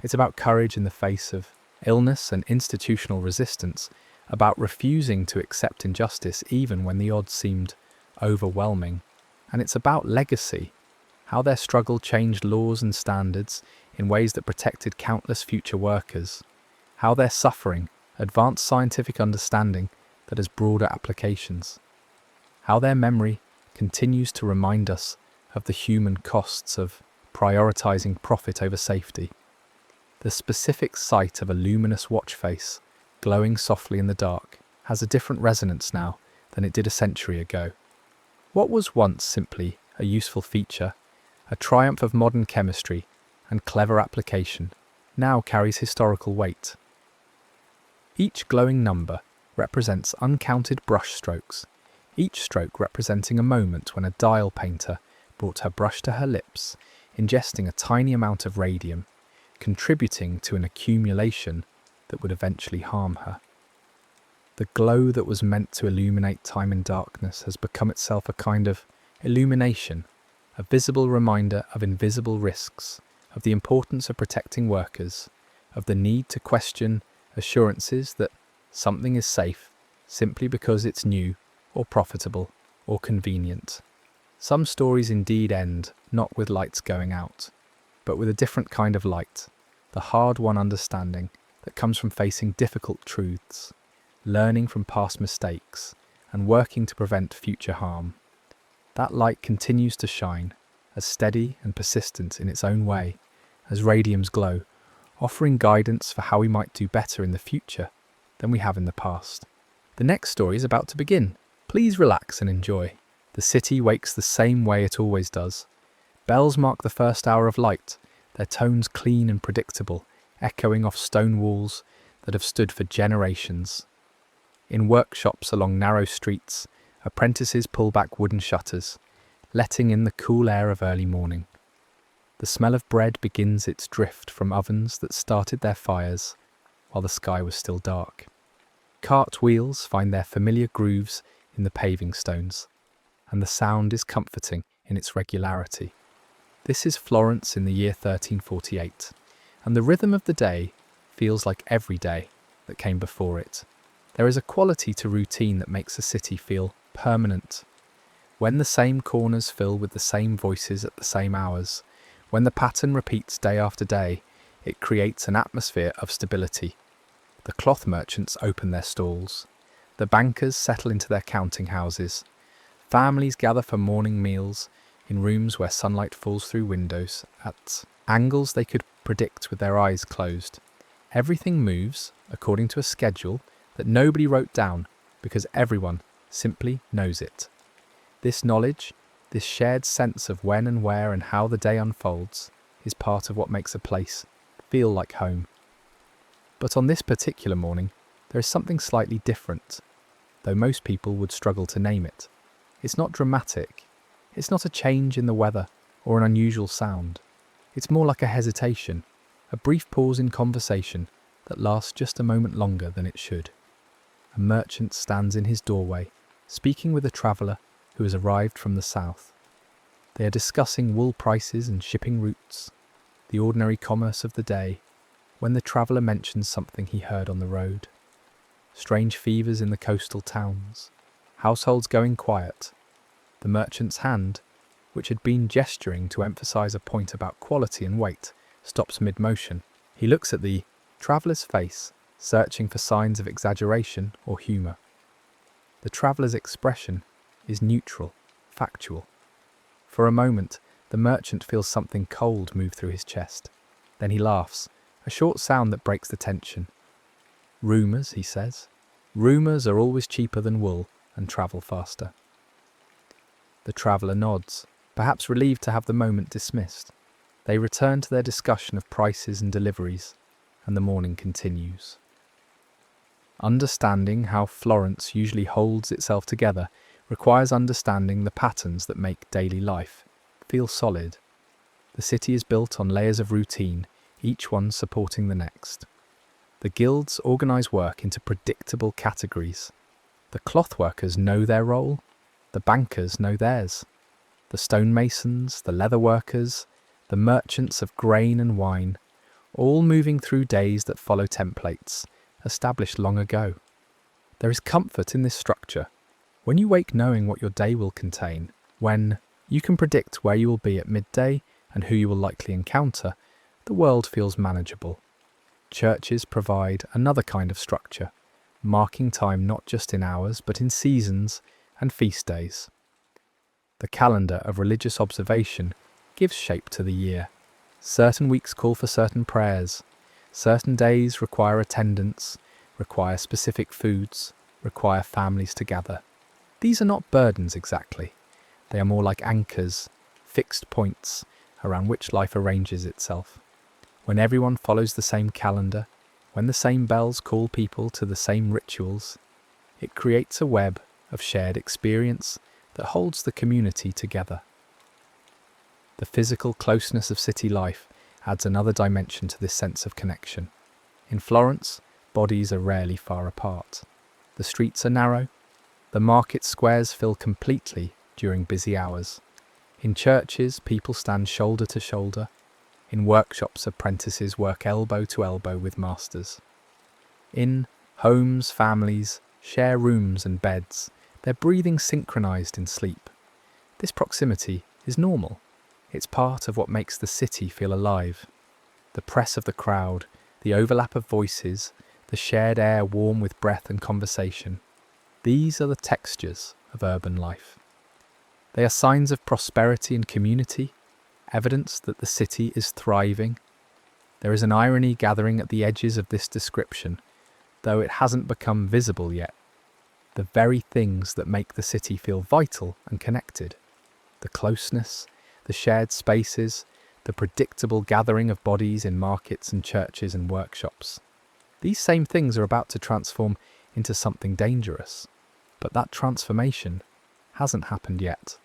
A: It's about courage in the face of illness and institutional resistance, about refusing to accept injustice even when the odds seemed overwhelming. And it's about legacy, how their struggle changed laws and standards in ways that protected countless future workers, how their suffering advanced scientific understanding that has broader applications, how their memory continues to remind us of the human costs of prioritizing profit over safety. The specific sight of a luminous watch face, glowing softly in the dark, has a different resonance now than it did a century ago. What was once simply a useful feature, a triumph of modern chemistry and clever application, now carries historical weight. Each glowing number represents uncounted brush strokes, each stroke representing a moment when a dial painter brought her brush to her lips, ingesting a tiny amount of radium, contributing to an accumulation that would eventually harm her. The glow that was meant to illuminate time in darkness has become itself a kind of illumination, a visible reminder of invisible risks, of the importance of protecting workers, of the need to question assurances that something is safe simply because it's new or profitable or convenient. Some stories indeed end not with lights going out, but with a different kind of light, the hard-won understanding that comes from facing difficult truths, learning from past mistakes, and working to prevent future harm. That light continues to shine, as steady and persistent in its own way as radium's glow, offering guidance for how we might do better in the future than we have in the past. The next story is about to begin. Please relax and enjoy. The city wakes the same way it always does. Bells mark the first hour of light, their tones clean and predictable, echoing off stone walls that have stood for generations. In workshops along narrow streets, apprentices pull back wooden shutters, letting in the cool air of early morning. The smell of bread begins its drift from ovens that started their fires while the sky was still dark. Cart wheels find their familiar grooves in the paving stones, and the sound is comforting in its regularity. This is Florence in the year 1348, and the rhythm of the day feels like every day that came before it. There is a quality to routine that makes a city feel permanent. When the same corners fill with the same voices at the same hours, when the pattern repeats day after day, it creates an atmosphere of stability. The cloth merchants open their stalls. The bankers settle into their counting houses. Families gather for morning meals in rooms where sunlight falls through windows at angles they could predict with their eyes closed. Everything moves according to a schedule that nobody wrote down because everyone simply knows it. This knowledge, this shared sense of when and where and how the day unfolds, is part of what makes a place feel like home. But on this particular morning, there is something slightly different, though most people would struggle to name it. It's not dramatic. It's not a change in the weather or an unusual sound. It's more like a hesitation, a brief pause in conversation that lasts just a moment longer than it should. A merchant stands in his doorway, speaking with a traveller who has arrived from the south. They are discussing wool prices and shipping routes, the ordinary commerce of the day, when the traveller mentions something he heard on the road. Strange fevers in the coastal towns, households going quiet. The merchant's hand, which had been gesturing to emphasise a point about quality and weight, stops mid-motion. He looks at the traveller's face, searching for signs of exaggeration or humour. The traveller's expression is neutral, factual. For a moment, the merchant feels something cold move through his chest. Then he laughs, a short sound that breaks the tension. Rumours, he says. Rumours are always cheaper than wool and travel faster. The traveller nods, perhaps relieved to have the moment dismissed. They return to their discussion of prices and deliveries, and the morning continues. Understanding how Florence usually holds itself together requires understanding the patterns that make daily life feel solid. The city is built on layers of routine, each one supporting the next. The guilds organise work into predictable categories. The cloth workers know their role, the bankers know theirs. The stonemasons, the leather workers, the merchants of grain and wine, all moving through days that follow templates established long ago. There is comfort in this structure. When you wake knowing what your day will contain, when you can predict where you will be at midday and who you will likely encounter, the world feels manageable. Churches provide another kind of structure, marking time not just in hours but in seasons and feast days. The calendar of religious observation gives shape to the year. Certain weeks call for certain prayers. Certain days require attendance, require specific foods, require families to gather. These are not burdens exactly. They are more like anchors, fixed points around which life arranges itself. When everyone follows the same calendar, when the same bells call people to the same rituals, it creates a web of shared experience that holds the community together. The physical closeness of city life adds another dimension to this sense of connection. In Florence, bodies are rarely far apart. The streets are narrow. The market squares fill completely during busy hours. In churches, people stand shoulder to shoulder. In workshops, apprentices work elbow to elbow with masters. In homes, families share rooms and beds, their breathing synchronized in sleep. This proximity is normal. It's part of what makes the city feel alive. The press of the crowd, the overlap of voices, the shared air warm with breath and conversation. These are the textures of urban life. They are signs of prosperity and community, evidence that the city is thriving. There is an irony gathering at the edges of this description, though it hasn't become visible yet. The very things that make the city feel vital and connected. The closeness, the shared spaces, the predictable gathering of bodies in markets and churches and workshops. These same things are about to transform into something dangerous, but that transformation hasn't happened yet.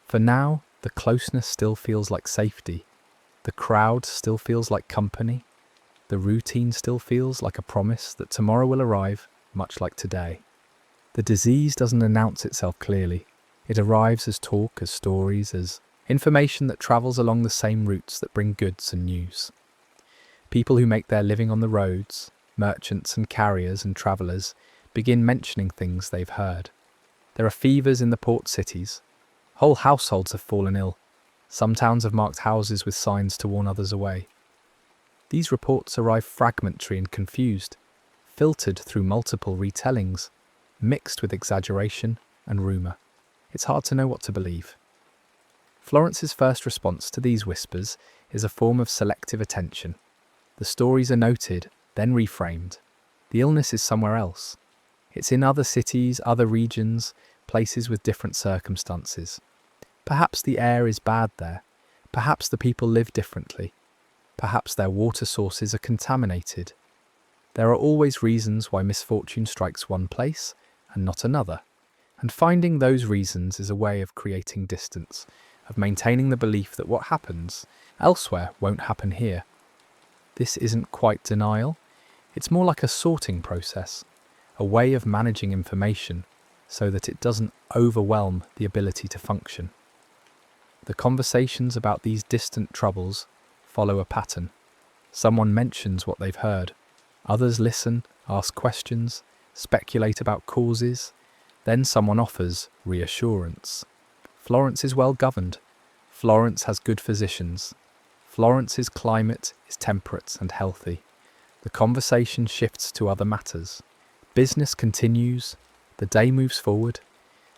A: For now, the closeness still feels like safety. The crowd still feels like company. The routine still feels like a promise that tomorrow will arrive, much like today. The disease doesn't announce itself clearly. It arrives as talk, as stories, as information that travels along the same routes that bring goods and news. People who make their living on the roads, merchants and carriers and travellers, begin mentioning things they've heard. There are fevers in the port cities. Whole households have fallen ill. Some towns have marked houses with signs to warn others away. These reports arrive fragmentary and confused, filtered through multiple retellings, mixed with exaggeration and rumour. It's hard to know what to believe. Florence's first response to these whispers is a form of selective attention. The stories are noted, then reframed. The illness is somewhere else. It's in other cities, other regions, places with different circumstances. Perhaps the air is bad there. Perhaps the people live differently. Perhaps their water sources are contaminated. There are always reasons why misfortune strikes one place and not another. And finding those reasons is a way of creating distance, of maintaining the belief that what happens elsewhere won't happen here. This isn't quite denial. It's more like a sorting process, a way of managing information so that it doesn't overwhelm the ability to function. The conversations about these distant troubles follow a pattern. Someone mentions what they've heard. Others listen, ask questions, speculate about causes. Then someone offers reassurance. Florence is well governed. Florence has good physicians. Florence's climate is temperate and healthy. The conversation shifts to other matters. Business continues. The day moves forward.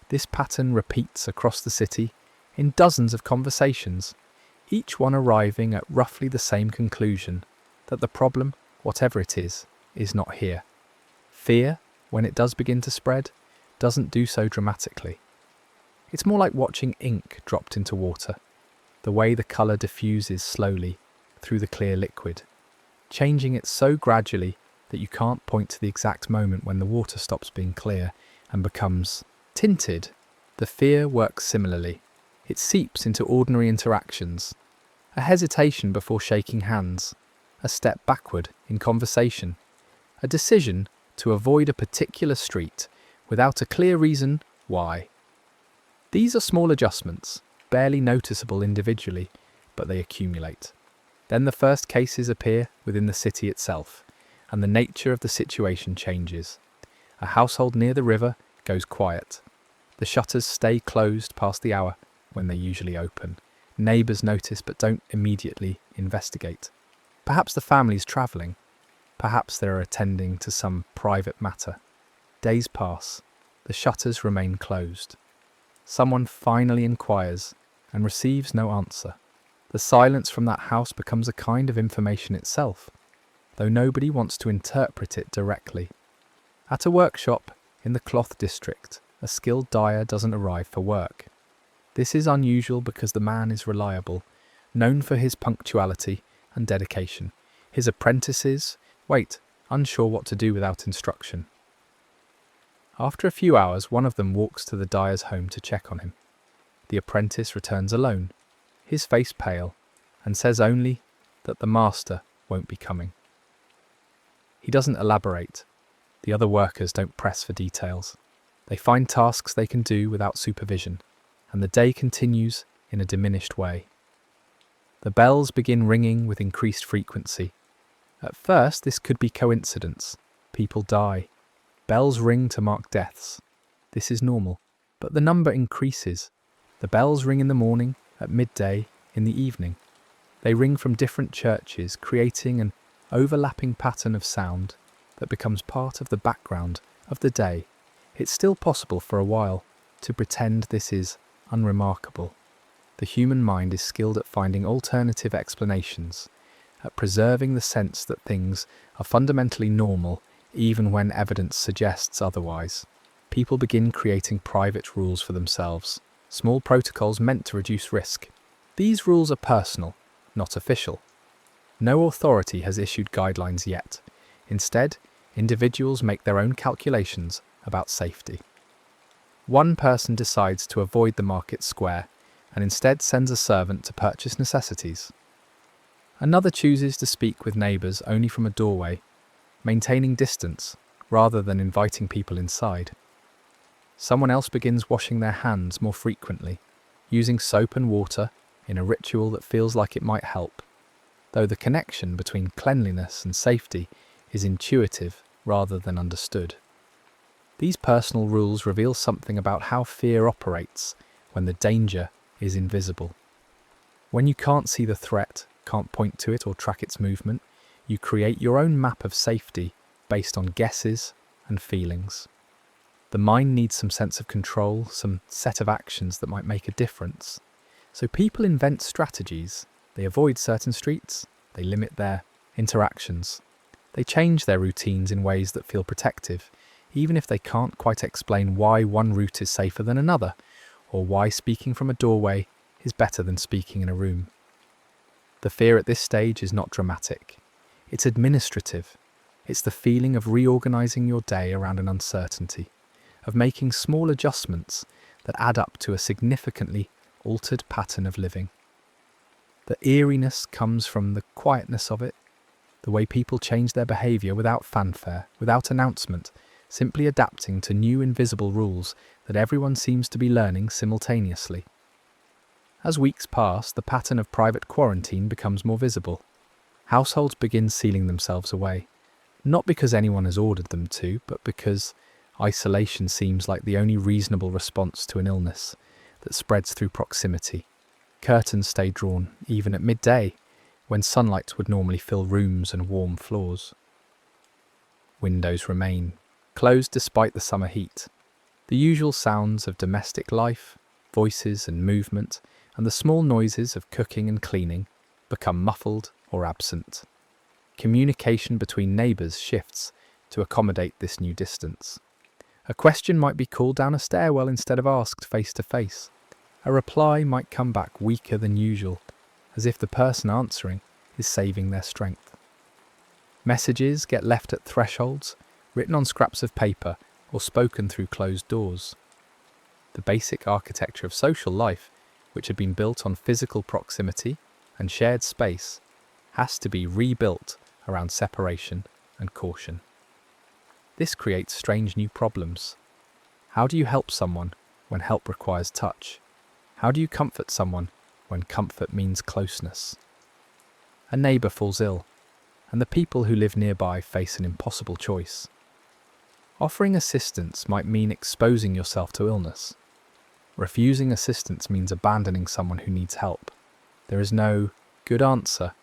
A: This pattern repeats across the city in dozens of conversations, each one arriving at roughly the same conclusion, that the problem, whatever it is not here. Fear, when it does begin to spread, doesn't do so dramatically. It's more like watching ink dropped into water, the way the colour diffuses slowly through the clear liquid, changing it so gradually that you can't point to the exact moment when the water stops being clear and becomes tinted. The fear works similarly. It seeps into ordinary interactions. A hesitation before shaking hands, a step backward in conversation, a decision to avoid a particular street without a clear reason why. These are small adjustments, barely noticeable individually, but they accumulate. Then the first cases appear within the city itself, and the nature of the situation changes. A household near the river goes quiet. The shutters stay closed past the hour when they usually open. Neighbours notice but don't immediately investigate. Perhaps the family's travelling. Perhaps they're attending to some private matter. Days pass. The shutters remain closed. Someone finally inquires and receives no answer. The silence from that house becomes a kind of information itself. though nobody wants to interpret it directly. At a workshop in the cloth district, a skilled dyer doesn't arrive for work. This is unusual because the man is reliable, known for his punctuality and dedication. His apprentices wait, unsure what to do without instruction. After a few hours, one of them walks to the dyer's home to check on him. The apprentice returns alone, his face pale, and says only that the master won't be coming. He doesn't elaborate. The other workers don't press for details. They find tasks they can do without supervision, and the day continues in a diminished way. The bells begin ringing with increased frequency. At first, this could be coincidence. People die. Bells ring to mark deaths. This is normal. But the number increases. The bells ring in the morning, at midday, in the evening. They ring from different churches, creating an overlapping pattern of sound that becomes part of the background of the day. It's still possible for a while to pretend this is unremarkable. The human mind is skilled at finding alternative explanations, at preserving the sense that things are fundamentally normal even when evidence suggests otherwise. People begin creating private rules for themselves, small protocols meant to reduce risk. These rules are personal, not official. No authority has issued guidelines yet. Instead, individuals make their own calculations about safety. One person decides to avoid the market square and instead sends a servant to purchase necessities. Another chooses to speak with neighbours only from a doorway, maintaining distance rather than inviting people inside. Someone else begins washing their hands more frequently, using soap and water in a ritual that feels like it might help, though the connection between cleanliness and safety is intuitive rather than understood. These personal rules reveal something about how fear operates when the danger is invisible. When you can't see the threat, can't point to it or track its movement, you create your own map of safety based on guesses and feelings. The mind needs some sense of control, some set of actions that might make a difference. So people invent strategies. They avoid certain streets, they limit their interactions. They change their routines in ways that feel protective, even if they can't quite explain why one route is safer than another, or why speaking from a doorway is better than speaking in a room. The fear at this stage is not dramatic. It's administrative. It's the feeling of reorganizing your day around an uncertainty, of making small adjustments that add up to a significantly altered pattern of living. The eeriness comes from the quietness of it, the way people change their behavior without fanfare, without announcement, simply adapting to new invisible rules that everyone seems to be learning simultaneously. As weeks pass, the pattern of private quarantine becomes more visible. Households begin sealing themselves away, not because anyone has ordered them to, but because isolation seems like the only reasonable response to an illness that spreads through proximity. Curtains stay drawn, even at midday, when sunlight would normally fill rooms and warm floors. Windows remain closed despite the summer heat. The usual sounds of domestic life, voices and movement, and the small noises of cooking and cleaning become muffled or absent. Communication between neighbours shifts to accommodate this new distance. A question might be called down a stairwell instead of asked face to face. A reply might come back weaker than usual, as if the person answering is saving their strength. Messages get left at thresholds, written on scraps of paper or spoken through closed doors. The basic architecture of social life, which had been built on physical proximity and shared space, has to be rebuilt around separation and caution. This creates strange new problems. How do you help someone when help requires touch? How do you comfort someone when comfort means closeness? A neighbour falls ill, and the people who live nearby face an impossible choice. Offering assistance might mean exposing yourself to illness. Refusing assistance means abandoning someone who needs help. There is no good answer.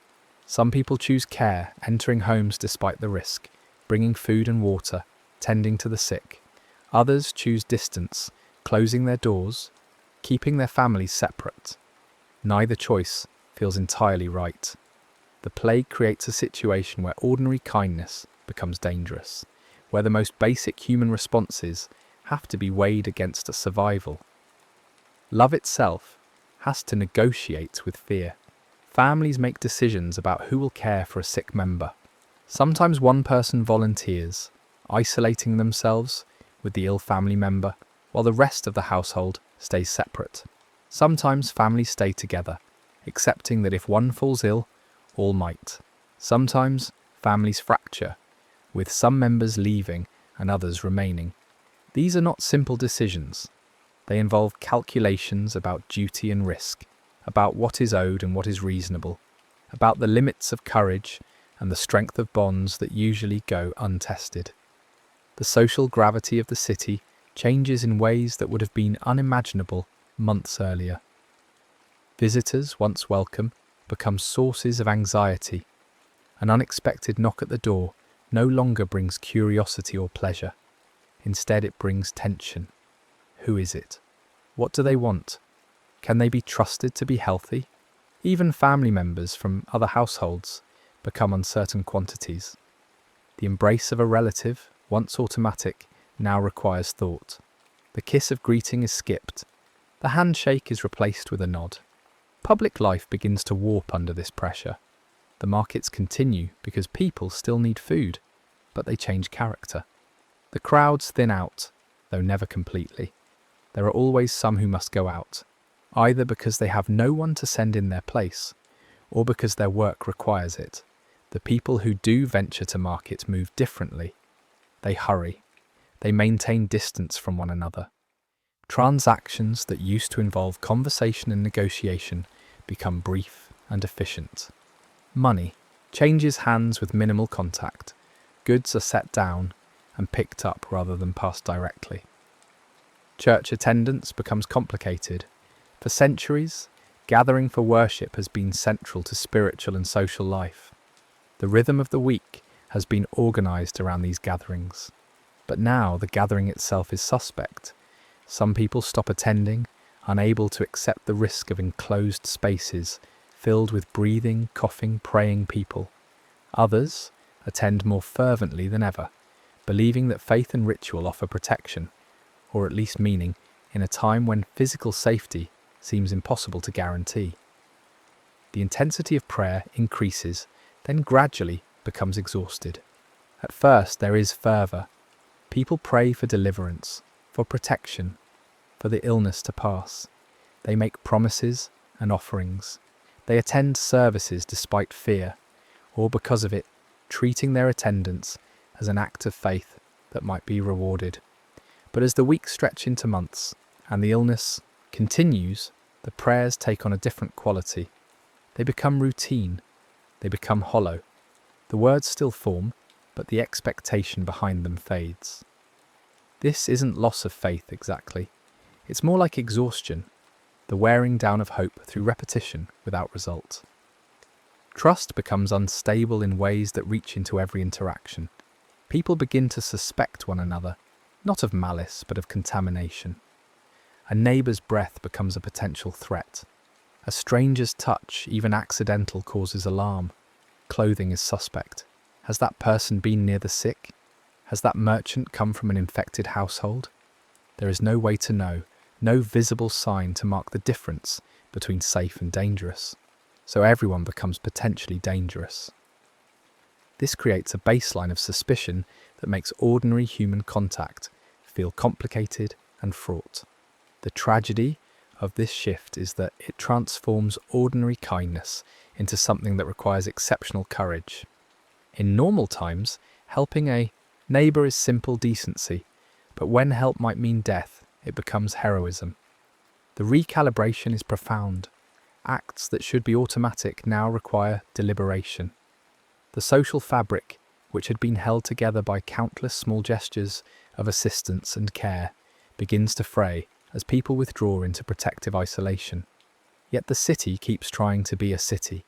A: Some people choose care, entering homes despite the risk, bringing food and water, tending to the sick. Others choose distance, closing their doors, keeping their families separate. Neither choice feels entirely right. The plague creates a situation where ordinary kindness becomes dangerous, where the most basic human responses have to be weighed against a survival. Love itself has to negotiate with fear. Families make decisions about who will care for a sick member. Sometimes one person volunteers, isolating themselves with the ill family member, while the rest of the household stays separate. Sometimes families stay together, accepting that if one falls ill, all might. Sometimes families fracture, with some members leaving and others remaining. These are not simple decisions. They involve calculations about duty and risk, about what is owed and what is reasonable, about the limits of courage and the strength of bonds that usually go untested. The social gravity of the city changes in ways that would have been unimaginable months earlier. Visitors, once welcome, become sources of anxiety. An unexpected knock at the door no longer brings curiosity or pleasure. Instead, it brings tension. Who is it? What do they want? Can they be trusted to be healthy? Even family members from other households become uncertain quantities. The embrace of a relative, once automatic, now requires thought. The kiss of greeting is skipped. The handshake is replaced with a nod. Public life begins to warp under this pressure. The markets continue because people still need food, but they change character. The crowds thin out, though never completely. There are always some who must go out, either because they have no one to send in their place, or because their work requires it. The people who do venture to market move differently. They hurry. They maintain distance from one another. Transactions that used to involve conversation and negotiation become brief and efficient. Money changes hands with minimal contact. Goods are set down and picked up rather than passed directly. Church attendance becomes complicated. For centuries, gathering for worship has been central to spiritual and social life. The rhythm of the week has been organised around these gatherings. But now the gathering itself is suspect. Some people stop attending, unable to accept the risk of enclosed spaces filled with breathing, coughing, praying people. Others attend more fervently than ever, believing that faith and ritual offer protection, or at least meaning, in a time when physical safety seems impossible to guarantee. The intensity of prayer increases, then gradually becomes exhausted. At first there is fervour. People pray for deliverance, for protection, for the illness to pass. They make promises and offerings. They attend services despite fear, or because of it, treating their attendance as an act of faith that might be rewarded. But as the weeks stretch into months and the illness continues, the prayers take on a different quality. They become routine. They become hollow. The words still form, but the expectation behind them fades. This isn't loss of faith exactly. It's more like exhaustion, the wearing down of hope through repetition without result. Trust becomes unstable in ways that reach into every interaction. People begin to suspect one another, not of malice, but of contamination. A neighbour's breath becomes a potential threat. A stranger's touch, even accidental, causes alarm. Clothing is suspect. Has that person been near the sick? Has that merchant come from an infected household? There is no way to know, no visible sign to mark the difference between safe and dangerous. So everyone becomes potentially dangerous. This creates a baseline of suspicion that makes ordinary human contact feel complicated and fraught. The tragedy of this shift is that it transforms ordinary kindness into something that requires exceptional courage. In normal times, helping a neighbour is simple decency, but when help might mean death, it becomes heroism. The recalibration is profound. Acts that should be automatic now require deliberation. The social fabric, which had been held together by countless small gestures of assistance and care, begins to fray as people withdraw into protective isolation. Yet the city keeps trying to be a city.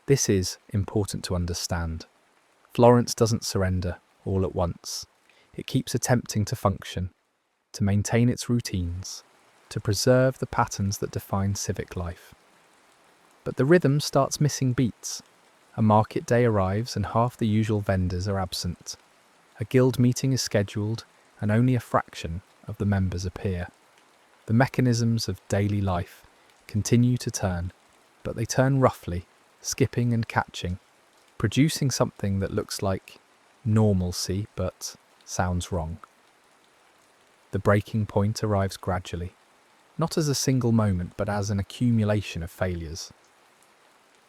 A: This is important to understand. Florence doesn't surrender all at once. It keeps attempting to function, to maintain its routines, to preserve the patterns that define civic life. But the rhythm starts missing beats. A market day arrives and half the usual vendors are absent. A guild meeting is scheduled and only a fraction of the members appear. The mechanisms of daily life continue to turn, but they turn roughly, skipping and catching, producing something that looks like normalcy but sounds wrong. The breaking point arrives gradually, not as a single moment but as an accumulation of failures.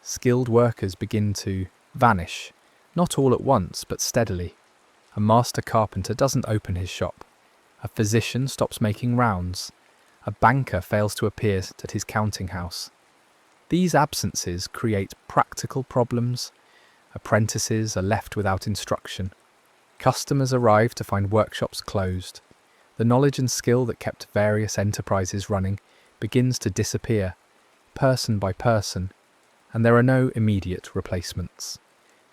A: Skilled workers begin to vanish, not all at once but steadily. A master carpenter doesn't open his shop. A physician stops making rounds. A banker fails to appear at his counting house. These absences create practical problems. Apprentices are left without instruction. Customers arrive to find workshops closed. The knowledge and skill that kept various enterprises running begins to disappear, person by person, and there are no immediate replacements.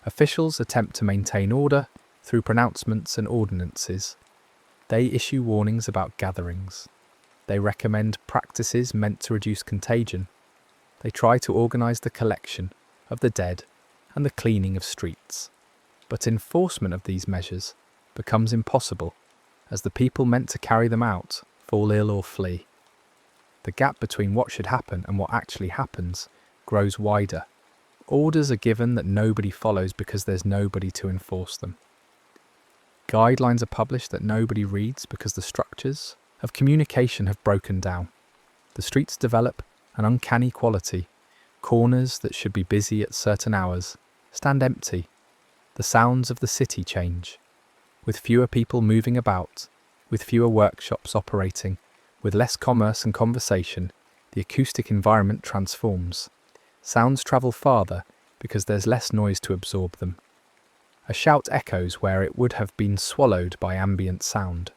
A: Officials attempt to maintain order through pronouncements and ordinances. They issue warnings about gatherings. They recommend practices meant to reduce contagion. They try to organise the collection of the dead and the cleaning of streets. But enforcement of these measures becomes impossible as the people meant to carry them out fall ill or flee. The gap between what should happen and what actually happens grows wider. Orders are given that nobody follows because there's nobody to enforce them. Guidelines are published that nobody reads because the structures of communication have broken down. The streets develop an uncanny quality. Corners that should be busy at certain hours stand empty. The sounds of the city change. With fewer people moving about, with fewer workshops operating, with less commerce and conversation, the acoustic environment transforms. Sounds travel farther because there's less noise to absorb them. A shout echoes where it would have been swallowed by ambient sound.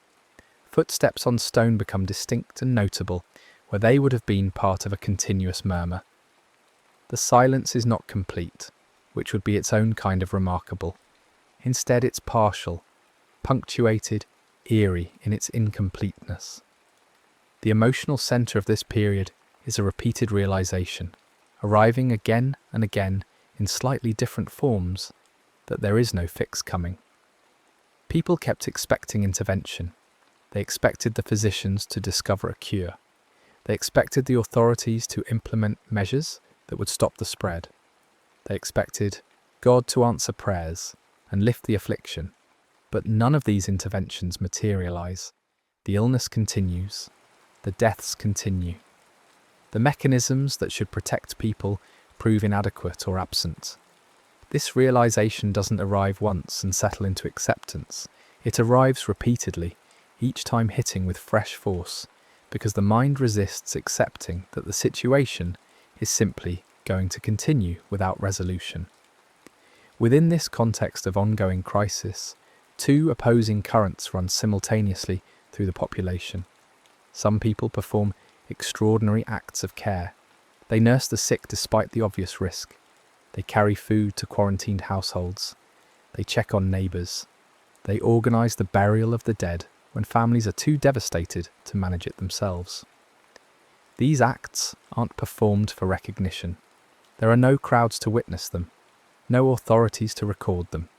A: Footsteps on stone become distinct and notable where they would have been part of a continuous murmur. The silence is not complete, which would be its own kind of remarkable. Instead, it's partial, punctuated, eerie in its incompleteness. The emotional centre of this period is a repeated realisation, arriving again and again in slightly different forms, that there is no fix coming. People kept expecting intervention. They expected the physicians to discover a cure. They expected the authorities to implement measures that would stop the spread. They expected God to answer prayers and lift the affliction. But none of these interventions materialise. The illness continues. The deaths continue. The mechanisms that should protect people prove inadequate or absent. This realisation doesn't arrive once and settle into acceptance. It arrives repeatedly, each time hitting with fresh force, because the mind resists accepting that the situation is simply going to continue without resolution. Within this context of ongoing crisis, two opposing currents run simultaneously through the population. Some people perform extraordinary acts of care. They nurse the sick despite the obvious risk. They carry food to quarantined households. They check on neighbours. They organise the burial of the dead when families are too devastated to manage it themselves. These acts aren't performed for recognition. There are no crowds to witness them, no authorities to record them.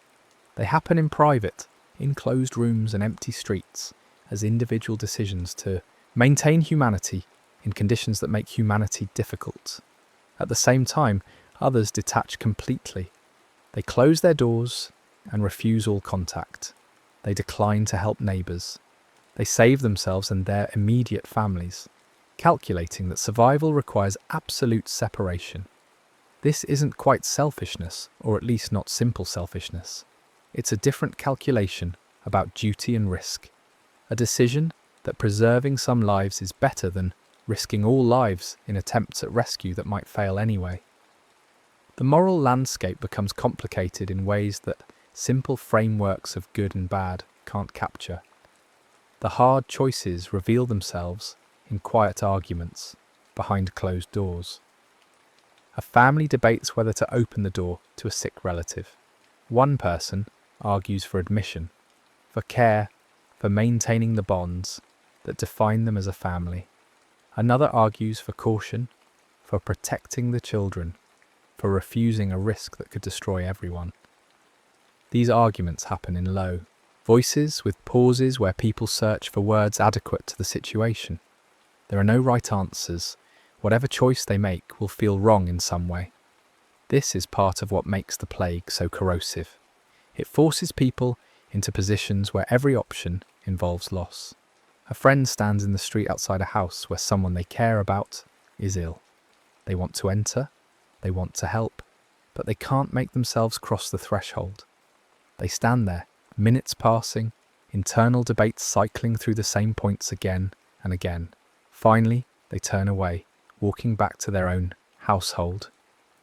A: They happen in private, in closed rooms and empty streets, as individual decisions to maintain humanity in conditions that make humanity difficult. At the same time, others detach completely. They close their doors and refuse all contact. They decline to help neighbours. They save themselves and their immediate families, calculating that survival requires absolute separation. This isn't quite selfishness, or at least not simple selfishness. It's a different calculation about duty and risk. A decision that preserving some lives is better than risking all lives in attempts at rescue that might fail anyway. The moral landscape becomes complicated in ways that simple frameworks of good and bad can't capture. The hard choices reveal themselves in quiet arguments behind closed doors. A family debates whether to open the door to a sick relative. One person argues for admission, for care, for maintaining the bonds that define them as a family. Another argues for caution, for protecting the children. for refusing a risk that could destroy everyone. These arguments happen in low voices, with pauses where people search for words adequate to the situation. There are no right answers. Whatever choice they make will feel wrong in some way. This is part of what makes the plague so corrosive. It forces people into positions where every option involves loss. A friend stands in the street outside a house where someone they care about is ill. They want to enter, they want to help, but they can't make themselves cross the threshold. They stand there, minutes passing, internal debates cycling through the same points again and again. Finally, they turn away, walking back to their own household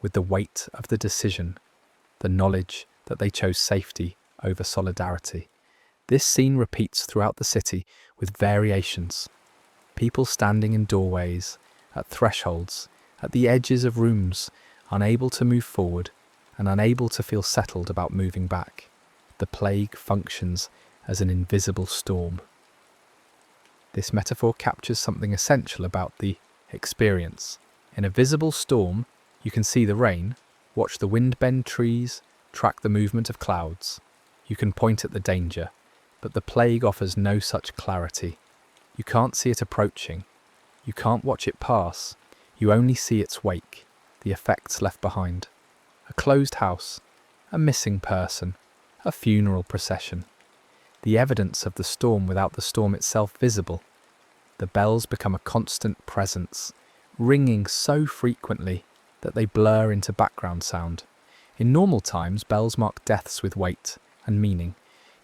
A: with the weight of the decision, the knowledge that they chose safety over solidarity. This scene repeats throughout the city with variations. People standing in doorways, at thresholds, at the edges of rooms, unable to move forward and unable to feel settled about moving back. The plague functions as an invisible storm. This metaphor captures something essential about the experience. In a visible storm, you can see the rain, watch the wind bend trees, track the movement of clouds. You can point at the danger, but the plague offers no such clarity. You can't see it approaching. You can't watch it pass. You only see its wake, the effects left behind. A closed house, a missing person, a funeral procession. The evidence of the storm without the storm itself visible. The bells become a constant presence, ringing so frequently that they blur into background sound. In normal times, bells mark deaths with weight and meaning.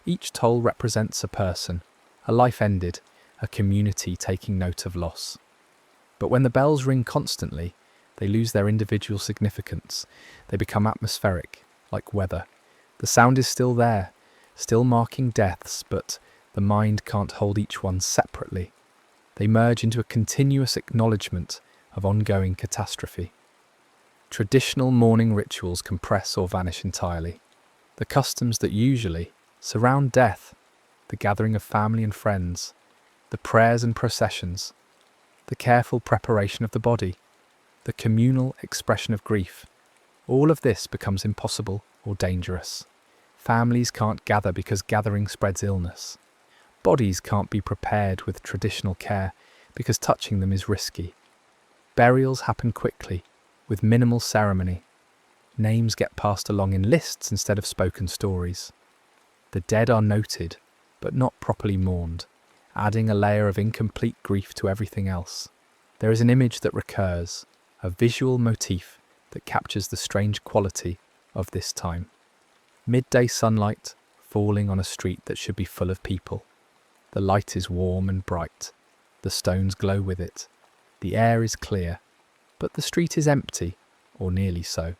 A: Each toll represents a person, a life ended, a community taking note of loss. But when the bells ring constantly, they lose their individual significance. They become atmospheric, like weather. The sound is still there, still marking deaths, but the mind can't hold each one separately. They merge into a continuous acknowledgement of ongoing catastrophe. Traditional mourning rituals compress or vanish entirely. The customs that usually surround death, the gathering of family and friends, the prayers and processions, the careful preparation of the body, the communal expression of grief, all of this becomes impossible or dangerous. Families can't gather because gathering spreads illness. Bodies can't be prepared with traditional care because touching them is risky. Burials happen quickly, with minimal ceremony. Names get passed along in lists instead of spoken stories. The dead are noted, but not properly mourned, adding a layer of incomplete grief to everything else. There is an image that recurs, a visual motif that captures the strange quality of this time. Midday sunlight falling on a street that should be full of people. The light is warm and bright. The stones glow with it. The air is clear, but the street is empty, or nearly so.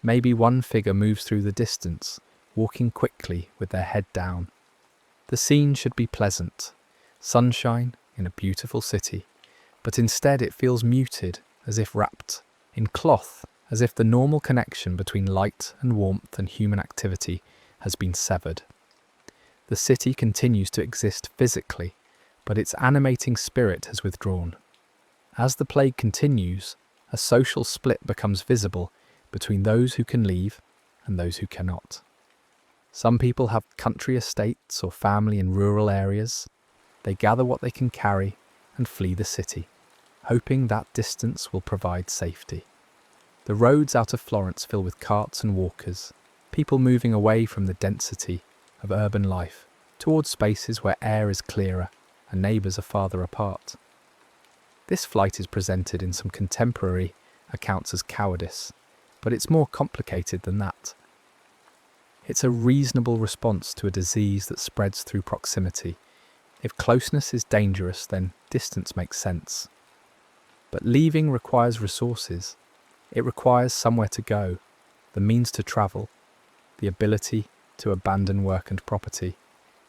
A: Maybe one figure moves through the distance, walking quickly with their head down. The scene should be pleasant, sunshine in a beautiful city, but instead it feels muted, as if wrapped in cloth, as if the normal connection between light and warmth and human activity has been severed. The city continues to exist physically, but its animating spirit has withdrawn. As the plague continues, a social split becomes visible between those who can leave and those who cannot. Some people have country estates or family in rural areas. They gather what they can carry and flee the city, hoping that distance will provide safety. The roads out of Florence fill with carts and walkers, people moving away from the density of urban life towards spaces where air is clearer and neighbours are farther apart. This flight is presented in some contemporary accounts as cowardice, but it's more complicated than that. It's a reasonable response to a disease that spreads through proximity. If closeness is dangerous, then distance makes sense. But leaving requires resources. It requires somewhere to go, the means to travel, the ability to abandon work and property.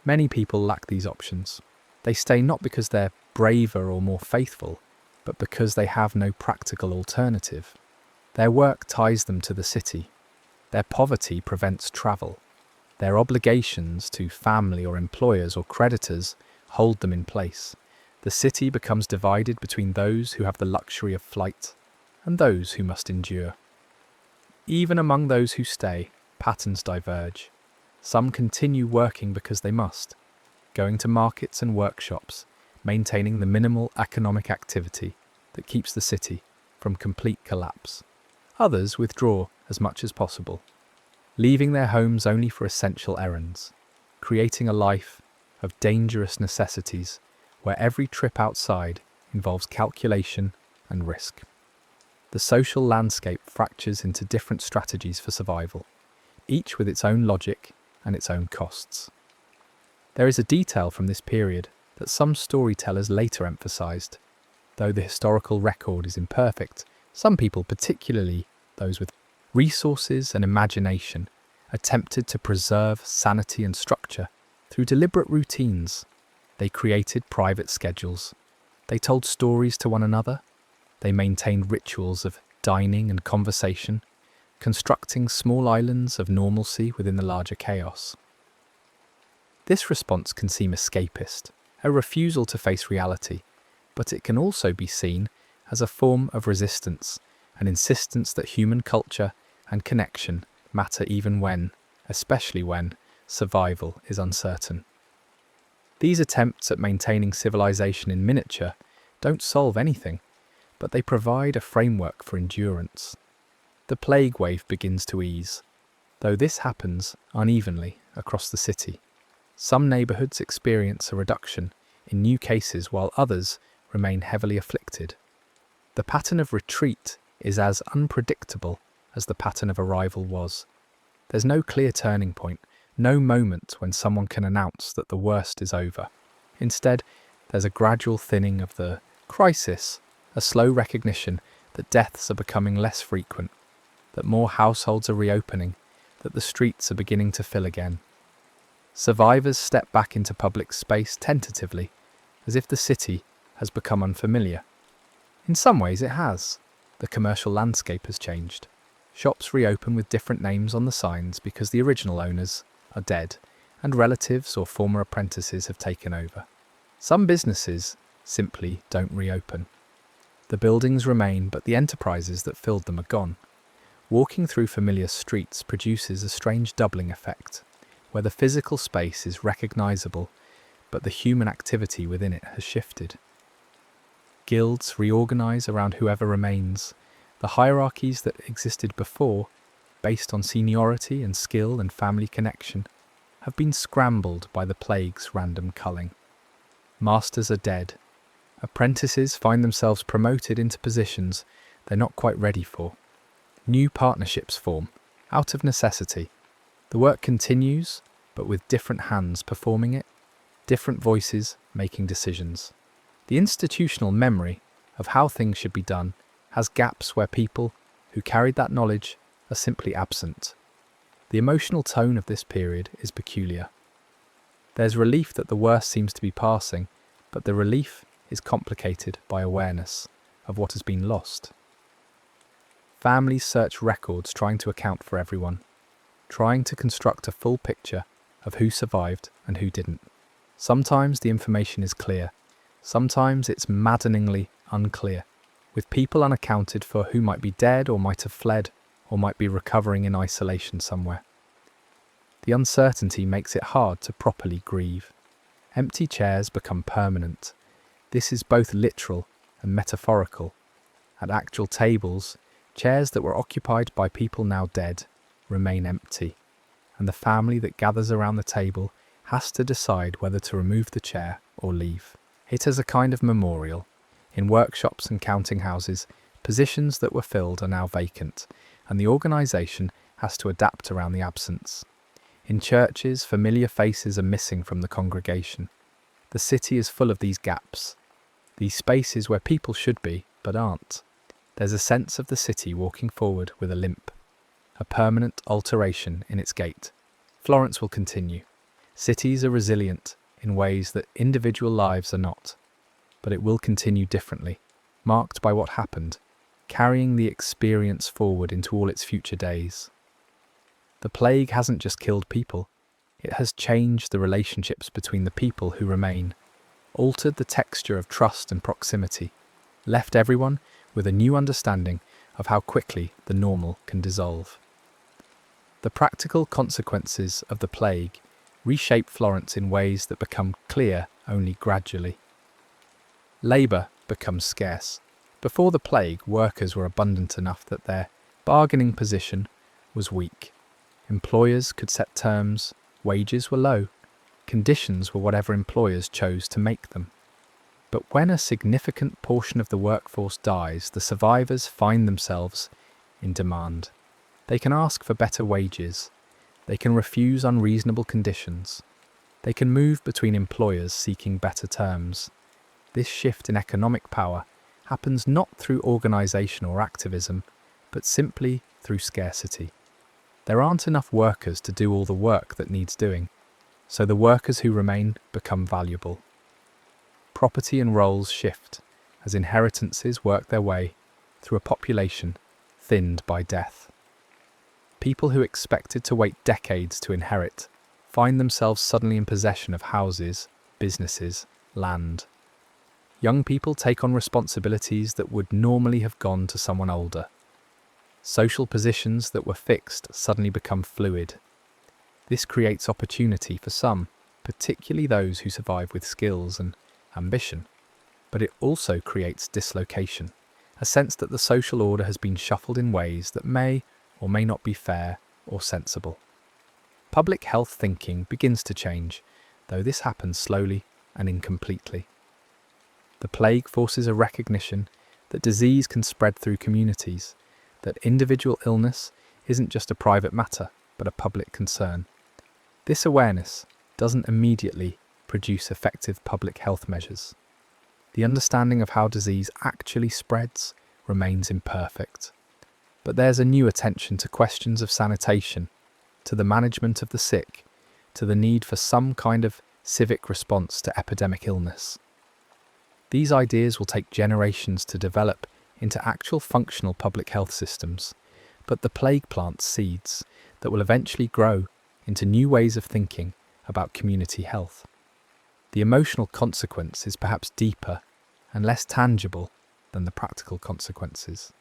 A: Many people lack these options. They stay not because they're braver or more faithful, but because they have no practical alternative. Their work ties them to the city. Their poverty prevents travel. Their obligations to family or employers or creditors hold them in place. The city becomes divided between those who have the luxury of flight and those who must endure. Even among those who stay, patterns diverge. Some continue working because they must, going to markets and workshops, maintaining the minimal economic activity that keeps the city from complete collapse. Others withdraw as much as possible, leaving their homes only for essential errands, creating a life of dangerous necessities where every trip outside involves calculation and risk. The social landscape fractures into different strategies for survival, each with its own logic and its own costs. There is a detail from this period that some storytellers later emphasized. Though the historical record is imperfect, some people, particularly those with resources and imagination, attempted to preserve sanity and structure through deliberate routines. They created private schedules. They told stories to one another. They maintained rituals of dining and conversation, constructing small islands of normalcy within the larger chaos. This response can seem escapist, a refusal to face reality, but it can also be seen as a form of resistance, an insistence that human culture and connection matter even when, especially when, survival is uncertain. These attempts at maintaining civilization in miniature don't solve anything, but they provide a framework for endurance. The plague wave begins to ease, though this happens unevenly across the city. Some neighbourhoods experience a reduction in new cases while others remain heavily afflicted. The pattern of retreat is as unpredictable as the pattern of arrival was. There's no clear turning point, no moment when someone can announce that the worst is over. Instead, there's a gradual thinning of the crisis, a slow recognition that deaths are becoming less frequent, that more households are reopening, that the streets are beginning to fill again. Survivors step back into public space tentatively, as if the city has become unfamiliar. In some ways it has. The commercial landscape has changed. Shops reopen with different names on the signs because the original owners are dead and relatives or former apprentices have taken over. Some businesses simply don't reopen. The buildings remain, but the enterprises that filled them are gone. Walking through familiar streets produces a strange doubling effect, where the physical space is recognizable, but the human activity within it has shifted. Guilds reorganize around whoever remains. The hierarchies that existed before, based on seniority and skill and family connection, have been scrambled by the plague's random culling. Masters are dead. Apprentices find themselves promoted into positions they're not quite ready for. New partnerships form, out of necessity. The work continues, but with different hands performing it, different voices making decisions. The institutional memory of how things should be done has gaps where people who carried that knowledge are simply absent. The emotional tone of this period is peculiar. There's relief that the worst seems to be passing, but the relief is complicated by awareness of what has been lost. Families search records trying to account for everyone, trying to construct a full picture of who survived and who didn't. Sometimes the information is clear, sometimes it's maddeningly unclear, with people unaccounted for who might be dead or might have fled or might be recovering in isolation somewhere. The uncertainty makes it hard to properly grieve. Empty chairs become permanent. This is both literal and metaphorical. At actual tables, chairs that were occupied by people now dead remain empty, and the family that gathers around the table has to decide whether to remove the chair or leave. It is a kind of memorial. In workshops and counting houses, positions that were filled are now vacant, and the organisation has to adapt around the absence. In churches, familiar faces are missing from the congregation. The city is full of these gaps, these spaces where people should be, but aren't. There's a sense of the city walking forward with a limp, a permanent alteration in its gait. Florence will continue. Cities are resilient in ways that individual lives are not, but it will continue differently, marked by what happened, carrying the experience forward into all its future days. The plague hasn't just killed people, it has changed the relationships between the people who remain, altered the texture of trust and proximity, left everyone with a new understanding of how quickly the normal can dissolve. The practical consequences of the plague reshape Florence in ways that become clear only gradually. Labour becomes scarce. Before the plague, workers were abundant enough that their bargaining position was weak. Employers could set terms, wages were low, conditions were whatever employers chose to make them. But when a significant portion of the workforce dies, the survivors find themselves in demand. They can ask for better wages. They can refuse unreasonable conditions. They can move between employers seeking better terms. This shift in economic power happens not through organisation or activism, but simply through scarcity. There aren't enough workers to do all the work that needs doing, so the workers who remain become valuable. Property and roles shift as inheritances work their way through a population thinned by death. People who expected to wait decades to inherit find themselves suddenly in possession of houses, businesses, land. Young people take on responsibilities that would normally have gone to someone older. Social positions that were fixed suddenly become fluid. This creates opportunity for some, particularly those who survive with skills and ambition. But it also creates dislocation, a sense that the social order has been shuffled in ways that may or may not be fair or sensible. Public health thinking begins to change, though this happens slowly and incompletely. The plague forces a recognition that disease can spread through communities, that individual illness isn't just a private matter, but a public concern. This awareness doesn't immediately produce effective public health measures. The understanding of how disease actually spreads remains imperfect. But there's a new attention to questions of sanitation, to the management of the sick, to the need for some kind of civic response to epidemic illness. These ideas will take generations to develop into actual functional public health systems, but the plague plants seeds that will eventually grow into new ways of thinking about community health. The emotional consequence is perhaps deeper and less tangible than the practical consequences.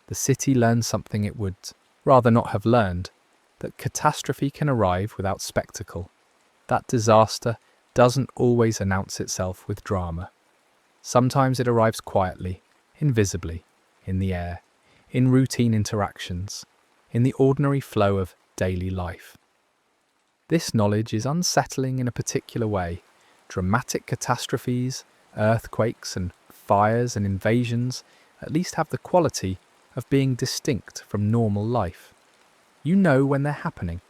A: The city learns something it would rather not have learned, that catastrophe can arrive without spectacle. That disaster doesn't always announce itself with drama. Sometimes it arrives quietly, invisibly, in the air, in routine interactions, in the ordinary flow of daily life. This knowledge is unsettling in a particular way. Dramatic catastrophes, earthquakes and fires and invasions at least have the quality of being distinct from normal life. You know when they're happening.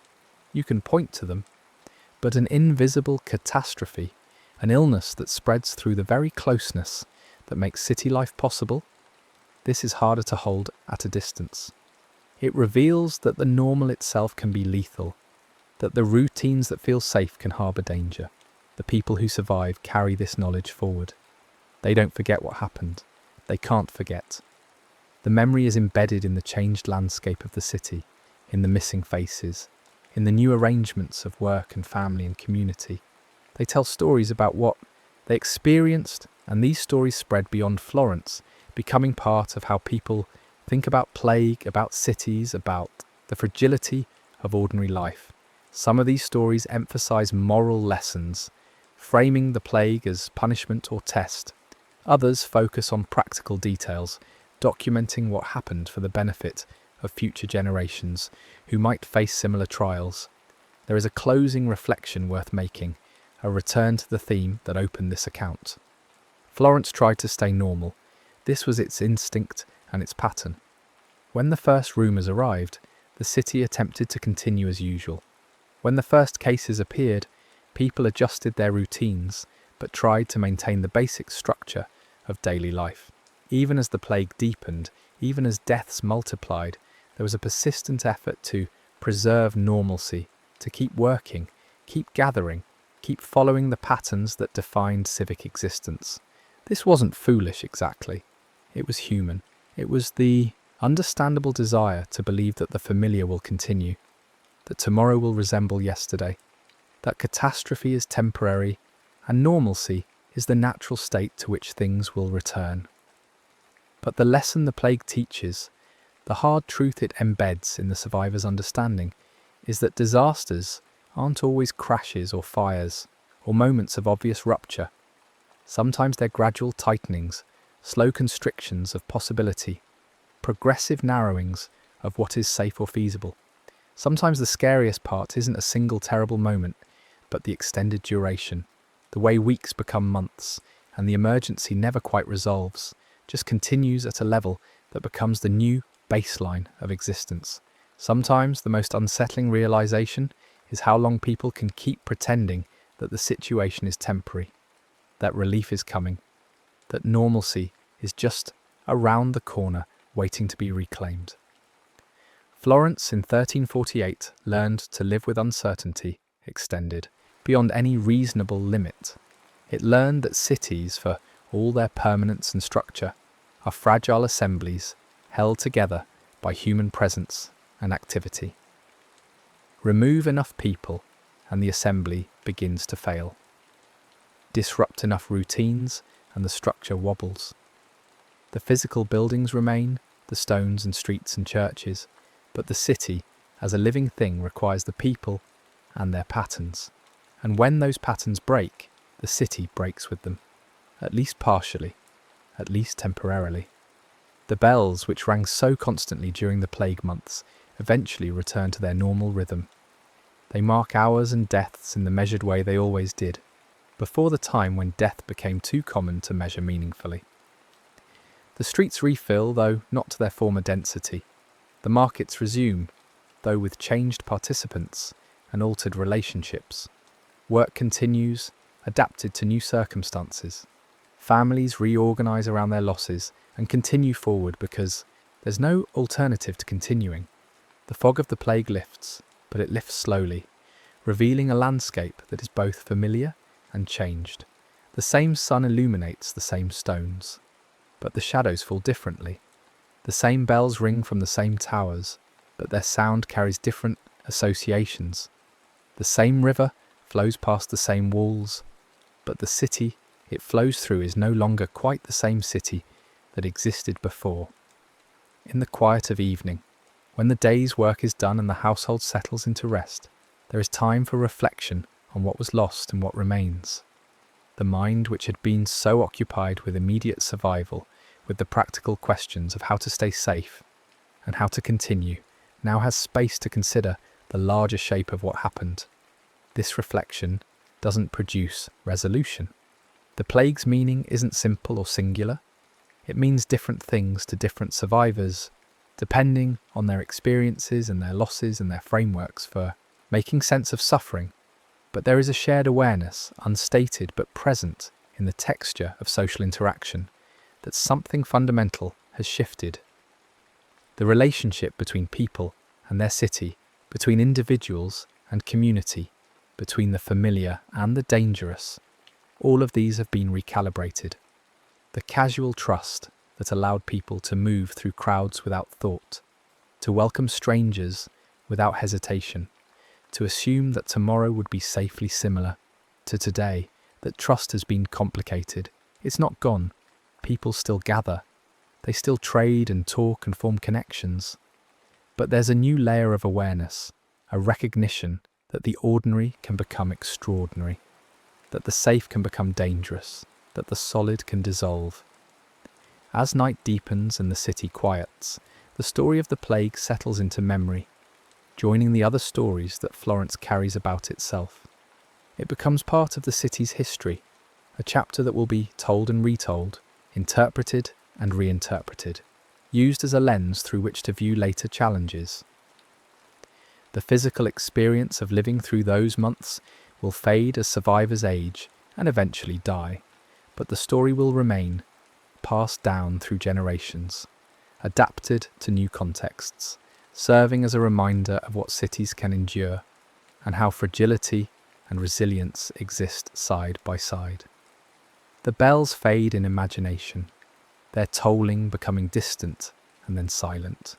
A: You can point to them. But an invisible catastrophe, an illness that spreads through the very closeness that makes city life possible, this is harder to hold at a distance. It reveals that the normal itself can be lethal, that the routines that feel safe can harbour danger. The people who survive carry this knowledge forward. They don't forget what happened. They can't forget. The memory is embedded in the changed landscape of the city, in the missing faces, in the new arrangements of work and family and community. They tell stories about what they experienced, and these stories spread beyond Florence, becoming part of how people think about plague, about cities, about the fragility of ordinary life. Some of these stories emphasize moral lessons, framing the plague as punishment or test. Others focus on practical details, documenting what happened for the benefit of future generations who might face similar trials. There is a closing reflection worth making, a return to the theme that opened this account. Florence tried to stay normal. This was its instinct and its pattern. When the first rumours arrived, the city attempted to continue as usual. When the first cases appeared, people adjusted their routines, but tried to maintain the basic structure of daily life. Even as the plague deepened, even as deaths multiplied, there was a persistent effort to preserve normalcy, to keep working, keep gathering, keep following the patterns that defined civic existence. This wasn't foolish exactly. It was human. It was the understandable desire to believe that the familiar will continue, that tomorrow will resemble yesterday, that catastrophe is temporary and normalcy is the natural state to which things will return. But the lesson the plague teaches, The hard truth it embeds in the survivor's understanding is that disasters aren't always crashes or fires, or moments of obvious rupture. Sometimes they're gradual tightenings, slow constrictions of possibility, progressive narrowings of what is safe or feasible. Sometimes the scariest part isn't a single terrible moment, but the extended duration, the way weeks become months, and the emergency never quite resolves, just continues at a level that becomes the new baseline of existence. Sometimes the most unsettling realization is how long people can keep pretending that the situation is temporary, that relief is coming, that normalcy is just around the corner waiting to be reclaimed. Florence in 1348 learned to live with uncertainty extended beyond any reasonable limit. It learned that cities, for all their permanence and structure, are fragile assemblies held together by human presence and activity. Remove enough people and the assembly begins to fail. Disrupt enough routines and the structure wobbles. The physical buildings remain, the stones and streets and churches, but the city as a living thing requires the people and their patterns. And when those patterns break, the city breaks with them, at least partially, at least temporarily. The bells, which rang so constantly during the plague months, eventually return to their normal rhythm. They mark hours and deaths in the measured way they always did, before the time when death became too common to measure meaningfully. The streets refill, though not to their former density. The markets resume, though with changed participants and altered relationships. Work continues, adapted to new circumstances. Families reorganise around their losses and continue forward because there's no alternative to continuing. The fog of the plague lifts, but it lifts slowly, revealing a landscape that is both familiar and changed. The same sun illuminates the same stones, but the shadows fall differently. The same bells ring from the same towers, but their sound carries different associations. The same river flows past the same walls, but the city it flows through is no longer quite the same city that existed before. In the quiet of evening, when the day's work is done and the household settles into rest, there is time for reflection on what was lost and what remains. The mind, which had been so occupied with immediate survival, with the practical questions of how to stay safe and how to continue, now has space to consider the larger shape of what happened. This reflection doesn't produce resolution. The plague's meaning isn't simple or singular. It means different things to different survivors, depending on their experiences and their losses and their frameworks for making sense of suffering. But there is a shared awareness, unstated but present in the texture of social interaction, that something fundamental has shifted. The relationship between people and their city, between individuals and community, between the familiar and the dangerous, all of these have been recalibrated. The casual trust that allowed people to move through crowds without thought, to welcome strangers without hesitation, to assume that tomorrow would be safely similar to today, that trust has been complicated. It's not gone. People still gather. They still trade and talk and form connections. But there's a new layer of awareness, a recognition that the ordinary can become extraordinary, that the safe can become dangerous, that the solid can dissolve. As night deepens and the city quiets, the story of the plague settles into memory, joining the other stories that Florence carries about itself. It becomes part of the city's history, a chapter that will be told and retold, interpreted and reinterpreted, used as a lens through which to view later challenges. The physical experience of living through those months will fade as survivors age and eventually die, but the story will remain, passed down through generations, adapted to new contexts, serving as a reminder of what cities can endure and how fragility and resilience exist side by side. The bells fade in imagination, their tolling becoming distant and then silent,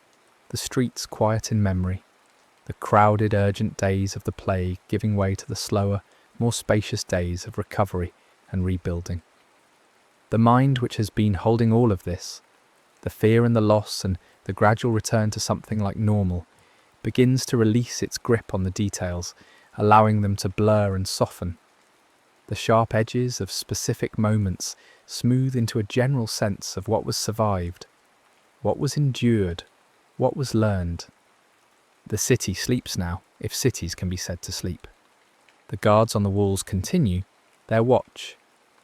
A: the streets quiet in memory, the crowded, urgent days of the plague giving way to the slower, more spacious days of recovery and rebuilding. The mind which has been holding all of this, the fear and the loss and the gradual return to something like normal, begins to release its grip on the details, allowing them to blur and soften. The sharp edges of specific moments smooth into a general sense of what was survived, what was endured, what was learned. The city sleeps now, if cities can be said to sleep. The guards on the walls continue their watch.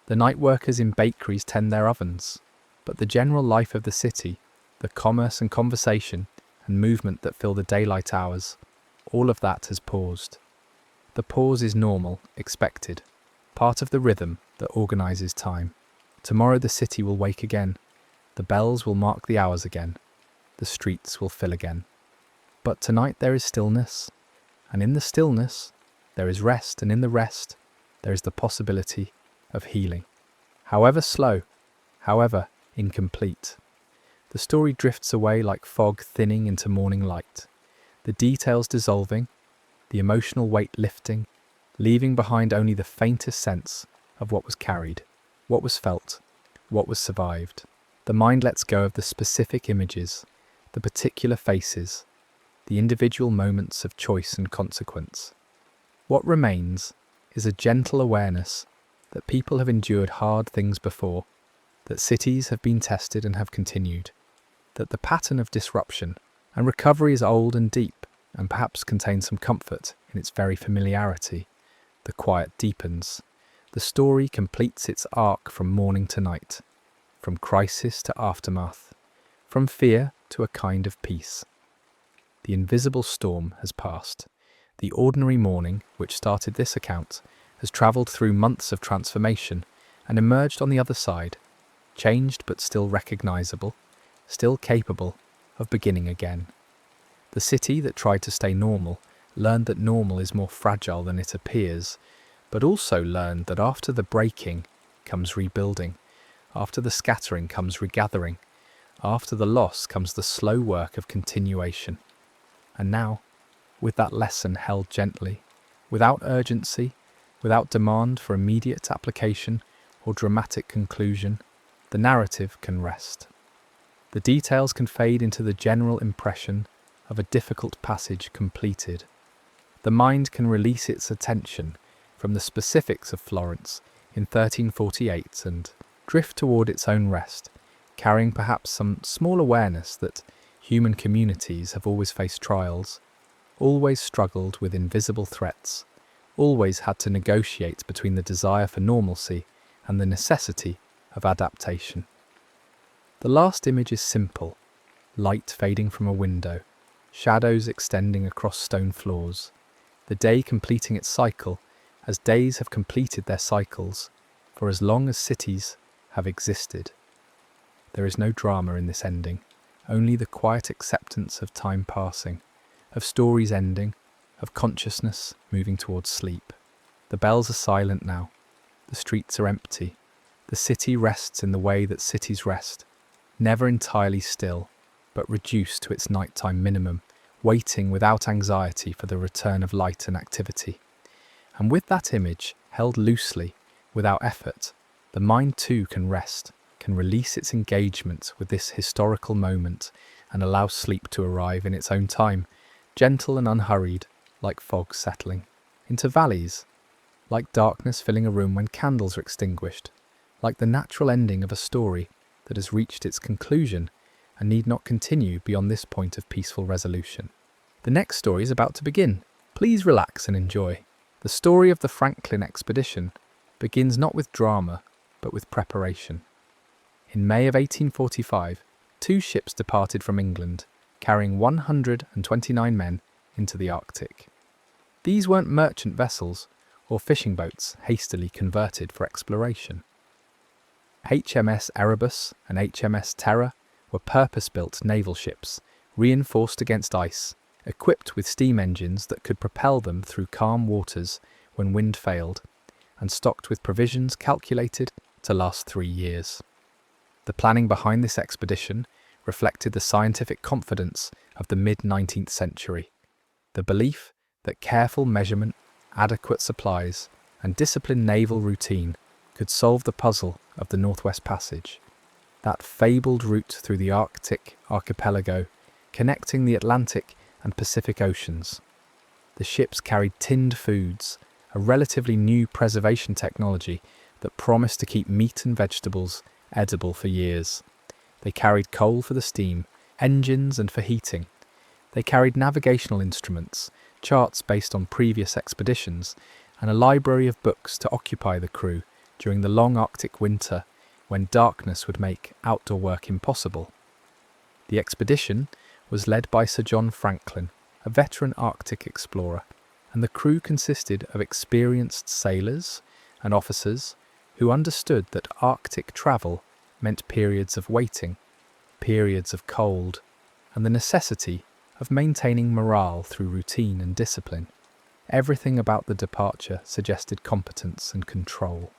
A: The night workers in bakeries tend their ovens. But the general life of the city, the commerce and conversation and movement that fill the daylight hours, all of that has paused. The pause is normal, expected, part of the rhythm that organises time. Tomorrow the city will wake again. The bells will mark the hours again. The streets will fill again. But tonight there is stillness, and in the stillness there is rest, and in the rest there is the possibility of healing. However slow, however incomplete. The story drifts away like fog thinning into morning light, the details dissolving, the emotional weight lifting, leaving behind only the faintest sense of what was carried, what was felt, what was survived. The mind lets go of the specific images, the particular faces, the individual moments of choice and consequence. What remains is a gentle awareness that people have endured hard things before, that cities have been tested and have continued, that the pattern of disruption and recovery is old and deep, and perhaps contains some comfort in its very familiarity. The quiet deepens. The story completes its arc from morning to night, from crisis to aftermath, from fear to a kind of peace. The invisible storm has passed. The ordinary morning, which started this account, has travelled through months of transformation and emerged on the other side, changed but still recognisable, still capable of beginning again. The city that tried to stay normal learned that normal is more fragile than it appears, but also learned that after the breaking comes rebuilding, after the scattering comes regathering, after the loss comes the slow work of continuation. And now, with that lesson held gently, without urgency, without demand for immediate application or dramatic conclusion, the narrative can rest. The details can fade into the general impression of a difficult passage completed. The mind can release its attention from the specifics of Florence in 1348 and drift toward its own rest, carrying perhaps some small awareness that human communities have always faced trials, always struggled with invisible threats, always had to negotiate between the desire for normalcy and the necessity of adaptation. The last image is simple: light fading from a window, shadows extending across stone floors, the day completing its cycle as days have completed their cycles for as long as cities have existed. There is no drama in this ending, only the quiet acceptance of time passing, of stories ending, of consciousness moving towards sleep. The bells are silent now, the streets are empty, the city rests in the way that cities rest, never entirely still, but reduced to its nighttime minimum, waiting without anxiety for the return of light and activity. And with that image, held loosely, without effort, the mind too can rest, can release its engagement with this historical moment and allow sleep to arrive in its own time, gentle and unhurried, like fog settling into valleys, like darkness filling a room when candles are extinguished, like the natural ending of a story that has reached its conclusion and need not continue beyond this point of peaceful resolution. The next story is about to begin. Please relax and enjoy. The story of the Franklin expedition begins not with drama, but with preparation. In May of 1845, 2 ships departed from England, carrying 129 men into the Arctic. These weren't merchant vessels or fishing boats hastily converted for exploration. HMS Erebus and HMS Terror were purpose-built naval ships, reinforced against ice, equipped with steam engines that could propel them through calm waters when wind failed, and stocked with provisions calculated to last 3 years. The planning behind this expedition reflected the scientific confidence of the mid-19th century, the belief that careful measurement, adequate supplies, and disciplined naval routine could solve the puzzle of the Northwest Passage. that fabled route through the Arctic archipelago, connecting the Atlantic and Pacific Oceans. The ships carried tinned foods, a relatively new preservation technology that promised to keep meat and vegetables edible for years. They carried coal for the steam, engines and for heating. They carried navigational instruments, charts based on previous expeditions, and a library of books to occupy the crew during the long Arctic winter when darkness would make outdoor work impossible. The expedition was led by Sir John Franklin, a veteran Arctic explorer, and the crew consisted of experienced sailors and officers who understood that Arctic travel meant periods of waiting, periods of cold, and the necessity of maintaining morale through routine and discipline. Everything about the departure suggested competence and control.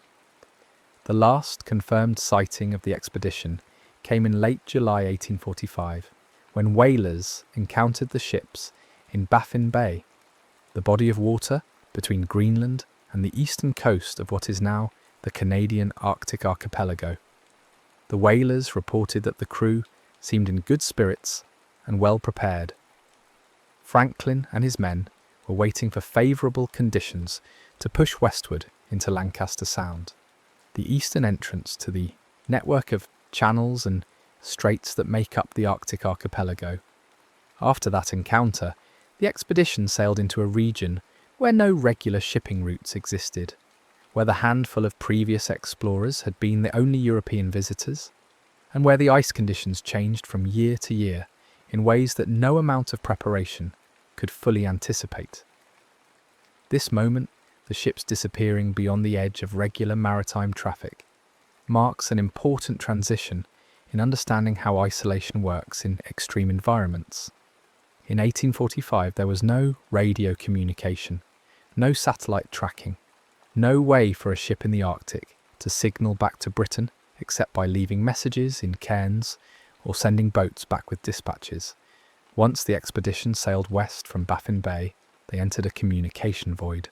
A: The last confirmed sighting of the expedition came in late July 1845, when whalers encountered the ships in Baffin Bay, the body of water between Greenland and the eastern coast of what is now the Canadian Arctic archipelago. The whalers reported that the crew seemed in good spirits and well prepared. Franklin and his men were waiting for favourable conditions to push westward into Lancaster Sound, the eastern entrance to the network of channels and straits that make up the Arctic archipelago. After that encounter, the expedition sailed into a region where no regular shipping routes existed, where the handful of previous explorers had been the only European visitors, and where the ice conditions changed from year to year in ways that no amount of preparation could fully anticipate. This moment, the ships disappearing beyond the edge of regular maritime traffic, marks an important transition in understanding how isolation works in extreme environments. In 1845, there was no radio communication, no satellite tracking, no way for a ship in the Arctic to signal back to Britain except by leaving messages in cairns or sending boats back with dispatches. Once the expedition sailed west from Baffin Bay, they entered a communication void.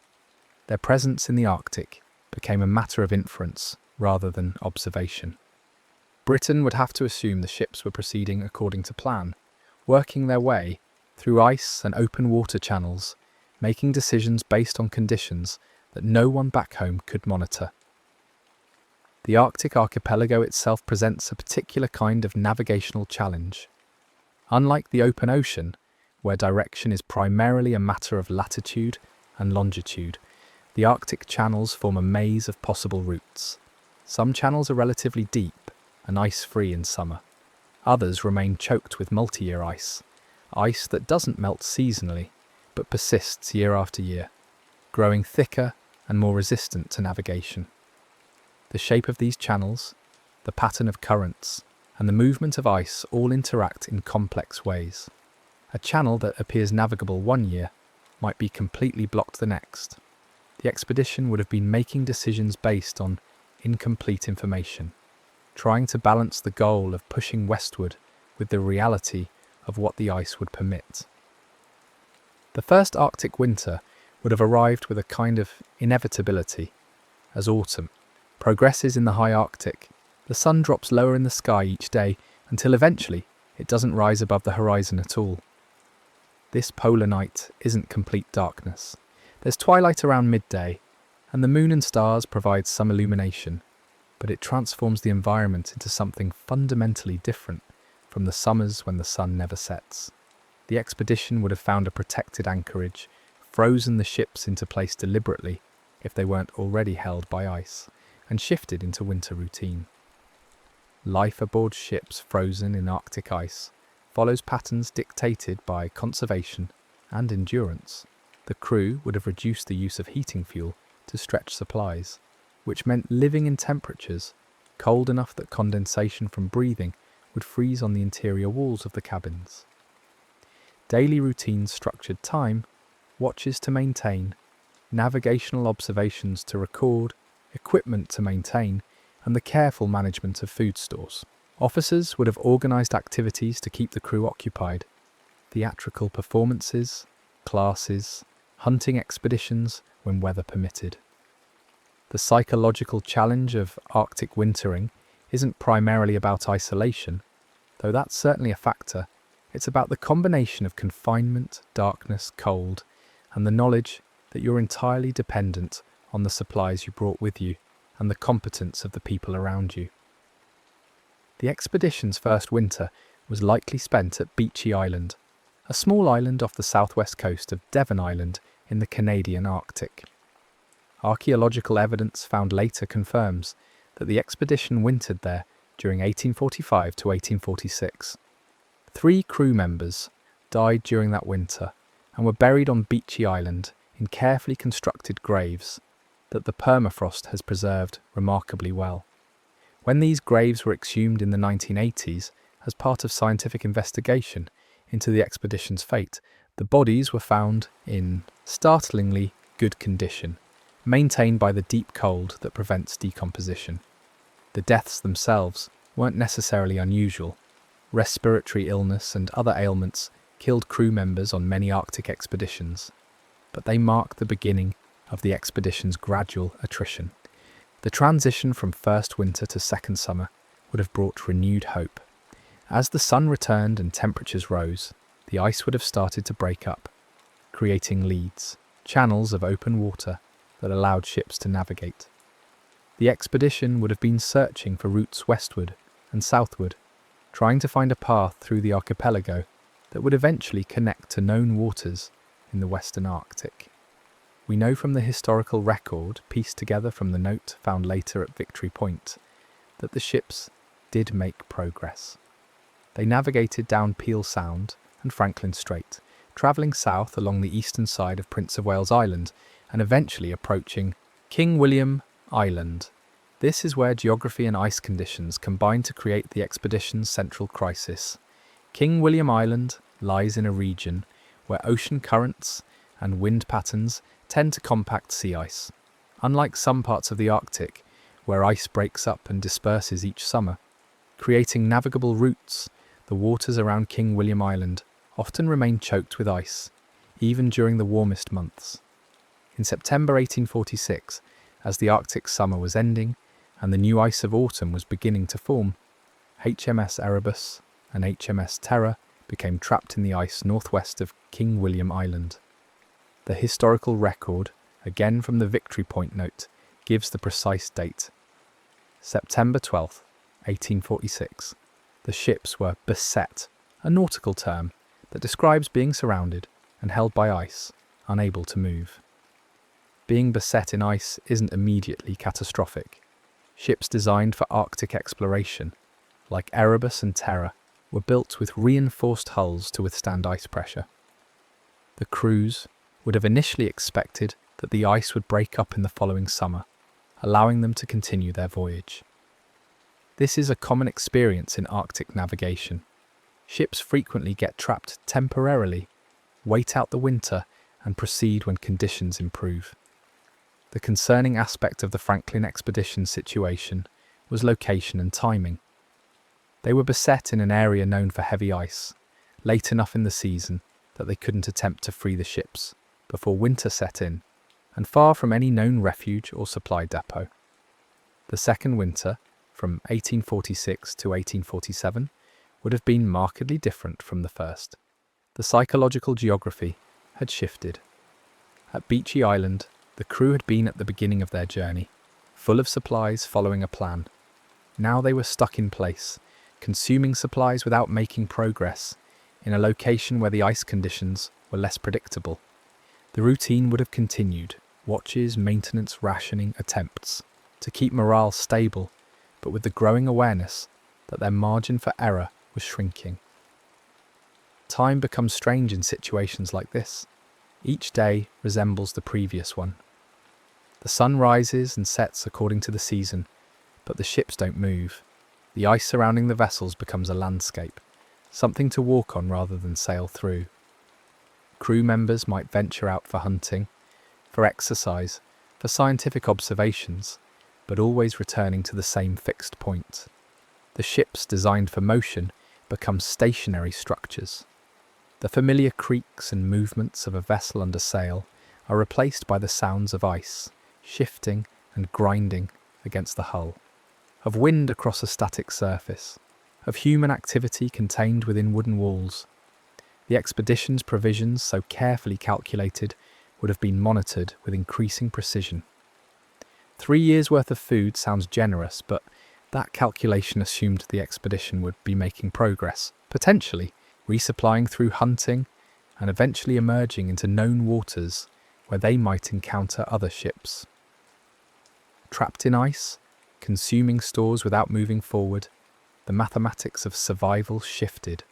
A: Their presence in the Arctic became a matter of inference rather than observation. Britain would have to assume the ships were proceeding according to plan, working their way through ice and open water channels, making decisions based on conditions that no one back home could monitor. The Arctic archipelago itself presents a particular kind of navigational challenge. Unlike the open ocean, where direction is primarily a matter of latitude and longitude, the Arctic channels form a maze of possible routes. Some channels are relatively deep and ice-free in summer. Others remain choked with multi-year ice that doesn't melt seasonally, but persists year after year, growing thicker and more resistant to navigation. The shape of these channels, the pattern of currents, and the movement of ice all interact in complex ways. A channel that appears navigable one year might be completely blocked the next. The expedition would have been making decisions based on incomplete information, trying to balance the goal of pushing westward with the reality of what the ice would permit. The first Arctic winter would have arrived with a kind of inevitability. As autumn progresses in the high Arctic, the sun drops lower in the sky each day until eventually it doesn't rise above the horizon at all. This polar night isn't complete darkness. There's twilight around midday, and the moon and stars provide some illumination, but it transforms the environment into something fundamentally different from the summers when the sun never sets. The expedition would have found a protected anchorage, frozen the ships into place deliberately if they weren't already held by ice, and shifted into winter routine. Life aboard ships frozen in Arctic ice follows patterns dictated by conservation and endurance. The crew would have reduced the use of heating fuel to stretch supplies, which meant living in temperatures cold enough that condensation from breathing would freeze on the interior walls of the cabins. Daily routines structured time, watches to maintain, navigational observations to record, equipment to maintain, and the careful management of food stores. Officers would have organised activities to keep the crew occupied: theatrical performances, classes, hunting expeditions when weather permitted. The psychological challenge of Arctic wintering isn't primarily about isolation, though that's certainly a factor. It's about the combination of confinement, darkness, cold, and the knowledge that you're entirely dependent on the supplies you brought with you and the competence of the people around you. The expedition's first winter was likely spent at Beechey Island, a small island off the southwest coast of Devon Island in the Canadian Arctic. Archaeological evidence found later confirms that the expedition wintered there during 1845 to 1846. 3 crew members died during that winter and were buried on Beechey Island in carefully constructed graves that the permafrost has preserved remarkably well. When these graves were exhumed in the 1980s as part of scientific investigation into the expedition's fate, the bodies were found in startlingly good condition, maintained by the deep cold that prevents decomposition. The deaths themselves weren't necessarily unusual. Respiratory illness and other ailments killed crew members on many Arctic expeditions, but they marked the beginning of the expedition's gradual attrition. The transition from first winter to second summer would have brought renewed hope. As the sun returned and temperatures rose, the ice would have started to break up, creating leads, channels of open water that allowed ships to navigate. The expedition would have been searching for routes westward and southward, trying to find a path through the archipelago that would eventually connect to known waters in the western Arctic. We know from the historical record, pieced together from the note found later at Victory Point, that the ships did make progress. They navigated down Peel Sound and Franklin Strait, travelling south along the eastern side of Prince of Wales Island and eventually approaching King William Island. This is where geography and ice conditions combine to create the expedition's central crisis. King William Island lies in a region where ocean currents and wind patterns tend to compact sea ice. Unlike some parts of the Arctic, where ice breaks up and disperses each summer, creating navigable routes, the waters around King William Island often remain choked with ice, even during the warmest months. In September 1846, as the Arctic summer was ending and the new ice of autumn was beginning to form, HMS Erebus and HMS Terror became trapped in the ice northwest of King William Island. The historical record, again from the Victory Point note, gives the precise date. September 12th, 1846. The ships were beset, a nautical term that describes being surrounded and held by ice, unable to move. Being beset in ice isn't immediately catastrophic. Ships designed for Arctic exploration, like Erebus and Terror, were built with reinforced hulls to withstand ice pressure. The crews would have initially expected that the ice would break up in the following summer, allowing them to continue their voyage. This is a common experience in Arctic navigation. Ships frequently get trapped temporarily, wait out the winter, and proceed when conditions improve. The concerning aspect of the Franklin expedition situation was location and timing. They were beset in an area known for heavy ice, late enough in the season that they couldn't attempt to free the ships before winter set in, and far from any known refuge or supply depot. The second winter, from 1846 to 1847, would have been markedly different from the first. The psychological geography had shifted. At Beechey Island, the crew had been at the beginning of their journey, full of supplies following a plan. Now they were stuck in place, consuming supplies without making progress, in a location where the ice conditions were less predictable. The routine would have continued, watches, maintenance, rationing, attempts, to keep morale stable, but with the growing awareness that their margin for error was shrinking. Time becomes strange in situations like this. Each day resembles the previous one. The sun rises and sets according to the season, but the ships don't move. The ice surrounding the vessels becomes a landscape, something to walk on rather than sail through. Crew members might venture out for hunting, for exercise, for scientific observations, but always returning to the same fixed point. The ships designed for motion become stationary structures. The familiar creaks and movements of a vessel under sail are replaced by the sounds of ice, shifting and grinding against the hull. of wind across a static surface, of human activity contained within wooden walls. The expedition's provisions, so carefully calculated, would have been monitored with increasing precision. 3 years' worth of food sounds generous, but that calculation assumed the expedition would be making progress, potentially resupplying through hunting and eventually emerging into known waters where they might encounter other ships. Trapped in ice, consuming stores without moving forward, the mathematics of survival shifted.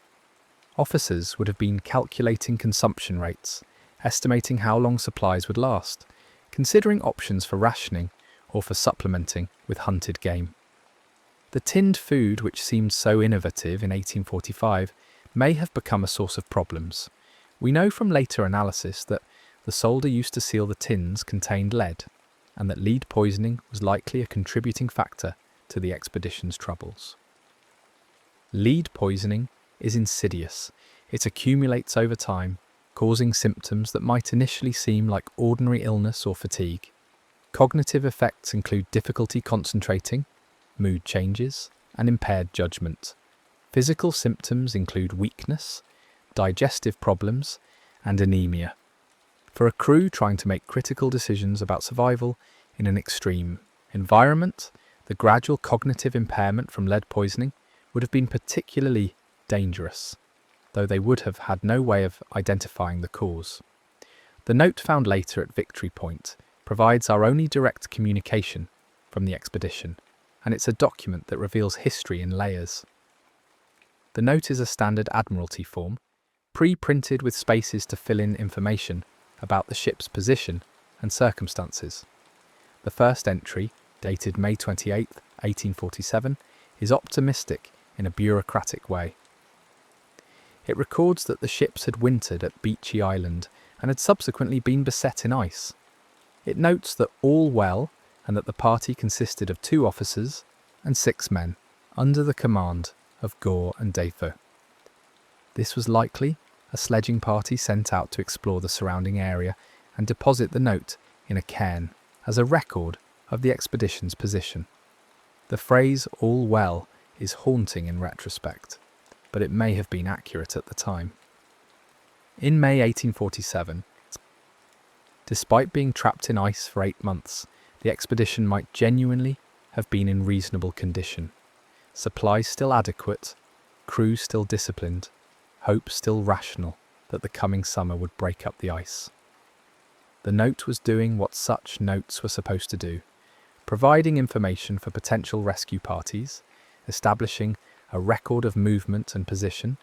A: Officers would have been calculating consumption rates, estimating how long supplies would last, considering options for rationing or for supplementing with hunted game. The tinned food, which seemed so innovative in 1845, may have become a source of problems. We know from later analysis that the solder used to seal the tins contained lead, and that lead poisoning was likely a contributing factor to the expedition's troubles. Lead poisoning is insidious. It accumulates over time, causing symptoms that might initially seem like ordinary illness or fatigue. Cognitive effects include difficulty concentrating, mood changes, and impaired judgment. Physical symptoms include weakness, digestive problems, and anemia. For a crew trying to make critical decisions about survival in an extreme environment, the gradual cognitive impairment from lead poisoning would have been particularly dangerous, though they would have had no way of identifying the cause. The note found later at Victory Point provides our only direct communication from the expedition, and it's a document that reveals history in layers. The note is a standard Admiralty form, pre-printed with spaces to fill in information about the ship's position and circumstances. The first entry, dated May 28, 1847, is optimistic in a bureaucratic way. It records that the ships had wintered at Beechey Island and had subsequently been beset in ice. It notes that all well and that the party consisted of 2 officers and 6 men under the command of Gore and Defoe. This was likely a sledging party sent out to explore the surrounding area and deposit the note in a cairn as a record of the expedition's position. The phrase "all well" is haunting in retrospect, but it may have been accurate at the time. In May 1847, despite being trapped in ice for 8 months, the expedition might genuinely have been in reasonable condition. Supplies still adequate, crew still disciplined, hope still rational that the coming summer would break up the ice. The note was doing what such notes were supposed to do, providing information for potential rescue parties, establishing a record of movement and position,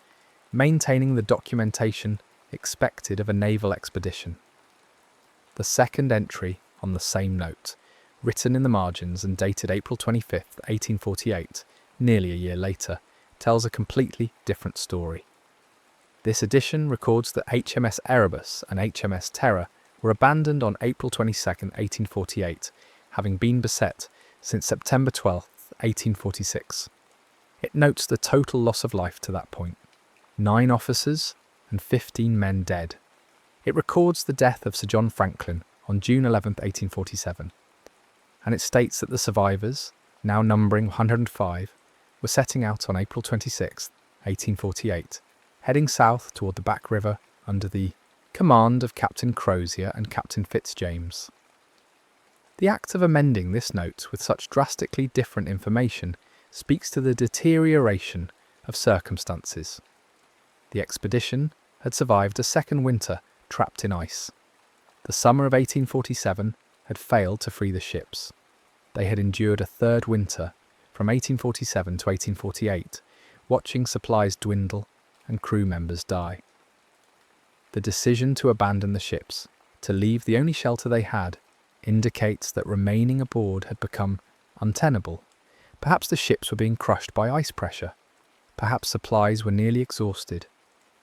A: maintaining the documentation expected of a naval expedition. The second entry on the same note, written in the margins and dated April 25, 1848, nearly a year later, tells a completely different story. This edition records that HMS Erebus and HMS Terror were abandoned on April 22, 1848, having been beset since September 12, 1846. It notes the total loss of life to that point: 9 officers and 15 men dead. It records the death of Sir John Franklin on June 11, 1847, and it states that the survivors, now numbering 105, were setting out on April 26, 1848, heading south toward the Back River under the command of Captain Crozier and Captain Fitzjames. The act of amending this note with such drastically different information speaks to the deterioration of circumstances. The expedition had survived a second winter trapped in ice. The summer of 1847 had failed to free the ships. They had endured a third winter from 1847 to 1848, watching supplies dwindle and crew members die. The decision to abandon the ships, to leave the only shelter they had, indicates that remaining aboard had become untenable. Perhaps the ships were being crushed by ice pressure. Perhaps supplies were nearly exhausted.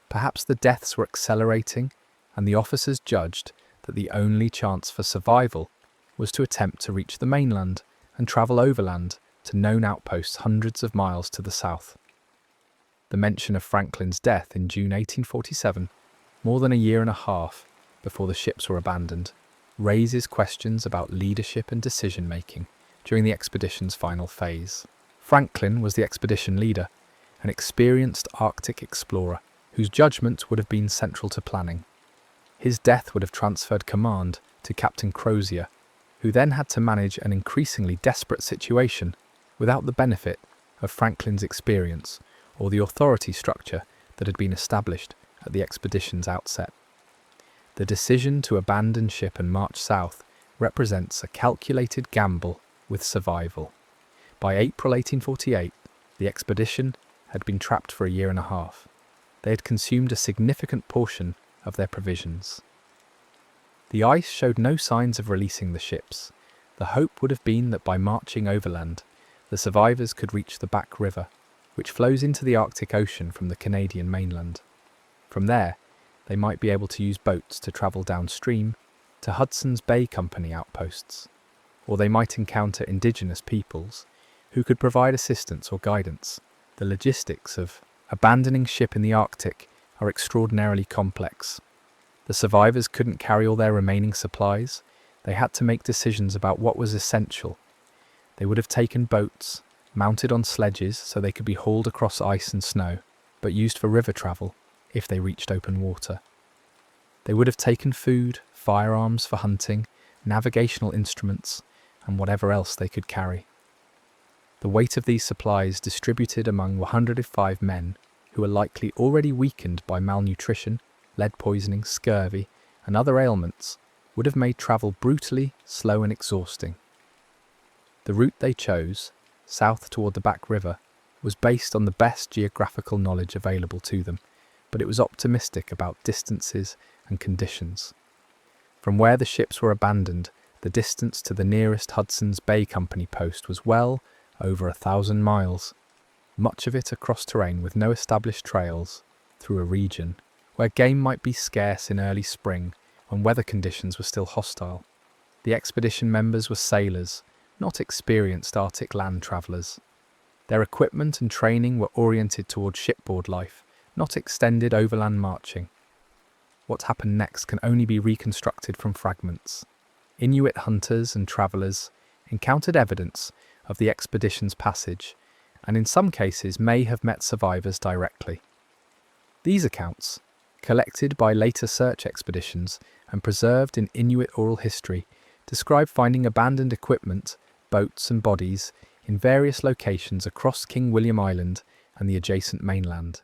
A: Perhaps the deaths were accelerating, and the officers judged that the only chance for survival was to attempt to reach the mainland and travel overland to known outposts hundreds of miles to the south. The mention of Franklin's death in June 1847, more than a year and a half before the ships were abandoned, raises questions about leadership and decision-making during the expedition's final phase. Franklin was the expedition leader, an experienced Arctic explorer whose judgment would have been central to planning. His death would have transferred command to Captain Crozier, who then had to manage an increasingly desperate situation without the benefit of Franklin's experience or the authority structure that had been established at the expedition's outset. The decision to abandon ship and march south represents a calculated gamble with survival. By April 1848, the expedition had been trapped for a year and a half. They had consumed a significant portion of their provisions. The ice showed no signs of releasing the ships. The hope would have been that by marching overland, the survivors could reach the Back River, which flows into the Arctic Ocean from the Canadian mainland. From there, they might be able to use boats to travel downstream to Hudson's Bay Company outposts, or they might encounter indigenous peoples who could provide assistance or guidance. The logistics of abandoning ship in the Arctic are extraordinarily complex. The survivors couldn't carry all their remaining supplies. They had to make decisions about what was essential. They would have taken boats, mounted on sledges so they could be hauled across ice and snow, but used for river travel if they reached open water. They would have taken food, firearms for hunting, navigational instruments, and whatever else they could carry. The weight of these supplies distributed among 105 men who were likely already weakened by malnutrition, lead poisoning, scurvy, and other ailments would have made travel brutally slow and exhausting. The route they chose, south toward the Back River, was based on the best geographical knowledge available to them, but it was optimistic about distances and conditions. From where the ships were abandoned, the distance to the nearest Hudson's Bay Company post was well over 1,000 miles, much of it across terrain with no established trails, through a region where game might be scarce in early spring when weather conditions were still hostile. The expedition members were sailors, not experienced Arctic land travellers. Their equipment and training were oriented toward shipboard life, not extended overland marching. What happened next can only be reconstructed from fragments. Inuit hunters and travellers encountered evidence of the expedition's passage, and in some cases may have met survivors directly. These accounts, collected by later search expeditions and preserved in Inuit oral history, describe finding abandoned equipment, boats and bodies in various locations across King William Island and the adjacent mainland.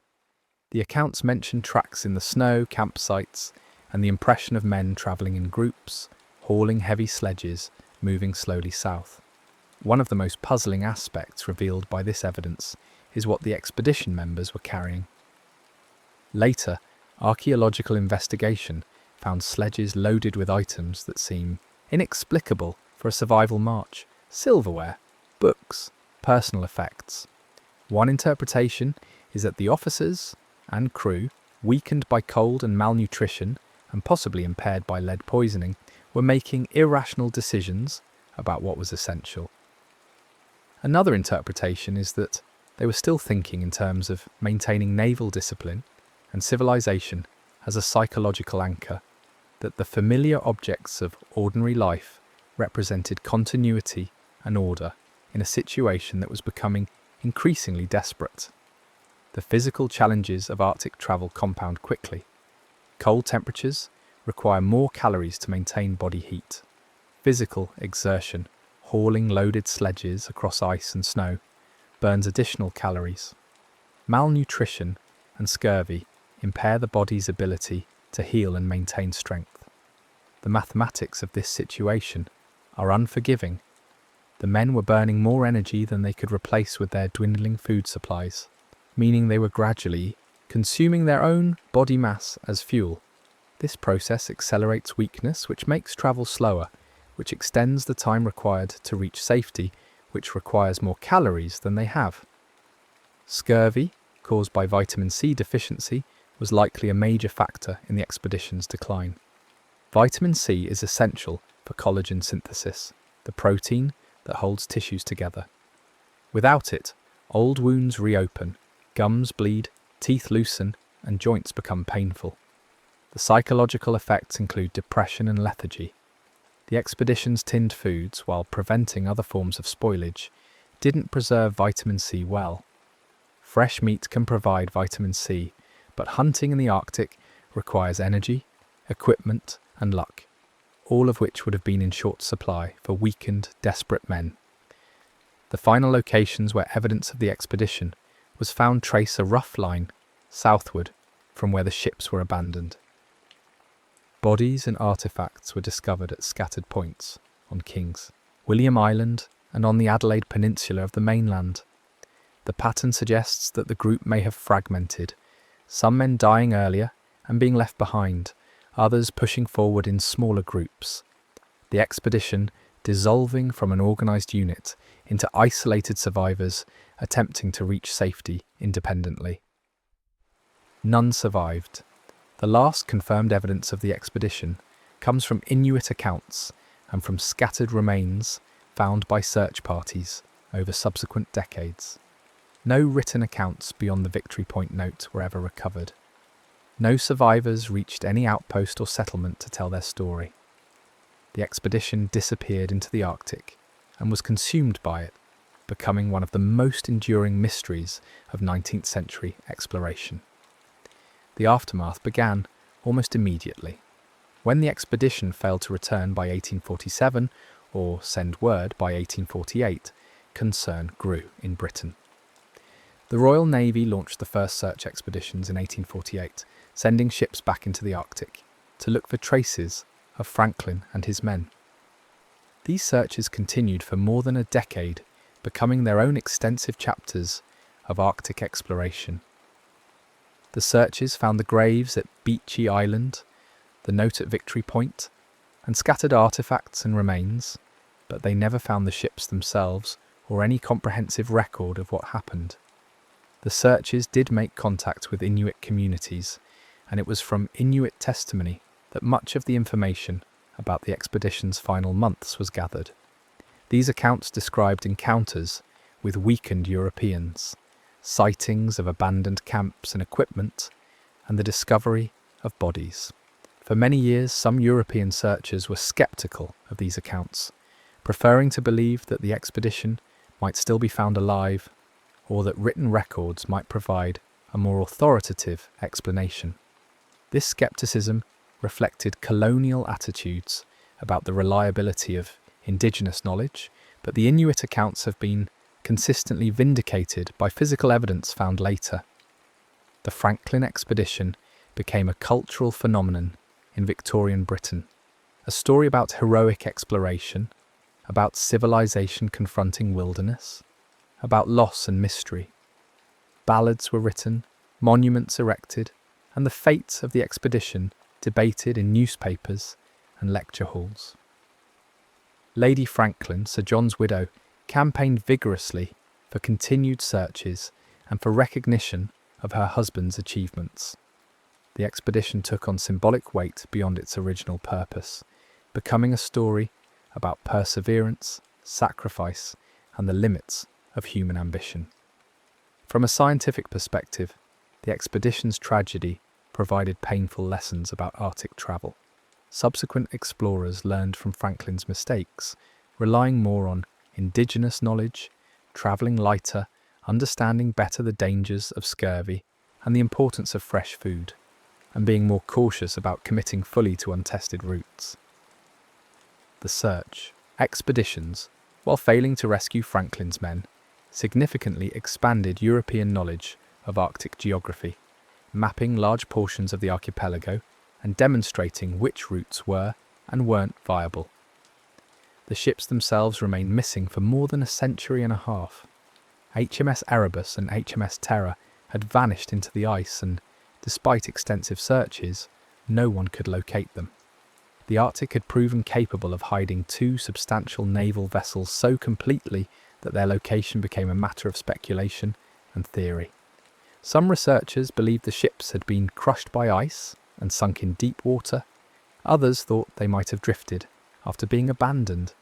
A: The accounts mention tracks in the snow, campsites, and the impression of men travelling in groups, hauling heavy sledges, moving slowly south. One of the most puzzling aspects revealed by this evidence is what the expedition members were carrying. Later, archaeological investigation found sledges loaded with items that seem inexplicable for a survival march: silverware, books, personal effects. One interpretation is that the officers and crew, weakened by cold and malnutrition and possibly impaired by lead poisoning, were making irrational decisions about what was essential. Another interpretation is that they were still thinking in terms of maintaining naval discipline and civilization as a psychological anchor, that the familiar objects of ordinary life represented continuity and order in a situation that was becoming increasingly desperate. The physical challenges of Arctic travel compound quickly. Cold temperatures require more calories to maintain body heat. Physical exertion, hauling loaded sledges across ice and snow, burns additional calories. Malnutrition and scurvy impair the body's ability to heal and maintain strength. The mathematics of this situation are unforgiving. The men were burning more energy than they could replace with their dwindling food supplies, meaning they were gradually consuming their own body mass as fuel. This process accelerates weakness, which makes travel slower, which extends the time required to reach safety, which requires more calories than they have. Scurvy, caused by vitamin C deficiency, was likely a major factor in the expedition's decline. Vitamin C is essential for collagen synthesis, the protein that holds tissues together. Without it, old wounds reopen, gums bleed, teeth loosen, and joints become painful. The psychological effects include depression and lethargy. The expedition's tinned foods, while preventing other forms of spoilage, didn't preserve vitamin C well. Fresh meat can provide vitamin C, but hunting in the Arctic requires energy, equipment, and luck, all of which would have been in short supply for weakened, desperate men. The final locations where evidence of the expedition was found trace a rough line southward from where the ships were abandoned. Bodies and artefacts were discovered at scattered points on Kings, William Island, and on the Adelaide Peninsula of the mainland. The pattern suggests that the group may have fragmented, some men dying earlier and being left behind, others pushing forward in smaller groups. The expedition dissolving from an organised unit into isolated survivors attempting to reach safety independently. None survived. The last confirmed evidence of the expedition comes from Inuit accounts and from scattered remains found by search parties over subsequent decades. No written accounts beyond the Victory Point note were ever recovered. No survivors reached any outpost or settlement to tell their story. The expedition disappeared into the Arctic and was consumed by it, becoming one of the most enduring mysteries of 19th century exploration. The aftermath began almost immediately. When the expedition failed to return by 1847, or send word by 1848, concern grew in Britain. The Royal Navy launched the first search expeditions in 1848, sending ships back into the Arctic to look for traces of Franklin and his men. These searches continued for more than a decade, becoming their own extensive chapters of Arctic exploration. The searches found the graves at Beechey Island, the note at Victory Point, and scattered artefacts and remains, but they never found the ships themselves or any comprehensive record of what happened. The searches did make contact with Inuit communities, and it was from Inuit testimony that much of the information about the expedition's final months was gathered. These accounts described encounters with weakened Europeans, sightings of abandoned camps and equipment, and the discovery of bodies. For many years, some European searchers were sceptical of these accounts, preferring to believe that the expedition might still be found alive, or that written records might provide a more authoritative explanation. This skepticism reflected colonial attitudes about the reliability of indigenous knowledge, but the Inuit accounts have been consistently vindicated by physical evidence found later. The Franklin expedition became a cultural phenomenon in Victorian Britain, a story about heroic exploration, about civilization confronting wilderness, about loss and mystery. Ballads were written, monuments erected, and the fate of the expedition debated in newspapers and lecture halls. Lady Franklin, Sir John's widow, campaigned vigorously for continued searches and for recognition of her husband's achievements. The expedition took on symbolic weight beyond its original purpose, becoming a story about perseverance, sacrifice, and the limits of human ambition. From a scientific perspective, the expedition's tragedy provided painful lessons about Arctic travel. Subsequent explorers learned from Franklin's mistakes, relying more on indigenous knowledge, travelling lighter, understanding better the dangers of scurvy and the importance of fresh food, and being more cautious about committing fully to untested routes. The search expeditions, while failing to rescue Franklin's men, significantly expanded European knowledge of Arctic geography, mapping large portions of the archipelago and demonstrating which routes were and weren't viable. The ships themselves remained missing for more than a century and a half. HMS Erebus and HMS Terror had vanished into the ice and, despite extensive searches, no one could locate them. The Arctic had proven capable of hiding two substantial naval vessels so completely that their location became a matter of speculation and theory. Some researchers believed the ships had been crushed by ice and sunk in deep water. Others thought they might have drifted after being abandoned,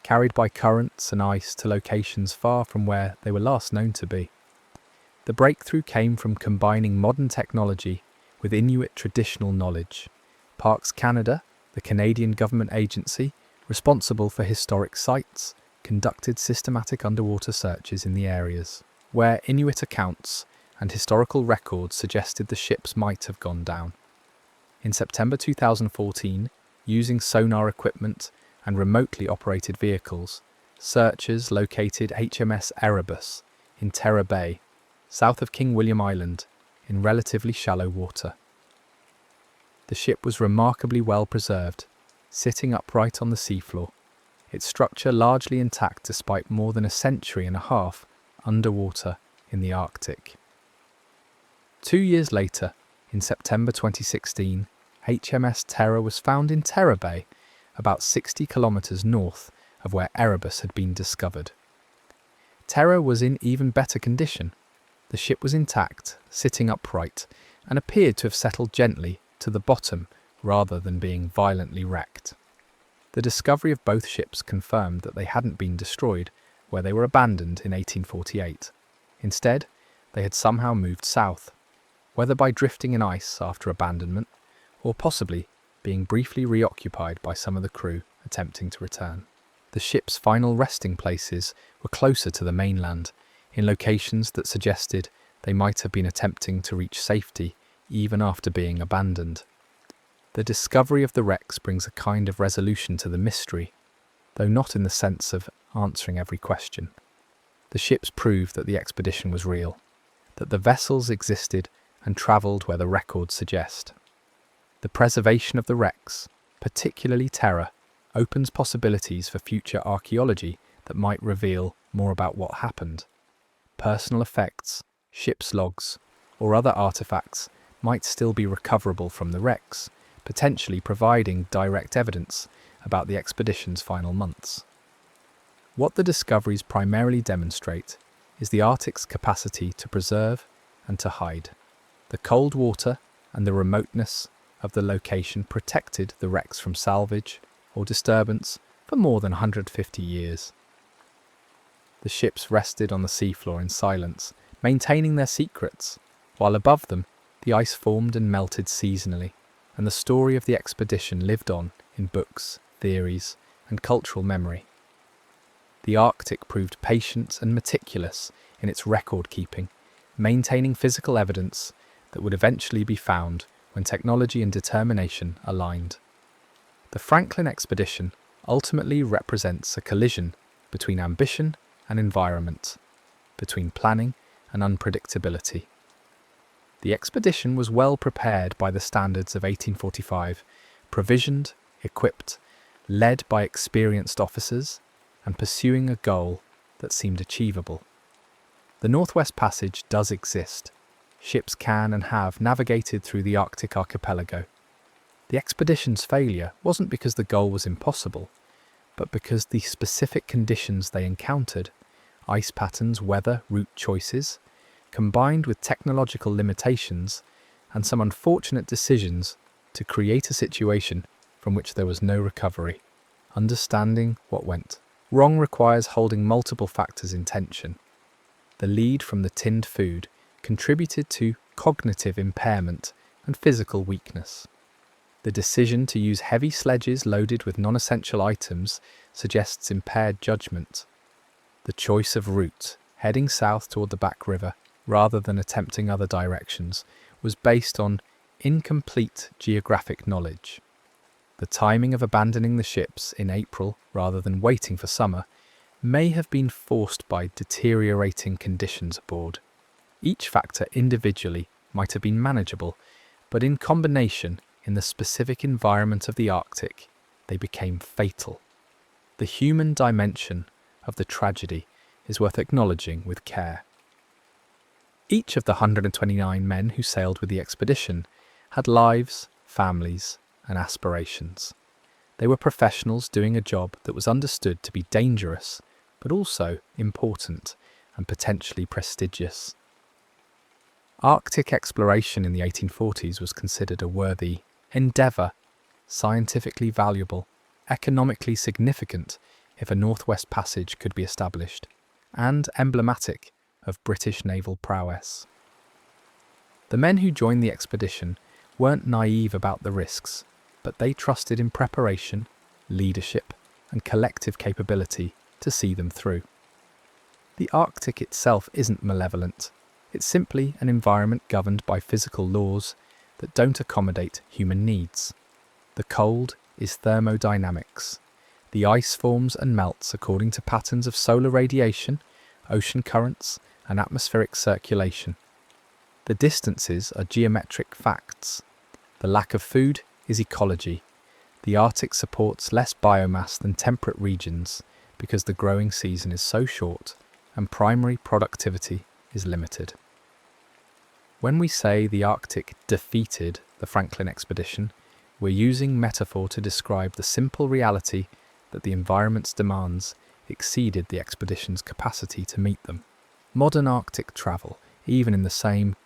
A: carried by currents and ice to locations far from where they were last known to be. The breakthrough came from combining modern technology with Inuit traditional knowledge. Parks Canada, the Canadian government agency, responsible for historic sites, conducted systematic underwater searches in the areas where Inuit accounts and historical records suggested the ships might have gone down. In September 2014, using sonar equipment and remotely operated vehicles, searchers located HMS Erebus in Terror Bay, south of King William Island, in relatively shallow water. The ship was remarkably well preserved, sitting upright on the seafloor, its structure largely intact despite more than a century and a half underwater in the Arctic. 2 years later, in September 2016, HMS Terror was found in Terror Bay, about 60 kilometres north of where Erebus had been discovered. Terror was in even better condition. The ship was intact, sitting upright, and appeared to have settled gently to the bottom rather than being violently wrecked. The discovery of both ships confirmed that they hadn't been destroyed where they were abandoned in 1848. Instead, they had somehow moved south, whether by drifting in ice after abandonment or possibly being briefly reoccupied by some of the crew attempting to return. The ship's final resting places were closer to the mainland, in locations that suggested they might have been attempting to reach safety even after being abandoned. The discovery of the wrecks brings a kind of resolution to the mystery, though not in the sense of answering every question. The ships proved that the expedition was real, that the vessels existed and travelled where the records suggest. The preservation of the wrecks, particularly Terror, opens possibilities for future archaeology that might reveal more about what happened. Personal effects, ship's logs, or other artefacts might still be recoverable from the wrecks, potentially providing direct evidence about the expedition's final months. What the discoveries primarily demonstrate is the Arctic's capacity to preserve and to hide. The cold water and the remoteness of the location protected the wrecks from salvage or disturbance for more than 150 years. The ships rested on the seafloor in silence, maintaining their secrets, while above them the ice formed and melted seasonally, and the story of the expedition lived on in books, theories, and cultural memory. The Arctic proved patient and meticulous in its record-keeping, maintaining physical evidence that would eventually be found when technology and determination aligned. The Franklin expedition ultimately represents a collision between ambition and environment, between planning and unpredictability. The expedition was well prepared by the standards of 1845, provisioned, equipped, led by experienced officers, and pursuing a goal that seemed achievable. The Northwest Passage does exist. Ships can and have navigated through the Arctic archipelago. The expedition's failure wasn't because the goal was impossible, but because the specific conditions they encountered, ice patterns, weather, route choices, combined with technological limitations and some unfortunate decisions to create a situation from which there was no recovery. Understanding what went wrong requires holding multiple factors in tension. The lead from the tinned food contributed to cognitive impairment and physical weakness. The decision to use heavy sledges loaded with non-essential items suggests impaired judgment. The choice of route, heading south toward the Back River rather than attempting other directions, was based on incomplete geographic knowledge. The timing of abandoning the ships in April rather than waiting for summer may have been forced by deteriorating conditions aboard. Each factor individually might have been manageable, but in combination, in the specific environment of the Arctic, they became fatal. The human dimension of the tragedy is worth acknowledging with care. Each of the 129 men who sailed with the expedition had lives, families, and aspirations. They were professionals doing a job that was understood to be dangerous, but also important and potentially prestigious. Arctic exploration in the 1840s was considered a worthy endeavour, scientifically valuable, economically significant if a Northwest Passage could be established, and emblematic of British naval prowess. The men who joined the expedition weren't naive about the risks, but they trusted in preparation, leadership, and collective capability to see them through. The Arctic itself isn't malevolent. It's simply an environment governed by physical laws that don't accommodate human needs. The cold is thermodynamics. The ice forms and melts according to patterns of solar radiation, ocean currents, and atmospheric circulation. The distances are geometric facts. The lack of food is ecology. The Arctic supports less biomass than temperate regions because the growing season is so short and primary productivity is limited. When we say the Arctic defeated the Franklin expedition, we're using metaphor to describe the simple reality that the environment's demands exceeded the expedition's capacity to meet them. Modern Arctic travel, even in the same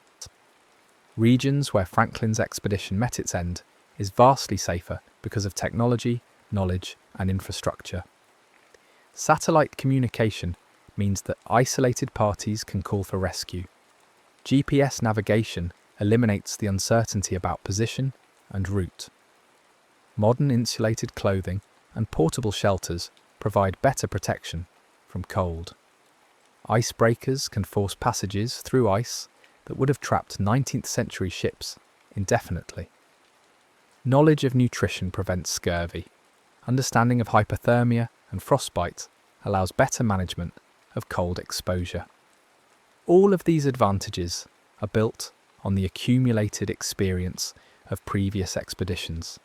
A: regions where Franklin's expedition met its end, is vastly safer because of technology, knowledge, and infrastructure. Satellite communication means that isolated parties can call for rescue. GPS navigation eliminates the uncertainty about position and route. Modern insulated clothing and portable shelters provide better protection from cold. Icebreakers can force passages through ice that would have trapped 19th century ships indefinitely. Knowledge of nutrition prevents scurvy. Understanding of hypothermia and frostbite allows better management of cold exposure. All of these advantages are built on the accumulated experience of previous expeditions,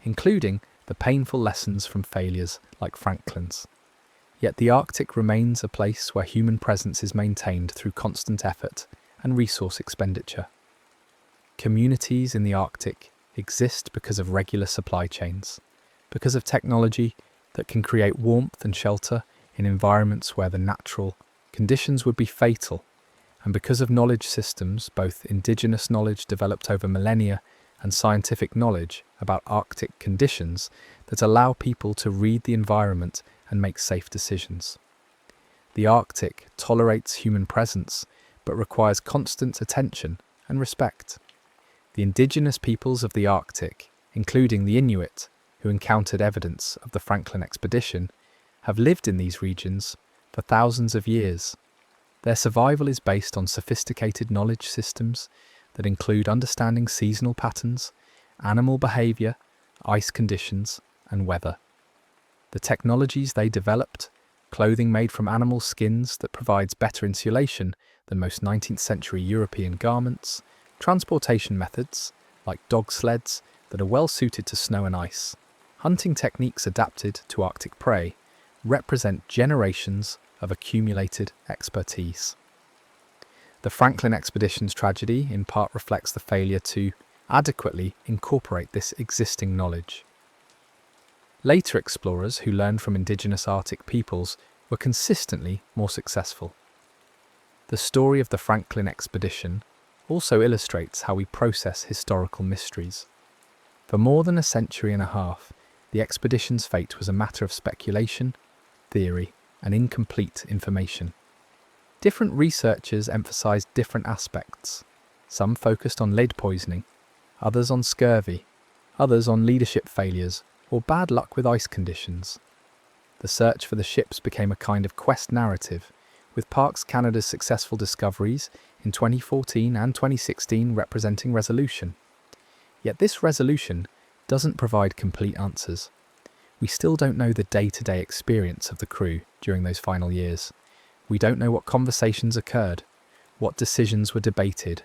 A: including the painful lessons from failures like Franklin's. Yet the Arctic remains a place where human presence is maintained through constant effort and resource expenditure. Communities in the Arctic exist because of regular supply chains, because of technology that can create warmth and shelter in environments where the natural conditions would be fatal, and because of knowledge systems, both indigenous knowledge developed over millennia and scientific knowledge about Arctic conditions that allow people to read the environment and make safe decisions. The Arctic tolerates human presence, but requires constant attention and respect. The indigenous peoples of the Arctic, including the Inuit, who encountered evidence of the Franklin expedition, have lived in these regions for thousands of years. Their survival is based on sophisticated knowledge systems that include understanding seasonal patterns, animal behaviour, ice conditions, and weather. The technologies they developed, clothing made from animal skins that provides better insulation than most 19th century European garments, transportation methods, like dog sleds that are well suited to snow and ice, hunting techniques adapted to Arctic prey, represent generations of accumulated expertise. The Franklin expedition's tragedy in part reflects the failure to adequately incorporate this existing knowledge. Later explorers who learned from indigenous Arctic peoples were consistently more successful. The story of the Franklin expedition also illustrates how we process historical mysteries. For more than a century and a half, the expedition's fate was a matter of speculation, theory, and incomplete information. Different researchers emphasized different aspects. Some focused on lead poisoning, others on scurvy, others on leadership failures or bad luck with ice conditions. The search for the ships became a kind of quest narrative, with Parks Canada's successful discoveries in 2014 and 2016 representing resolution. Yet this resolution doesn't provide complete answers. We still don't know the day-to-day experience of the crew during those final years. We don't know what conversations occurred, what decisions were debated,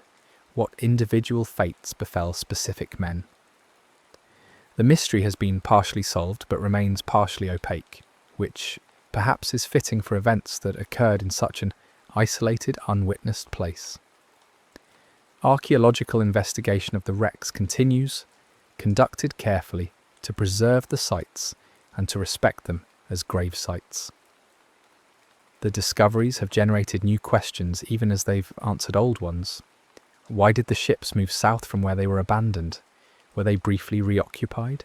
A: what individual fates befell specific men. The mystery has been partially solved but remains partially opaque, which perhaps is fitting for events that occurred in such an isolated, unwitnessed place. Archaeological investigation of the wrecks continues, conducted carefully to preserve the sites and to respect them as grave sites. The discoveries have generated new questions even as they've answered old ones. Why did the ships move south from where they were abandoned? Were they briefly reoccupied?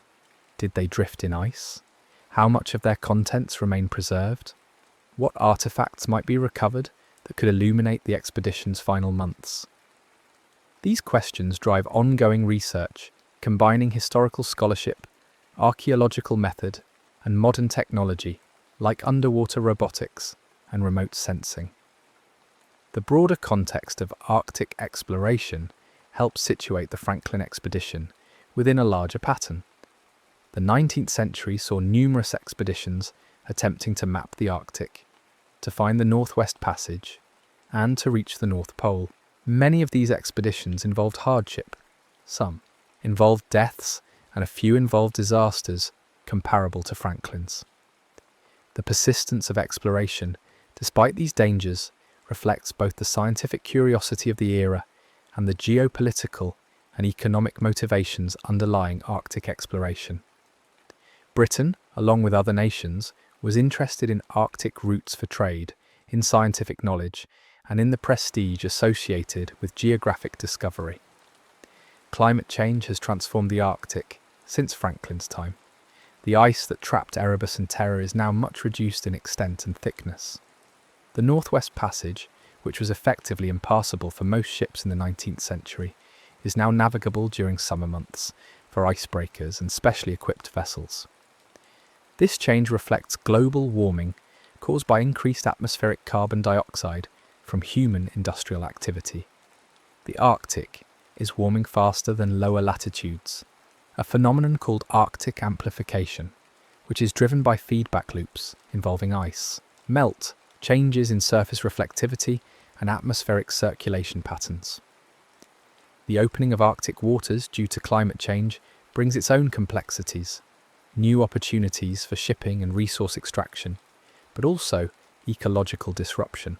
A: Did they drift in ice? How much of their contents remain preserved? What artifacts might be recovered that could illuminate the expedition's final months? These questions drive ongoing research, combining historical scholarship, archaeological method, and modern technology like underwater robotics and remote sensing. The broader context of Arctic exploration helps situate the Franklin expedition within a larger pattern. The 19th century saw numerous expeditions attempting to map the Arctic, to find the Northwest Passage, and to reach the North Pole. Many of these expeditions involved hardship. Some involved deaths, and a few involved disasters comparable to Franklin's. The persistence of exploration, despite these dangers, reflects both the scientific curiosity of the era and the geopolitical and economic motivations underlying Arctic exploration. Britain, along with other nations, was interested in Arctic routes for trade, in scientific knowledge, and in the prestige associated with geographic discovery. Climate change has transformed the Arctic since Franklin's time. The ice that trapped Erebus and Terror is now much reduced in extent and thickness. The Northwest Passage, which was effectively impassable for most ships in the 19th century, is now navigable during summer months for icebreakers and specially equipped vessels. This change reflects global warming caused by increased atmospheric carbon dioxide from human industrial activity. The Arctic is warming faster than lower latitudes, a phenomenon called Arctic amplification, which is driven by feedback loops involving ice, melt, changes in surface reflectivity, and atmospheric circulation patterns. The opening of Arctic waters due to climate change brings its own complexities, new opportunities for shipping and resource extraction, but also ecological disruption,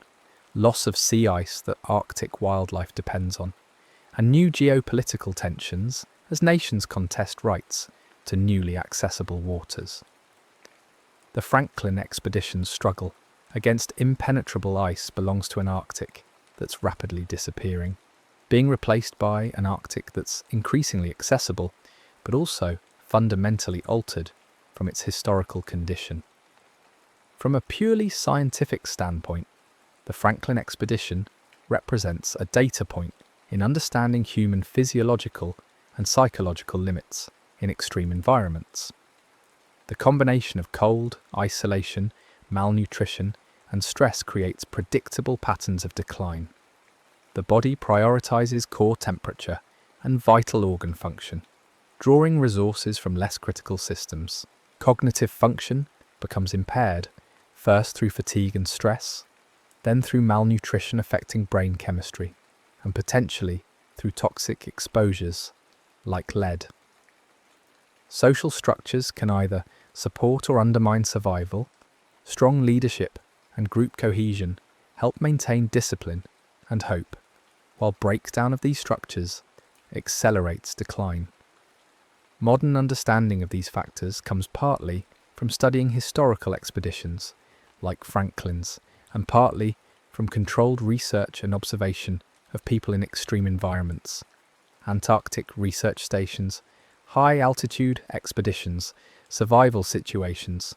A: loss of sea ice that Arctic wildlife depends on, and new geopolitical tensions as nations contest rights to newly accessible waters. The Franklin expedition's struggle against impenetrable ice belongs to an Arctic that's rapidly disappearing, being replaced by an Arctic that's increasingly accessible, but also fundamentally altered from its historical condition. From a purely scientific standpoint, the Franklin expedition represents a data point in understanding human physiological and psychological limits in extreme environments. The combination of cold, isolation, malnutrition, and stress creates predictable patterns of decline. The body prioritizes core temperature and vital organ function, drawing resources from less critical systems. Cognitive function becomes impaired, first through fatigue and stress, then through malnutrition affecting brain chemistry, and potentially through toxic exposures like lead. Social structures can either support or undermine survival. Strong leadership and group cohesion help maintain discipline and hope, while breakdown of these structures accelerates decline. Modern understanding of these factors comes partly from studying historical expeditions, like Franklin's, and partly from controlled research and observation of people in extreme environments, Antarctic research stations, high-altitude expeditions, survival situations.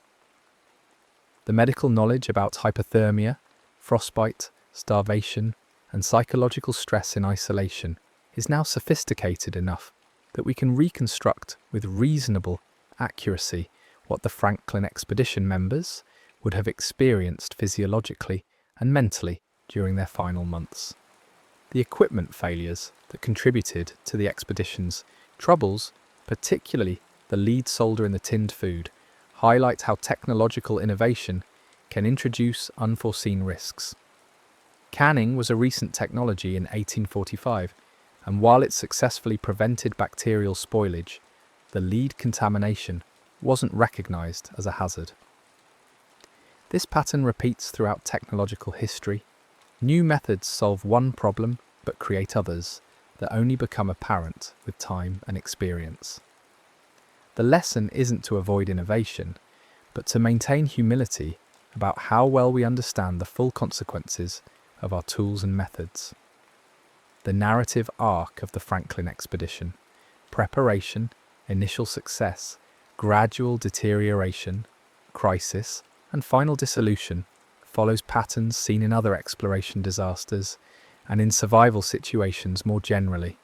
A: The medical knowledge about hypothermia, frostbite, starvation, and psychological stress in isolation is now sophisticated enough that we can reconstruct with reasonable accuracy what the Franklin expedition members would have experienced physiologically and mentally during their final months. The equipment failures that contributed to the expedition's troubles, particularly the lead solder in the tinned food, highlight how technological innovation can introduce unforeseen risks. Canning was a recent technology in 1845, and while it successfully prevented bacterial spoilage, the lead contamination wasn't recognized as a hazard. This pattern repeats throughout technological history. New methods solve one problem but create others that only become apparent with time and experience. The lesson isn't to avoid innovation, but to maintain humility about how well we understand the full consequences of our tools and methods. The narrative arc of the Franklin expedition: preparation, initial success, gradual deterioration, crisis, and final dissolution, follows patterns seen in other exploration disasters and in survival situations more generally.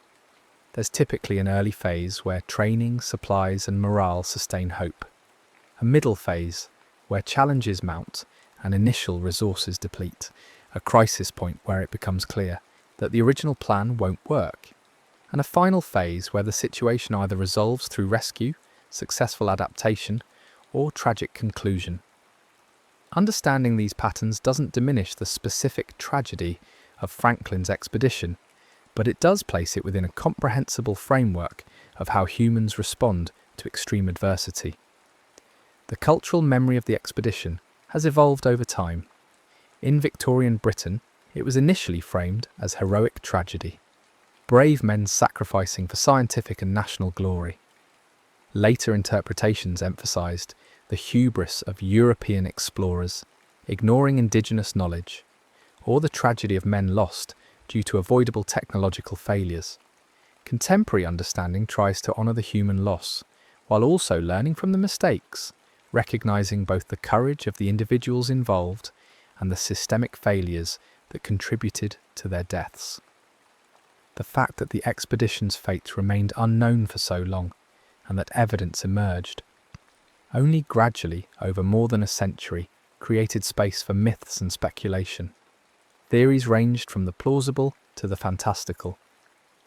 A: There's typically an early phase where training, supplies, and morale sustain hope. a middle phase where challenges mount and initial resources deplete, a crisis point where it becomes clear that the original plan won't work, and a final phase where the situation either resolves through rescue, successful adaptation, or tragic conclusion. Understanding these patterns doesn't diminish the specific tragedy of Franklin's expedition, but it does place it within a comprehensible framework of how humans respond to extreme adversity. The cultural memory of the expedition has evolved over time. In Victorian Britain, it was initially framed as heroic tragedy, brave men sacrificing for scientific and national glory. Later interpretations emphasised the hubris of European explorers, ignoring indigenous knowledge, or the tragedy of men lost due to avoidable technological failures. Contemporary understanding tries to honour the human loss, while also learning from the mistakes, recognising both the courage of the individuals involved and the systemic failures that contributed to their deaths. The fact that the expedition's fate remained unknown for so long, and that evidence emerged only gradually over more than a century, created space for myths and speculation. Theories ranged from the plausible to the fantastical.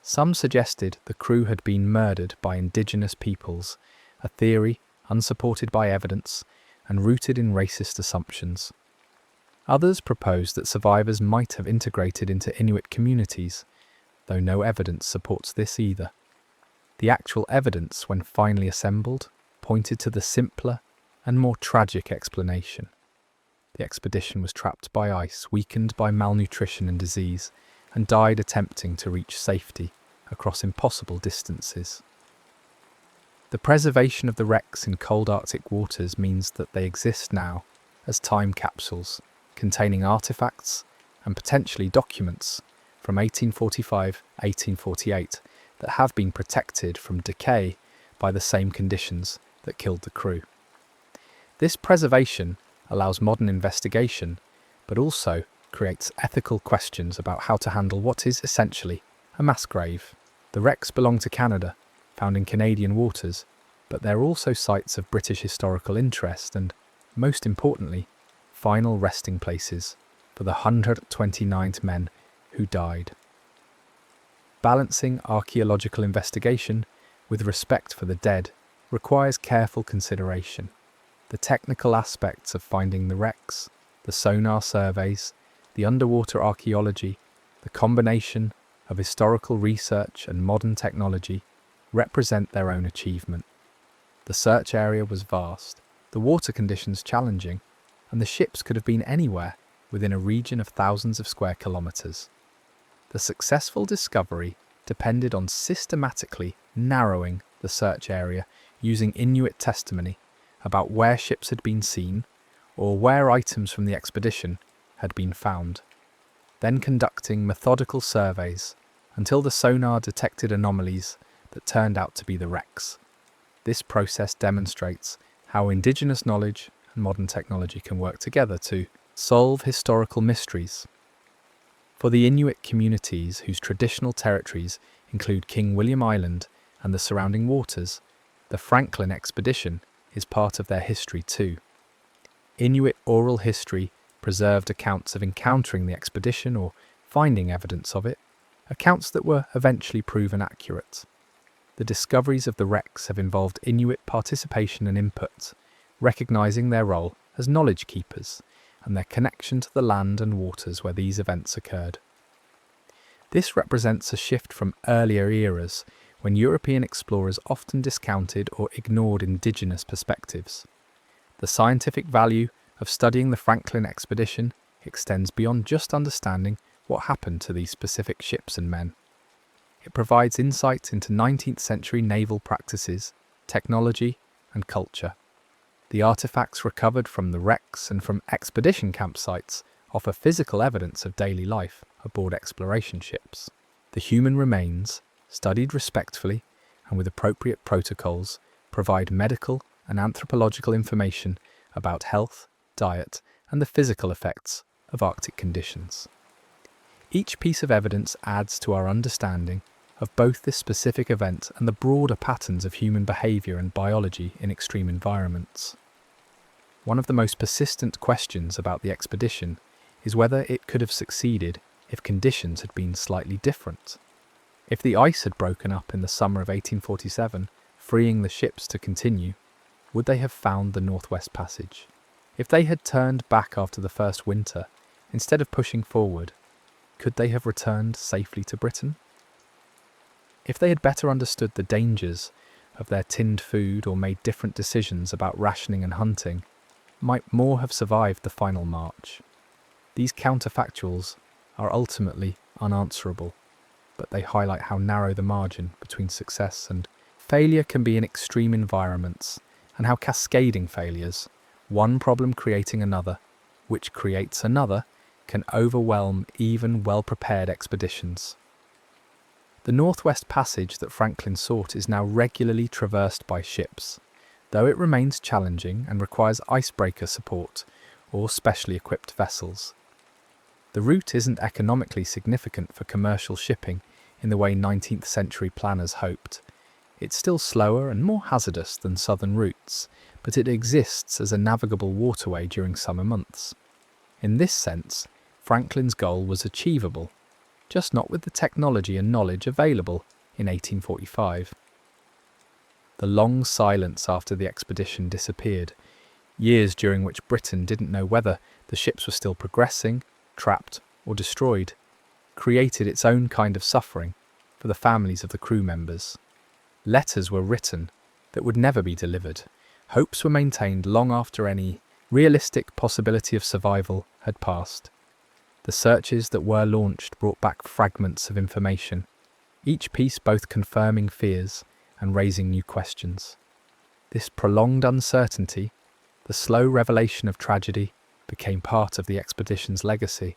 A: Some suggested the crew had been murdered by indigenous peoples, a theory unsupported by evidence and rooted in racist assumptions. Others proposed that survivors might have integrated into Inuit communities, though no evidence supports this either. The actual evidence, when finally assembled, pointed to the simpler and more tragic explanation. The expedition was trapped by ice, weakened by malnutrition and disease, and died attempting to reach safety across impossible distances. The preservation of the wrecks in cold Arctic waters means that they exist now as time capsules containing artefacts and potentially documents from 1845-1848 that have been protected from decay by the same conditions that killed the crew. This preservation allows modern investigation, but also creates ethical questions about how to handle what is essentially a mass grave. The wrecks belong to Canada, found in Canadian waters, but they're also sites of British historical interest and, most importantly, final resting places for the 129 men who died. Balancing archaeological investigation with respect for the dead requires careful consideration. The technical aspects of finding the wrecks, the sonar surveys, the underwater archaeology, the combination of historical research and modern technology represent their own achievement. The search area was vast, the water conditions challenging, and the ships could have been anywhere within a region of thousands of square kilometres. The successful discovery depended on systematically narrowing the search area using Inuit testimony about where ships had been seen or where items from the expedition had been found, then conducting methodical surveys until the sonar detected anomalies that turned out to be the wrecks. This process demonstrates how indigenous knowledge and modern technology can work together to solve historical mysteries. For the Inuit communities whose traditional territories include King William Island and the surrounding waters, the Franklin expedition is part of their history too. Inuit oral history preserved accounts of encountering the expedition or finding evidence of it, accounts that were eventually proven accurate. The discoveries of the wrecks have involved Inuit participation and input, recognising their role as knowledge keepers and their connection to the land and waters where these events occurred. This represents a shift from earlier eras when European explorers often discounted or ignored indigenous perspectives. The scientific value of studying the Franklin expedition extends beyond just understanding what happened to these specific ships and men. It provides insight into 19th century naval practices, technology, and culture. The artifacts recovered from the wrecks and from expedition campsites offer physical evidence of daily life aboard exploration ships. The human remains, studied respectfully and with appropriate protocols, provide medical and anthropological information about health, diet, and the physical effects of Arctic conditions. Each piece of evidence adds to our understanding of both this specific event and the broader patterns of human behaviour and biology in extreme environments. One of the most persistent questions about the expedition is whether it could have succeeded if conditions had been slightly different. If the ice had broken up in the summer of 1847, freeing the ships to continue, would they have found the Northwest Passage? If they had turned back after the first winter, instead of pushing forward, could they have returned safely to Britain? If they had better understood the dangers of their tinned food or made different decisions about rationing and hunting, might more have survived the final march? These counterfactuals are ultimately unanswerable, but they highlight how narrow the margin between success and failure can be in extreme environments, and how cascading failures, one problem creating another, which creates another, can overwhelm even well-prepared expeditions. The Northwest Passage that Franklin sought is now regularly traversed by ships, though it remains challenging and requires icebreaker support or specially equipped vessels. The route isn't economically significant for commercial shipping in the way 19th century planners hoped. It's still slower and more hazardous than southern routes, but it exists as a navigable waterway during summer months. In this sense, Franklin's goal was achievable, just not with the technology and knowledge available in 1845. The long silence after the expedition disappeared, years during which Britain didn't know whether the ships were still progressing, trapped, or destroyed, created its own kind of suffering for the families of the crew members. Letters were written that would never be delivered. Hopes were maintained long after any realistic possibility of survival had passed. The searches that were launched brought back fragments of information, each piece both confirming fears and raising new questions. This prolonged uncertainty, the slow revelation of tragedy, became part of the expedition's legacy.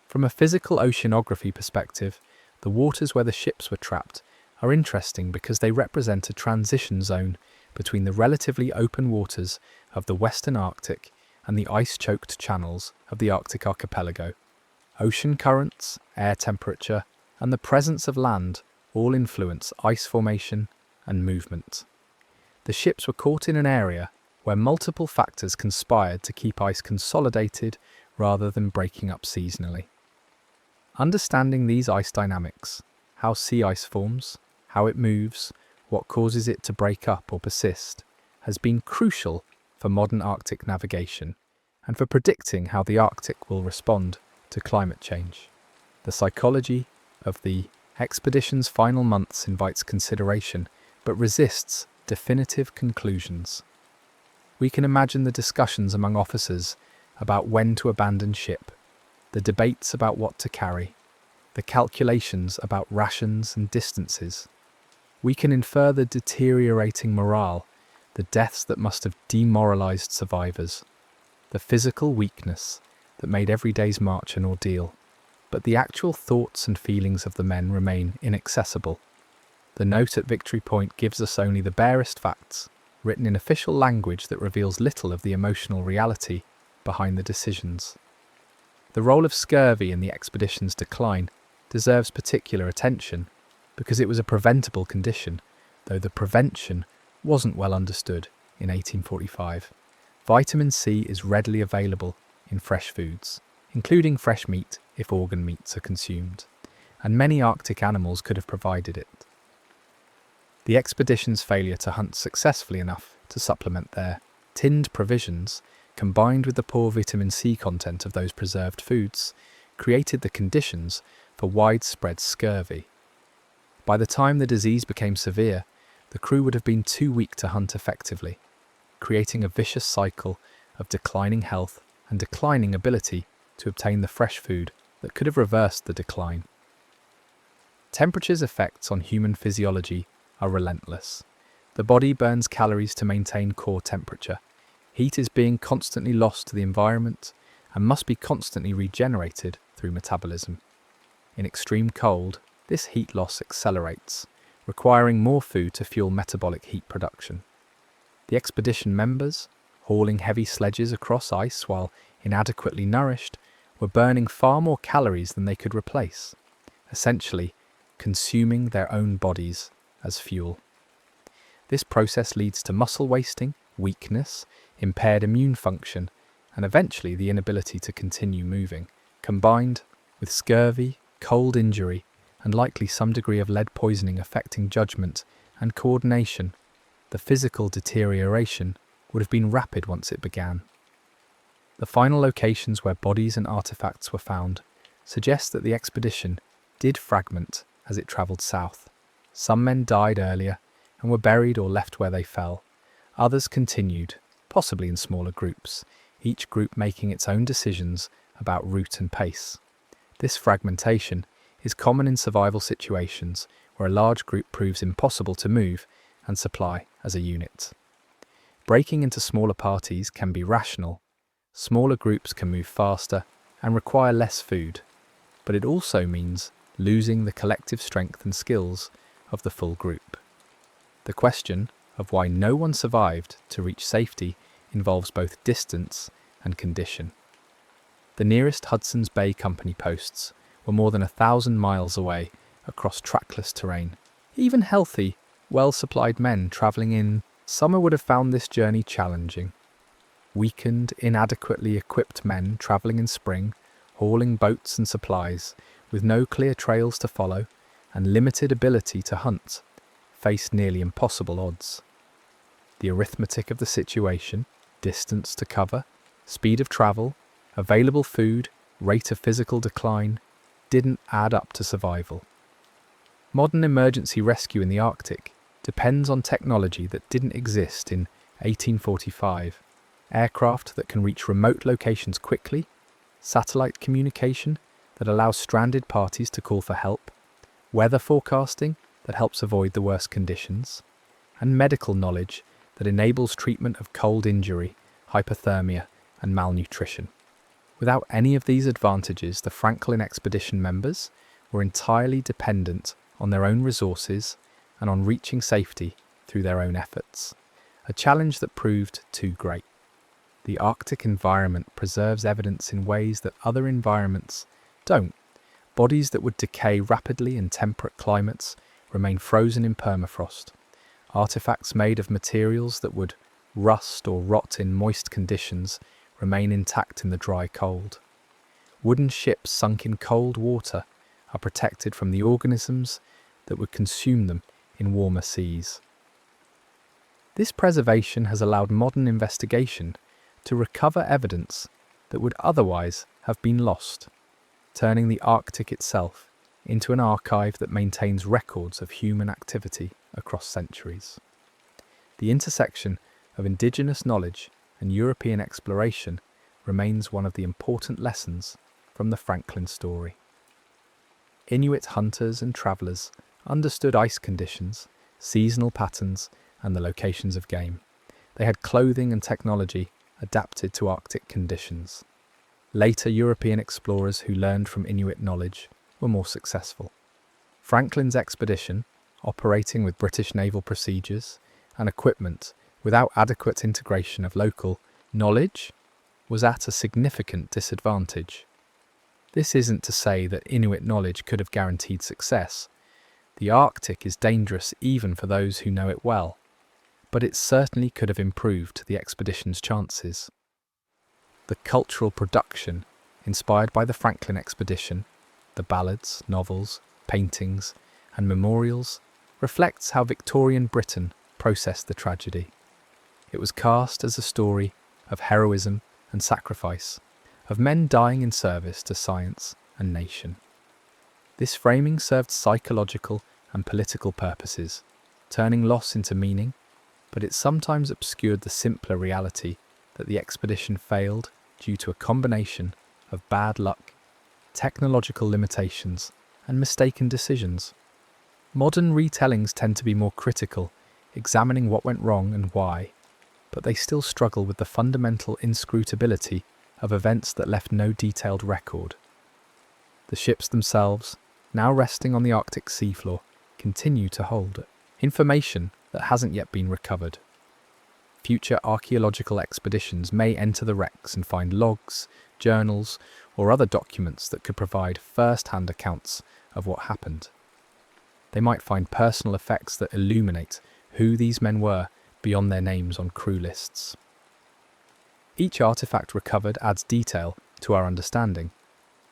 A: From a physical oceanography perspective, the waters where the ships were trapped are interesting because they represent a transition zone between the relatively open waters of the Western Arctic and the ice-choked channels of the Arctic archipelago. Ocean currents, air temperature, and the presence of land all influence ice formation and movement. The ships were caught in an area where multiple factors conspired to keep ice consolidated rather than breaking up seasonally. Understanding these ice dynamics, how sea ice forms, how it moves, what causes it to break up or persist, has been crucial for modern Arctic navigation and for predicting how the Arctic will respond to climate change. The psychology of the expedition's final months invites consideration, but resists definitive conclusions. We can imagine the discussions among officers about when to abandon ship, the debates about what to carry, the calculations about rations and distances. We can infer the deteriorating morale, the deaths that must have demoralized survivors, the physical weakness that made every day's march an ordeal. But the actual thoughts and feelings of the men remain inaccessible. The note at Victory Point gives us only the barest facts, written in official language that reveals little of the emotional reality behind the decisions. The role of scurvy in the expedition's decline deserves particular attention because it was a preventable condition, though the prevention wasn't well understood in 1845. Vitamin C is readily available in fresh foods, including fresh meat if organ meats are consumed, and many Arctic animals could have provided it. The expedition's failure to hunt successfully enough to supplement their tinned provisions, combined with the poor vitamin C content of those preserved foods, created the conditions for widespread scurvy. By the time the disease became severe, the crew would have been too weak to hunt effectively, creating a vicious cycle of declining health and declining ability to obtain the fresh food that could have reversed the decline. Temperature's effects on human physiology are relentless. The body burns calories to maintain core temperature. Heat is being constantly lost to the environment and must be constantly regenerated through metabolism. In extreme cold, this heat loss accelerates, requiring more food to fuel metabolic heat production. The expedition members, hauling heavy sledges across ice while inadequately nourished, were burning far more calories than they could replace, essentially consuming their own bodies as fuel. This process leads to muscle wasting, weakness, impaired immune function, and eventually the inability to continue moving, combined with scurvy, cold injury, and likely some degree of lead poisoning affecting judgment and coordination. The physical deterioration would have been rapid once it began. The final locations where bodies and artifacts were found suggest that the expedition did fragment as it travelled south. Some men died earlier and were buried or left where they fell. Others continued, possibly in smaller groups, each group making its own decisions about route and pace. This fragmentation is common in survival situations where a large group proves impossible to move and supply as a unit. Breaking into smaller parties can be rational. Smaller groups can move faster and require less food, but it also means losing the collective strength and skills of the full group. The question of why no one survived to reach safety involves both distance and condition. The nearest Hudson's Bay Company posts were more than 1,000 miles away across trackless terrain. Even healthy, well-supplied men travelling in summer would have found this journey challenging. Weakened, inadequately equipped men travelling in spring, hauling boats and supplies, with no clear trails to follow and limited ability to hunt, faced nearly impossible odds. The arithmetic of the situation, distance to cover, speed of travel, available food, rate of physical decline, didn't add up to survival. Modern emergency rescue in the Arctic depends on technology that didn't exist in 1845. Aircraft that can reach remote locations quickly, satellite communication that allows stranded parties to call for help, weather forecasting that helps avoid the worst conditions, and medical knowledge that enables treatment of cold injury, hypothermia, and malnutrition. Without any of these advantages, the Franklin expedition members were entirely dependent on their own resources and on reaching safety through their own efforts, a challenge that proved too great. The Arctic environment preserves evidence in ways that other environments don't. Bodies that would decay rapidly in temperate climates remain frozen in permafrost. Artifacts made of materials that would rust or rot in moist conditions remain intact in the dry cold. Wooden ships sunk in cold water are protected from the organisms that would consume them in warmer seas. This preservation has allowed modern investigation to recover evidence that would otherwise have been lost, turning the Arctic itself into an archive that maintains records of human activity across centuries. The intersection of indigenous knowledge and European exploration remains one of the important lessons from the Franklin story. Inuit hunters and travellers understood ice conditions, seasonal patterns, and the locations of game. They had clothing and technology adapted to Arctic conditions. Later European explorers who learned from Inuit knowledge were more successful. Franklin's expedition, operating with British naval procedures and equipment without adequate integration of local knowledge, was at a significant disadvantage. This isn't to say that Inuit knowledge could have guaranteed success. The Arctic is dangerous even for those who know it well, but it certainly could have improved the expedition's chances. The cultural production inspired by the Franklin expedition, the ballads, novels, paintings, and memorials, reflects how Victorian Britain processed the tragedy. It was cast as a story of heroism and sacrifice, of men dying in service to science and nation. This framing served psychological and political purposes, turning loss into meaning, but it sometimes obscured the simpler reality that the expedition failed due to a combination of bad luck, technological limitations, and mistaken decisions. Modern retellings tend to be more critical, examining what went wrong and why, but they still struggle with the fundamental inscrutability of events that left no detailed record. The ships themselves, now resting on the Arctic seafloor, continue to hold information that hasn't yet been recovered. Future archaeological expeditions may enter the wrecks and find logs, journals, or other documents that could provide first-hand accounts of what happened. They might find personal effects that illuminate who these men were beyond their names on crew lists. Each artifact recovered adds detail to our understanding,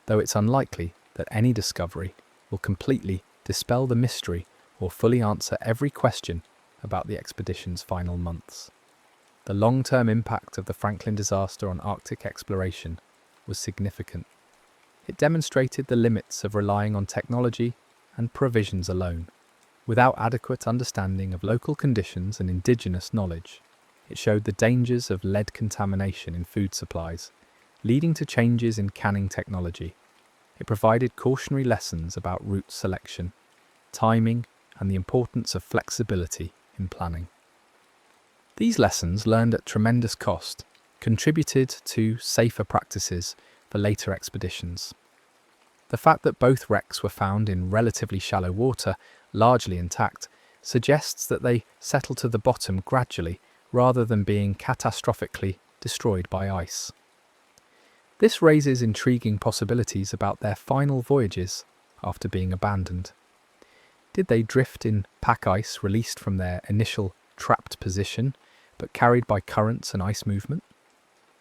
A: though it's unlikely that any discovery will completely dispel the mystery or fully answer every question about the expedition's final months. The long-term impact of the Franklin disaster on Arctic exploration was significant. It demonstrated the limits of relying on technology and provisions alone. Without adequate understanding of local conditions and indigenous knowledge, it showed the dangers of lead contamination in food supplies, leading to changes in canning technology. It provided cautionary lessons about route selection, timing, and the importance of flexibility in planning. These lessons, learned at tremendous cost, contributed to safer practices for later expeditions. The fact that both wrecks were found in relatively shallow water, largely intact, suggests that they settled to the bottom gradually rather than being catastrophically destroyed by ice. This raises intriguing possibilities about their final voyages after being abandoned. Did they drift in pack ice released from their initial trapped position, but carried by currents and ice movement?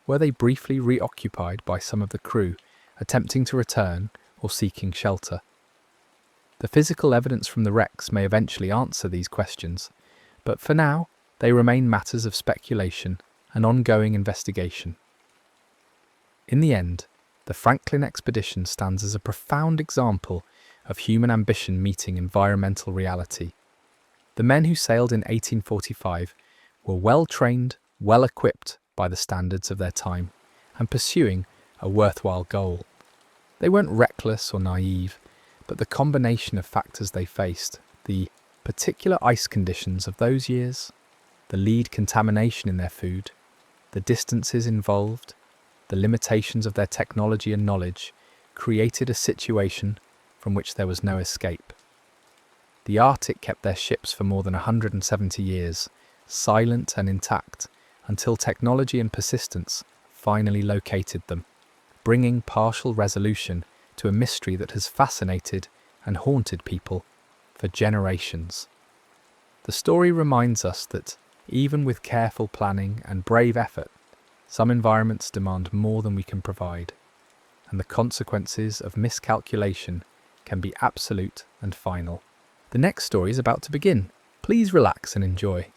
A: Were they briefly reoccupied by some of the crew, attempting to return or seeking shelter? The physical evidence from the wrecks may eventually answer these questions, but for now, they remain matters of speculation and ongoing investigation. In the end, the Franklin expedition stands as a profound example of human ambition meeting environmental reality. The men who sailed in 1845 were well-trained, well-equipped by the standards of their time, and pursuing a worthwhile goal. They weren't reckless or naive, but the combination of factors they faced, the particular ice conditions of those years, the lead contamination in their food, the distances involved, the limitations of their technology and knowledge, created a situation from which there was no escape. The Arctic kept their ships for more than 170 years, silent and intact, until technology and persistence finally located them, bringing partial resolution to a mystery that has fascinated and haunted people for generations. The story reminds us that, even with careful planning and brave effort, some environments demand more than we can provide, and the consequences of miscalculation can be absolute and final. The next story is about to begin. Please relax and enjoy.